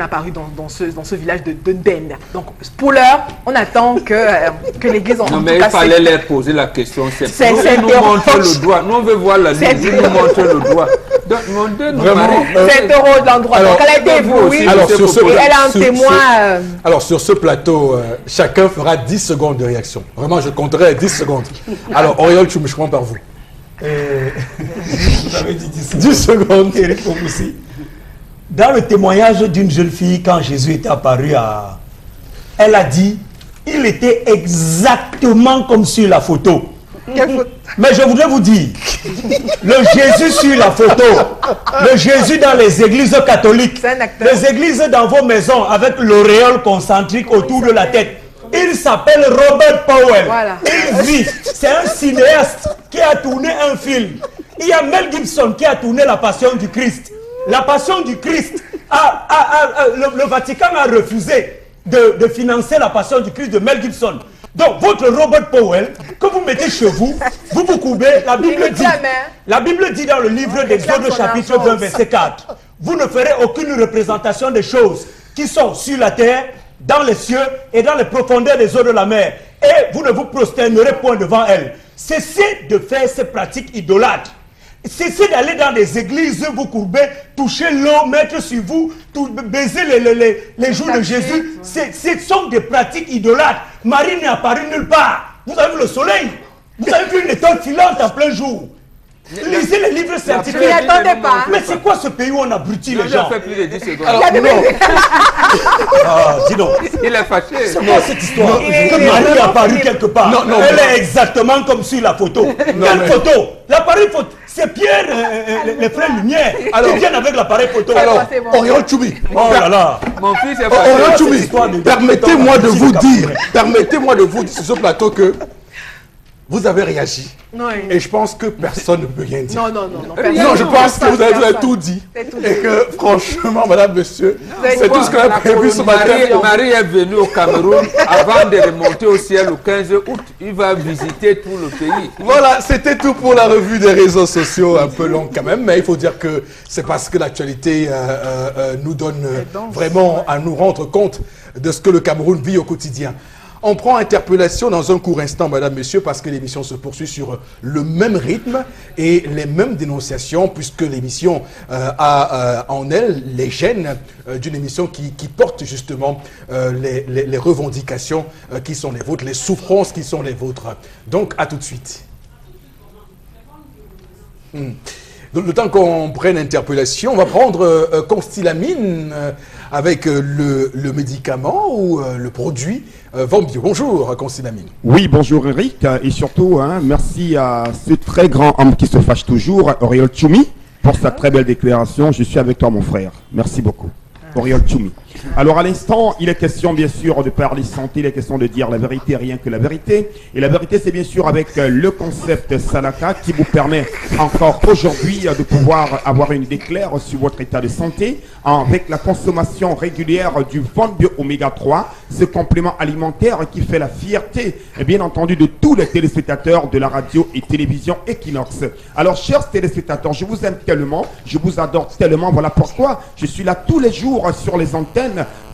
apparue dans ce village de Den. Donc, pour l'heure, on attend que l'Église Non, mais il fallait leur poser la question. C'est nous montrer le doigt. Nous, on veut voir la ligne. Nous montrer le doigt. Vraiment, c'est heureux d'endroit. Donc, elle a été éblouie. Elle a un témoin. Alors, sur ce plateau, chacun fera 10 secondes de réaction. Vraiment, je compterai 10 secondes. Alors, Oriol, je commence par vous. Vous avez dit 10 secondes. Eric Opoussi. Dans le témoignage d'une jeune fille, quand Jésus était apparu elle a dit, il était exactement comme sur la photo. Mais je voudrais vous dire, le Jésus sur la photo, le Jésus dans les églises catholiques, les églises dans vos maisons avec l'auréole concentrique autour de la tête, il s'appelle Robert Powell. Voilà. Il vit, c'est un cinéaste qui a tourné un film. Il y a Mel Gibson qui a tourné La Passion du Christ. La Passion du Christ, le Vatican a refusé de financer La Passion du Christ de Mel Gibson. Donc, votre Robert Powell, que vous mettez chez vous, vous courbez, la Bible dit dans le livre d'Exode chapitre 20, verset 4, vous ne ferez aucune représentation des choses qui sont sur la terre, dans les cieux et dans les profondeurs des eaux de la mer. Et vous ne vous prosternerez point devant elles. Cessez de faire ces pratiques idolâtres. Cessez d'aller dans des églises, vous courbez, toucher l'eau, mettre sur vous, baiser les joues de Jésus. Ce sont des pratiques idolâtres. Marie n'est apparue nulle part. Vous avez vu le soleil. Vous avez vu une étoile filante en plein jour. Lisez les livres scientifiques. Mais c'est quoi ce pays où on abrutit les gens? Il a fait plus de 10 secondes. Alors, non. Ah, dis donc. Il est fâché. C'est quoi cette histoire? Que Marie est apparue quelque part. Non, elle est exactement comme sur la photo. Quelle photo? L'appareil photo. C'est Pierre, les frères Lumière, qui viennent avec l'appareil photo. Alors, Oriol Tchoumi. Oh là là. Mon fils est Oriol Tchoumi, permettez-moi de vous dire sur ce plateau que vous avez réagi. Et je pense que personne ne peut rien dire. Non, je pense que vous avez tout dit. Et que, franchement, madame, monsieur, c'est tout ce qu'on a prévu ce matin. Marie est venue au Cameroun avant de remonter au ciel le 15 août. Il va visiter tout le pays. Voilà, c'était tout pour la revue des réseaux sociaux, un peu longue quand même, mais il faut dire que c'est parce que l'actualité nous donne vraiment à nous rendre compte de ce que le Cameroun vit au quotidien. On prend interpellation dans un court instant, madame, monsieur, parce que l'émission se poursuit sur le même rythme et les mêmes dénonciations, puisque l'émission a en elle les gènes d'une émission qui porte justement les revendications qui sont les vôtres, les souffrances qui sont les vôtres. Donc, à tout de suite. Le temps qu'on prenne interpellation, on va prendre Constylamine avec le médicament ou le produit Vambio. Bonjour Constylamine. Oui, bonjour Eric, et surtout merci à ce très grand homme qui se fâche toujours, Oriol Tchoumi, pour sa très belle déclaration. Je suis avec toi mon frère. Merci beaucoup. Oriol Tchoumi. Alors à l'instant, il est question bien sûr de parler santé, il est question de dire la vérité, rien que la vérité. Et la vérité, c'est bien sûr avec le concept Salaka qui vous permet encore aujourd'hui de pouvoir avoir une déclaire sur votre état de santé avec la consommation régulière du Vambio Oméga 3, ce complément alimentaire qui fait la fierté, et bien entendu, de tous les téléspectateurs de la radio et télévision Equinox. Alors chers téléspectateurs, je vous aime tellement, je vous adore tellement, voilà pourquoi je suis là tous les jours sur les antennes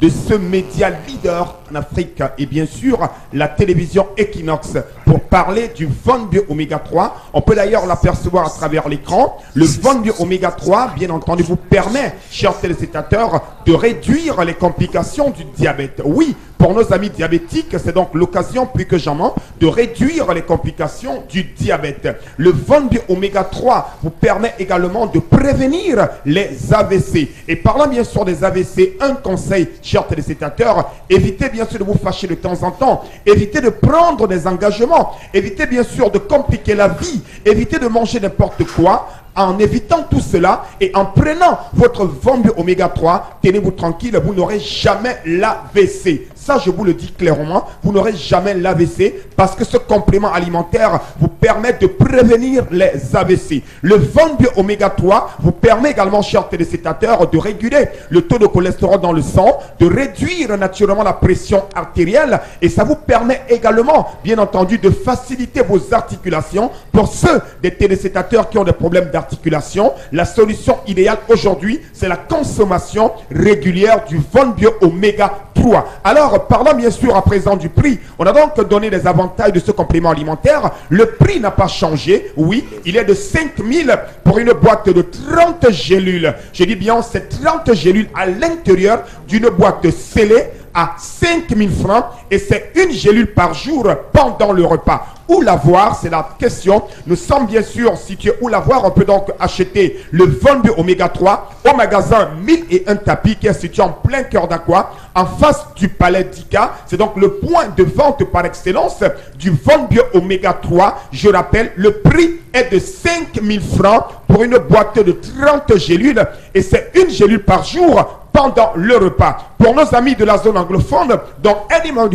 de ce média leader en Afrique et bien sûr la télévision Equinox pour parler du Vambio Oméga 3. On peut d'ailleurs l'apercevoir à travers l'écran. Le Vambio Oméga 3, bien entendu, vous permet, chers téléspectateurs, de réduire les complications du diabète. Oui, pour nos amis diabétiques, c'est donc l'occasion plus que jamais de réduire les complications du diabète. Le Vambio Oméga 3 vous permet également de prévenir les AVC. Et parlant bien sûr des AVC, un conseil, chers téléspectateurs, évitez bien sûr de vous fâcher de temps en temps, évitez de prendre des engagements, évitez bien sûr de compliquer la vie, évitez de manger n'importe quoi. En évitant tout cela et en prenant votre Vambio Oméga 3, tenez-vous tranquille, vous n'aurez jamais l'AVC. Ça, je vous le dis clairement, vous n'aurez jamais l'AVC parce que ce complément alimentaire vous permet de prévenir les AVC. Le Vambio Oméga 3 vous permet également, chers téléspectateurs, de réguler le taux de cholestérol dans le sang, de réduire naturellement la pression artérielle et ça vous permet également, bien entendu, de faciliter vos articulations. Pour ceux des téléspectateurs qui ont des problèmes d'articulation, la solution idéale aujourd'hui, c'est la consommation régulière du Vambio Oméga 3. Alors, parlons bien sûr à présent du prix. On a donc donné les avantages de ce complément alimentaire. Le prix n'a pas changé. Oui, il est de 5 000 pour une boîte de 30 gélules. Je dis bien, c'est 30 gélules à l'intérieur d'une boîte scellée à 5 000 francs et c'est une gélule par jour pendant le repas. Où l'avoir, c'est la question. Nous sommes bien sûr situés où l'avoir. On peut donc acheter le Von Bio Oméga 3 au magasin 1001 Tapis qui est situé en plein cœur d'Aqua, en face du Palais d'Ika. C'est donc le point de vente par excellence du Von Bio Oméga 3. Je rappelle, le prix est de 5 000 francs pour une boîte de 30 gélules et c'est une gélule par jour pendant le repas. Pour nos amis de la zone anglophone, donc anyone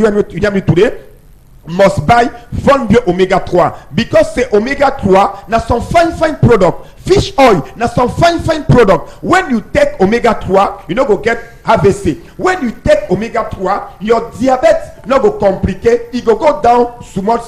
today must buy Von Bio Oméga 3 because c'est Oméga 3 na some fine product. Fish oil na some fine product. When you take Oméga 3, you no go get AVC. When you take Oméga 3, your diabetes no go complicate, it go down small.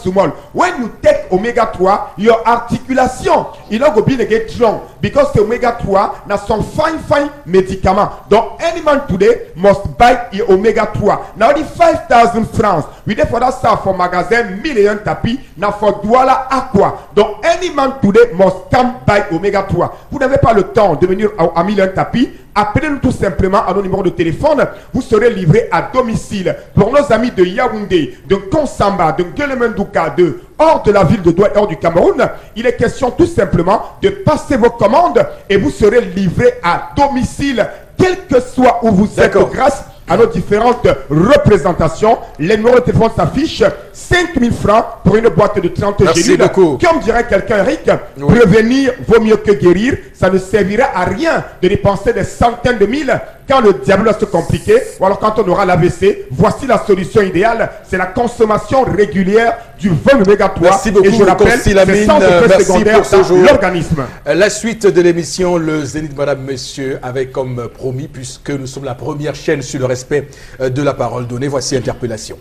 When you take Oméga 3, your articulation, it no go be get strong because the Oméga 3 na some fine medicament. Donc any man today must buy the Oméga 3. Now only 5,000 francs. We dey for that stuff for magasin 1001 Tapis na for Douala Aqua. Donc any man today must come buy Oméga 3. Vous n'avez pas le temps de venir à 1001 Tapis. Appelez-nous tout simplement à nos numéros de téléphone. Vous serez livré à domicile. Pour nos amis de Yaoundé, de Konsamba, de Guelemendouka, de hors de la ville de Douala, hors du Cameroun, il est question tout simplement de passer vos commandes et vous serez livré à domicile, quel que soit où vous êtes, grâce à nos différentes représentations. Les numéros de téléphone s'affichent. 5 000 francs pour une boîte de 30 gélules. Comme dirait quelqu'un, Eric, prévenir vaut mieux que guérir. Ça ne servira à rien de dépenser des centaines de mille quand le diable va se compliquer ou alors quand on aura l'AVC. Voici la solution idéale. C'est la consommation régulière du Von Oméga 3. Merci beaucoup, et je rappelle, c'est sans effet secondaire dans l'organisme. La suite de l'émission, le Zénith, madame, monsieur, avec comme promis, puisque nous sommes la première chaîne sur le respect de la parole donnée. Voici Interpellation.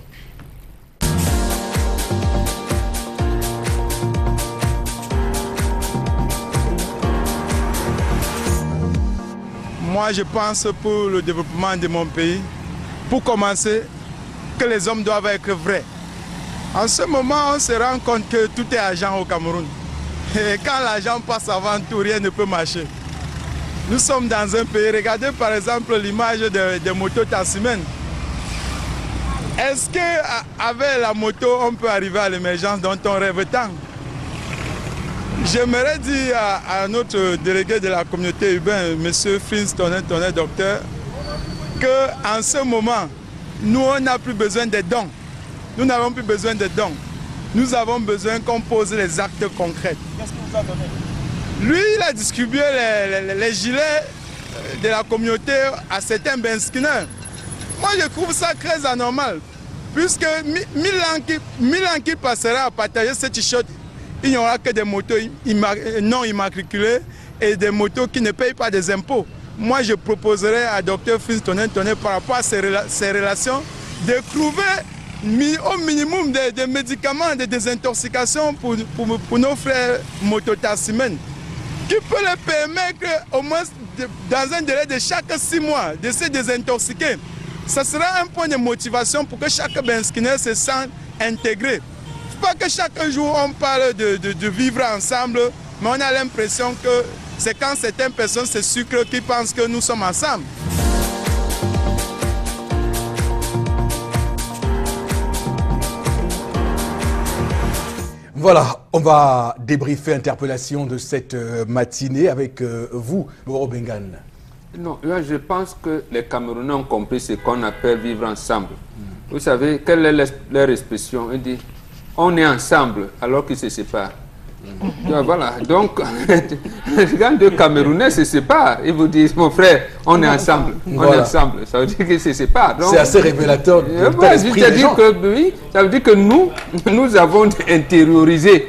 Moi, je pense pour le développement de mon pays, pour commencer, que les hommes doivent être vrais. En ce moment, on se rend compte que tout est argent au Cameroun. Et quand l'argent passe avant tout, rien ne peut marcher. Nous sommes dans un pays, regardez par exemple l'image des motos taximens. Est-ce qu'avec la moto, on peut arriver à l'émergence dont on rêve tant? J'aimerais dire à notre délégué de la communauté urbaine, M. Frins Tonnet, docteur, qu'en ce moment, nous, on n'a plus besoin de dons. Nous n'avons plus besoin de dons. Nous avons besoin qu'on pose les actes concrets. Qu'est-ce qu'il vous a donné? Lui, il a distribué les gilets de la communauté à certains benskins. Moi, je trouve ça très anormal. Puisque 1000 ans qu'il passera à partager ce t-shirt, il n'y aura que des motos non immatriculées et des motos qui ne payent pas des impôts. Moi, je proposerais à Dr Frins Tonnet par rapport à ces relations de trouver au minimum des médicaments de désintoxication pour nos frères mototaximens, qui peut leur permettre au moins dans un délai de chaque 6 mois de se désintoxiquer. Ça sera un point de motivation pour que chaque benskiner se sente intégré. Pas que chaque jour on parle de vivre ensemble, mais on a l'impression que c'est quand certaines personnes se sucrent qui pensent que nous sommes ensemble. Voilà, on va débriefer Interpellation de cette matinée avec vous, Boro Bengan. Non, je pense que les Camerounais ont compris ce qu'on appelle vivre ensemble. Vous savez, quelle est leur expression? Ils disent on est ensemble alors qu'ils se séparent. Voilà, donc quand deux Camerounais se séparent, ils vous disent mon frère, on est ensemble, on est ensemble. Ça veut dire qu'ils se séparent. C'est assez révélateur de l'esprit des gens. Oui, ça veut dire que nous avons intériorisé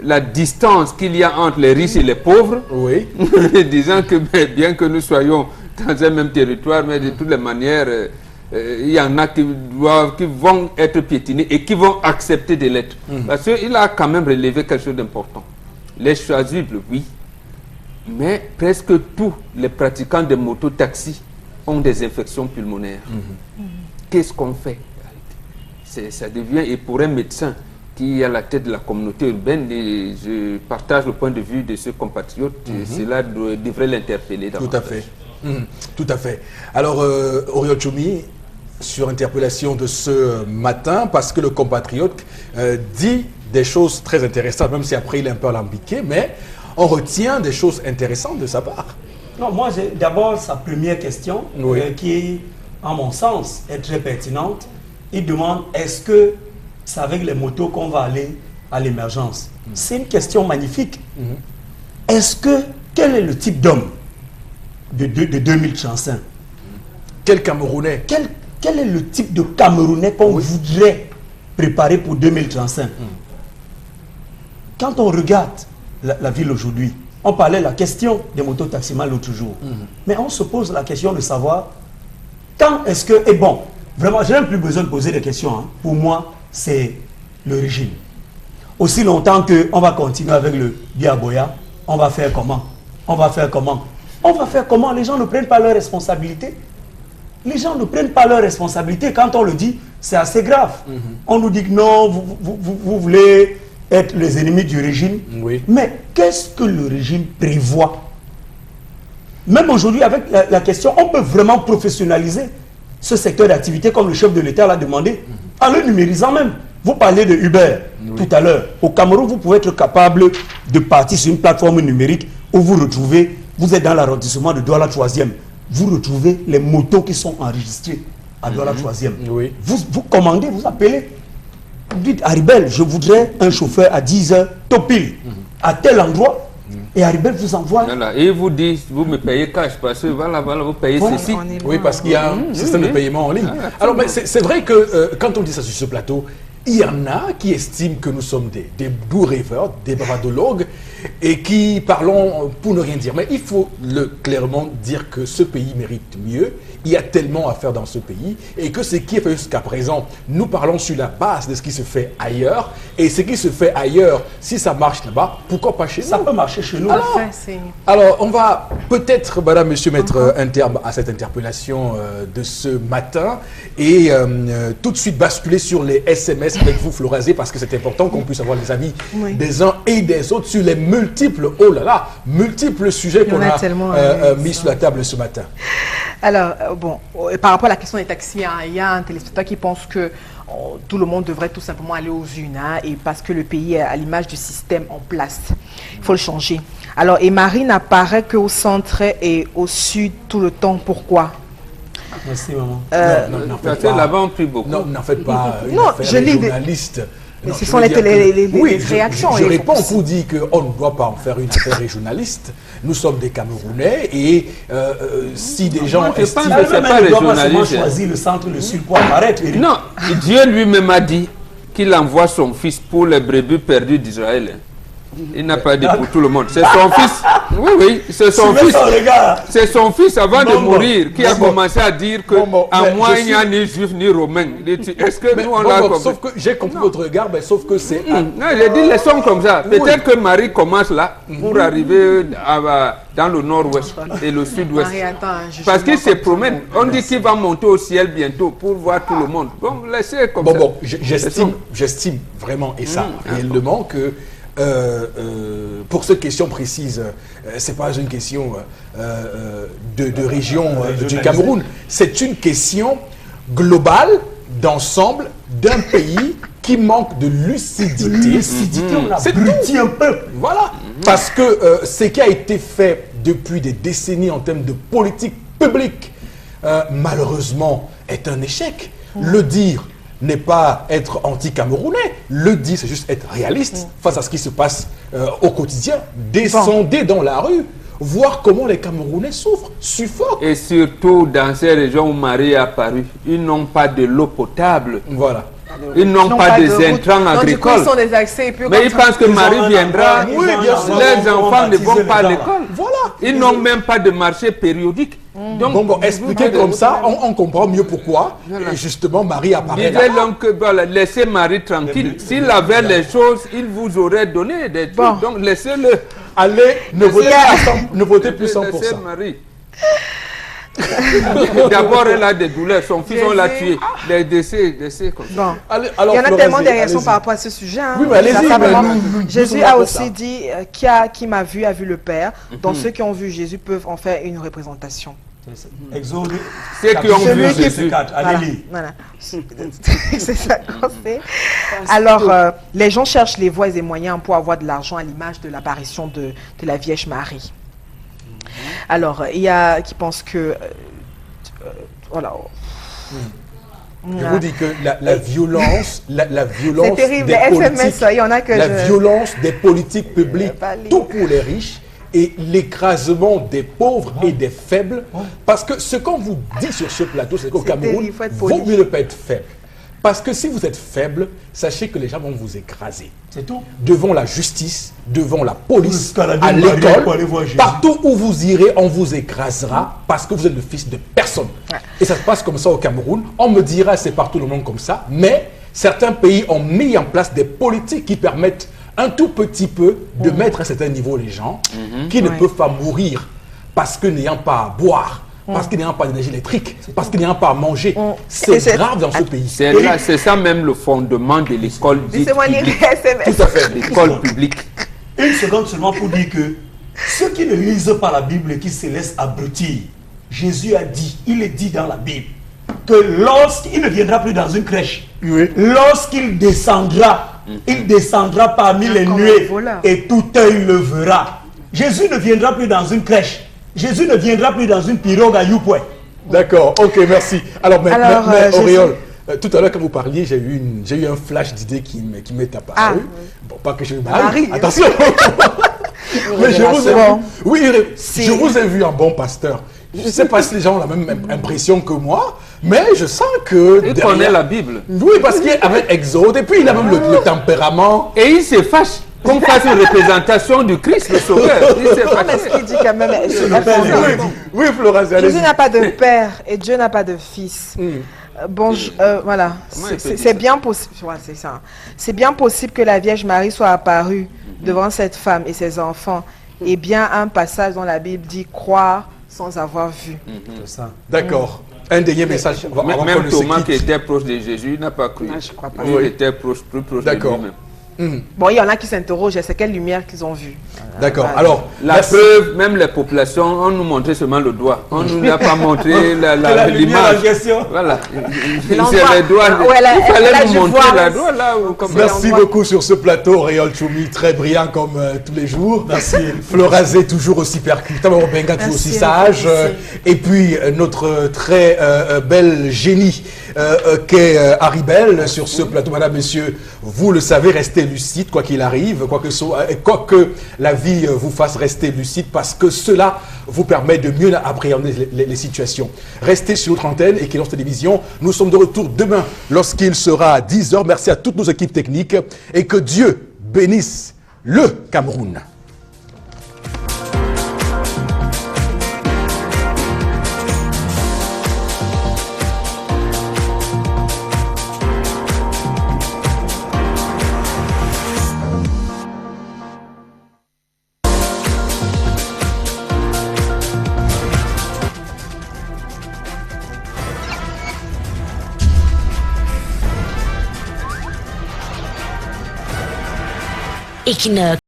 la distance qu'il y a entre les riches et les pauvres, oui. disant que bien que nous soyons dans un même territoire, mais de toutes les manières, il y en a qui vont être piétinés et qui vont accepter de l'être. Parce qu'il a quand même relevé quelque chose d'important. Les chasubles, oui, mais presque tous les pratiquants de moto-taxi ont des infections pulmonaires. Qu'est-ce qu'on fait? Ça devient, et pour un médecin qui est à la tête de la communauté urbaine, et je partage le point de vue de ce compatriote, cela devrait l'interpeller. Tout à fait. Tout à fait. Alors, Oriol Choumi, sur interpellation de ce matin parce que le compatriote dit des choses très intéressantes, même si après il est un peu alambiqué, mais on retient des choses intéressantes de sa part. Non, moi, d'abord, sa première question, qui, à mon sens, est très pertinente. Il demande, est-ce que c'est avec les motos qu'on va aller à l'émergence? C'est une question magnifique. Quel est le type d'homme de 2035? Quel Camerounais? Quel est le type de Camerounais qu'on voudrait préparer pour 2035? Quand on regarde la ville aujourd'hui, on parlait de la question des mototaximans l'autre jour. Mais on se pose la question de savoir quand est-ce que... Et bon, vraiment, je n'ai plus besoin de poser des questions. Hein. Pour moi, c'est le régime. Aussi longtemps qu'on va continuer avec le Biaboya, on va faire comment? On va faire comment? On va faire comment? Les gens ne prennent pas leurs responsabilités. Les gens ne prennent pas leurs responsabilités. Quand on le dit, c'est assez grave. On nous dit que non, vous voulez être les ennemis du régime. Mais qu'est-ce que le régime prévoit? Même aujourd'hui, avec la question, on peut vraiment professionnaliser ce secteur d'activité comme le chef de l'État l'a demandé, en le numérisant même. Vous parlez de Uber tout à l'heure. Au Cameroun, vous pouvez être capable de partir sur une plateforme numérique où vous retrouvez, vous êtes dans l'arrondissement de Douala 3e, vous retrouvez les motos qui sont enregistrées à Douala 3e. Vous commandez, vous appelez, vous dites Haribel, je voudrais un chauffeur à 10h, Topil, à tel endroit, et Haribel vous envoie. Voilà. Et vous dit, vous me payez cash, parce que voilà, vous payez ceci. Oui, parce qu'il y a un système de paiement en ligne. Alors, c'est vrai que quand on dit ça sur ce plateau, il y en a qui estiment que nous sommes des doux rêveurs, des bradologues, et qui parlons pour ne rien dire. Mais il faut clairement dire que ce pays mérite mieux. Il y a tellement à faire dans ce pays, et que ce qui est fait jusqu'à présent, nous parlons sur la base de ce qui se fait ailleurs. Et ce qui se fait ailleurs, si ça marche là-bas, pourquoi pas chez nous? Ça peut marcher chez nous. Alors, on va peut-être, madame, monsieur, mettre un terme à cette interpellation de ce matin, et tout de suite basculer sur les SMS avec vous, Florazé, parce que c'est important qu'on puisse avoir les avis des uns et des autres sur les multiples, multiples sujets qu'on a mis sur la table ce matin. Alors, bon, par rapport à la question des taxis, il y a un téléspectateur qui pense que tout le monde devrait tout simplement aller aux urnes, et parce que le pays est à l'image du système en place. Il faut le changer. Alors, et Marie n'apparaît qu'au centre et au sud tout le temps. Pourquoi? Merci, maman. Là-bas, on prie beaucoup. Non, n'en faites pas une non, affaire je lis journaliste. Mais ce sont les réactions. Je réponds pour dire qu'on ne doit pas en faire une affaire régionaliste. Nous sommes des Camerounais, et si des gens estiment que c'est pas les journalistes, choisir le centre, le sud pour apparaître. Non, Dieu lui-même a dit qu'il envoie son fils pour les brebis perdues d'Israël. Il n'a pas dit pour tout le monde. C'est son fils. Oui, c'est son fils. C'est son fils avant de mourir qui a commencé à dire que à moi il n'y a ni juif ni romain. Est-ce que nous on l'a compris? Sauf que j'ai compris votre regard, mais sauf que c'est. Non, j'ai dit laissons comme ça. Peut-être que Marie commence là pour arriver dans le nord-ouest et le sud-ouest. Parce qu'il se promène. On dit qu'il va monter au ciel bientôt pour voir tout le monde. Bon, laissez comme ça. Bon, j'estime vraiment, et ça réellement, que pour cette question précise, c'est pas une question de région du Cameroun, c'est une question globale d'ensemble d'un pays qui manque de lucidité. On a abruti un peu. Voilà, parce que ce qui a été fait depuis des décennies en termes de politique publique, malheureusement, est un échec. Le dire n'est pas être anti-camerounais. Le dire, c'est juste être réaliste face à ce qui se passe au quotidien. Descendez dans la rue, voir comment les Camerounais souffrent, suffoquent. Et surtout dans ces régions où Marie est apparue, ils n'ont pas de l'eau potable. Voilà. Ils n'ont pas des intrants agricoles. Ils sont des accès, et puis mais ils pensent que Marie viendra. Les enfants ne vont pas à l'école. Voilà. Ils n'ont même pas de marché périodique. Donc, bon, expliquer comme ça, on comprend mieux pourquoi. Et justement, Marie apparaît là. Donc, voilà, laissez Marie tranquille. S'il avait les choses, il vous aurait donné des trucs. Donc, laissez-le. Allez, ne votez plus 100%. Laissez Marie. D'abord, elle a des douleurs. Son fils, on l'a tué. Des décès comme ça. Bon. Allez, alors, il y en a tellement de réactions par rapport à ce sujet. Hein. Oui, mais allez-y. Jésus a aussi dit qui m'a vu a vu le Père. Donc, ceux qui ont vu Jésus peuvent en faire une représentation. Exode. Ceux qui ont vu Jésus. Allez-y. Voilà. C'est ça qu'on sait. Alors, les gens cherchent les voies et moyens pour avoir de l'argent à l'image de l'apparition de la Vierge Marie. Alors, il y a qui pensent que... voilà. Je vous dis que la violence, la violence c'est terrible, des SMS, il y en a que violence des politiques publiques, tout pour les riches, et l'écrasement des pauvres et des faibles. Parce que ce qu'on vous dit sur ce plateau, c'est qu'au Cameroun, vaut mieux ne pas être faible. Parce que si vous êtes faible, sachez que les gens vont vous écraser. C'est tout. Devant la justice, devant la police, à l'école, partout où vous irez, on vous écrasera parce que vous êtes le fils de personne. Ouais. Et ça se passe comme ça au Cameroun. On me dira c'est partout le monde comme ça, mais certains pays ont mis en place des politiques qui permettent un tout petit peu de mettre à certain niveau les gens qui ne peuvent pas mourir parce que n'ayant pas à boire. Parce qu'il n'y a pas d'énergie électrique, parce qu'il n'y a pas à manger. C'est grave dans ce pays. C'est ça même le fondement de l'école dite publique. Tout à fait, l'école publique. Une seconde seulement pour dire que ceux qui ne lisent pas la Bible et qui se laissent abrutir, Jésus a dit, il est dit dans la Bible, que lorsqu'il ne viendra plus dans une crèche, lorsqu'il descendra, il descendra parmi les nuées et tout œil le verra. Jésus ne viendra plus dans une crèche. Jésus ne viendra plus dans une pirogue à Youpoué. D'accord, ok, merci. Alors, mais Auréole, tout à l'heure quand vous parliez, j'ai eu un flash d'idée qui m'est apparu. Ah, bon, pas que je me marie, attention. Mais je vous ai vu un bon pasteur. Je ne sais pas si les gens ont la même impression que moi, mais je sens que... Il connaît la Bible. Oui, parce qu'il est avec Exode, et puis il a même le tempérament. Et il se fâche. Qu'on fasse une représentation du Christ, le Sauveur. Mais ce qu'il dit quand même, oui, Florence, Jésus n'a pas de père et Dieu n'a pas de fils. Bon, voilà, c'est bien possible. Ouais, c'est ça. C'est bien possible que la Vierge Marie soit apparue devant cette femme et ses enfants. Et bien, un passage dans la Bible dit croire sans avoir vu. D'accord. Un dernier message. Même Thomas qui était proche de Jésus n'a pas cru. Je crois pas. Il était plus proche de lui-même. Bon, il y en a qui s'interrogent, c'est quelle lumière qu'ils ont vue. D'accord. Alors, la preuve, même les populations, on nous montrait seulement le doigt. On ne nous a pas montré l'image. Voilà. C'est les doigts. Il fallait nous montrer la doigt là. Merci beaucoup sur ce plateau, Auréole Choumi, très brillant comme tous les jours. Merci. Florazé, toujours aussi percutant. Benga, toujours aussi sage. Et puis, notre très belle génie qu'est Haribel sur ce plateau. Madame, messieurs, vous le savez, restez lucide, quoi qu'il arrive, quoi que la vie vous fasse rester lucide, parce que cela vous permet de mieux appréhender les situations. Restez sur notre antenne et Equinos Télévision. Nous sommes de retour demain lorsqu'il sera 10h. Merci à toutes nos équipes techniques et que Dieu bénisse le Cameroun. Equinox.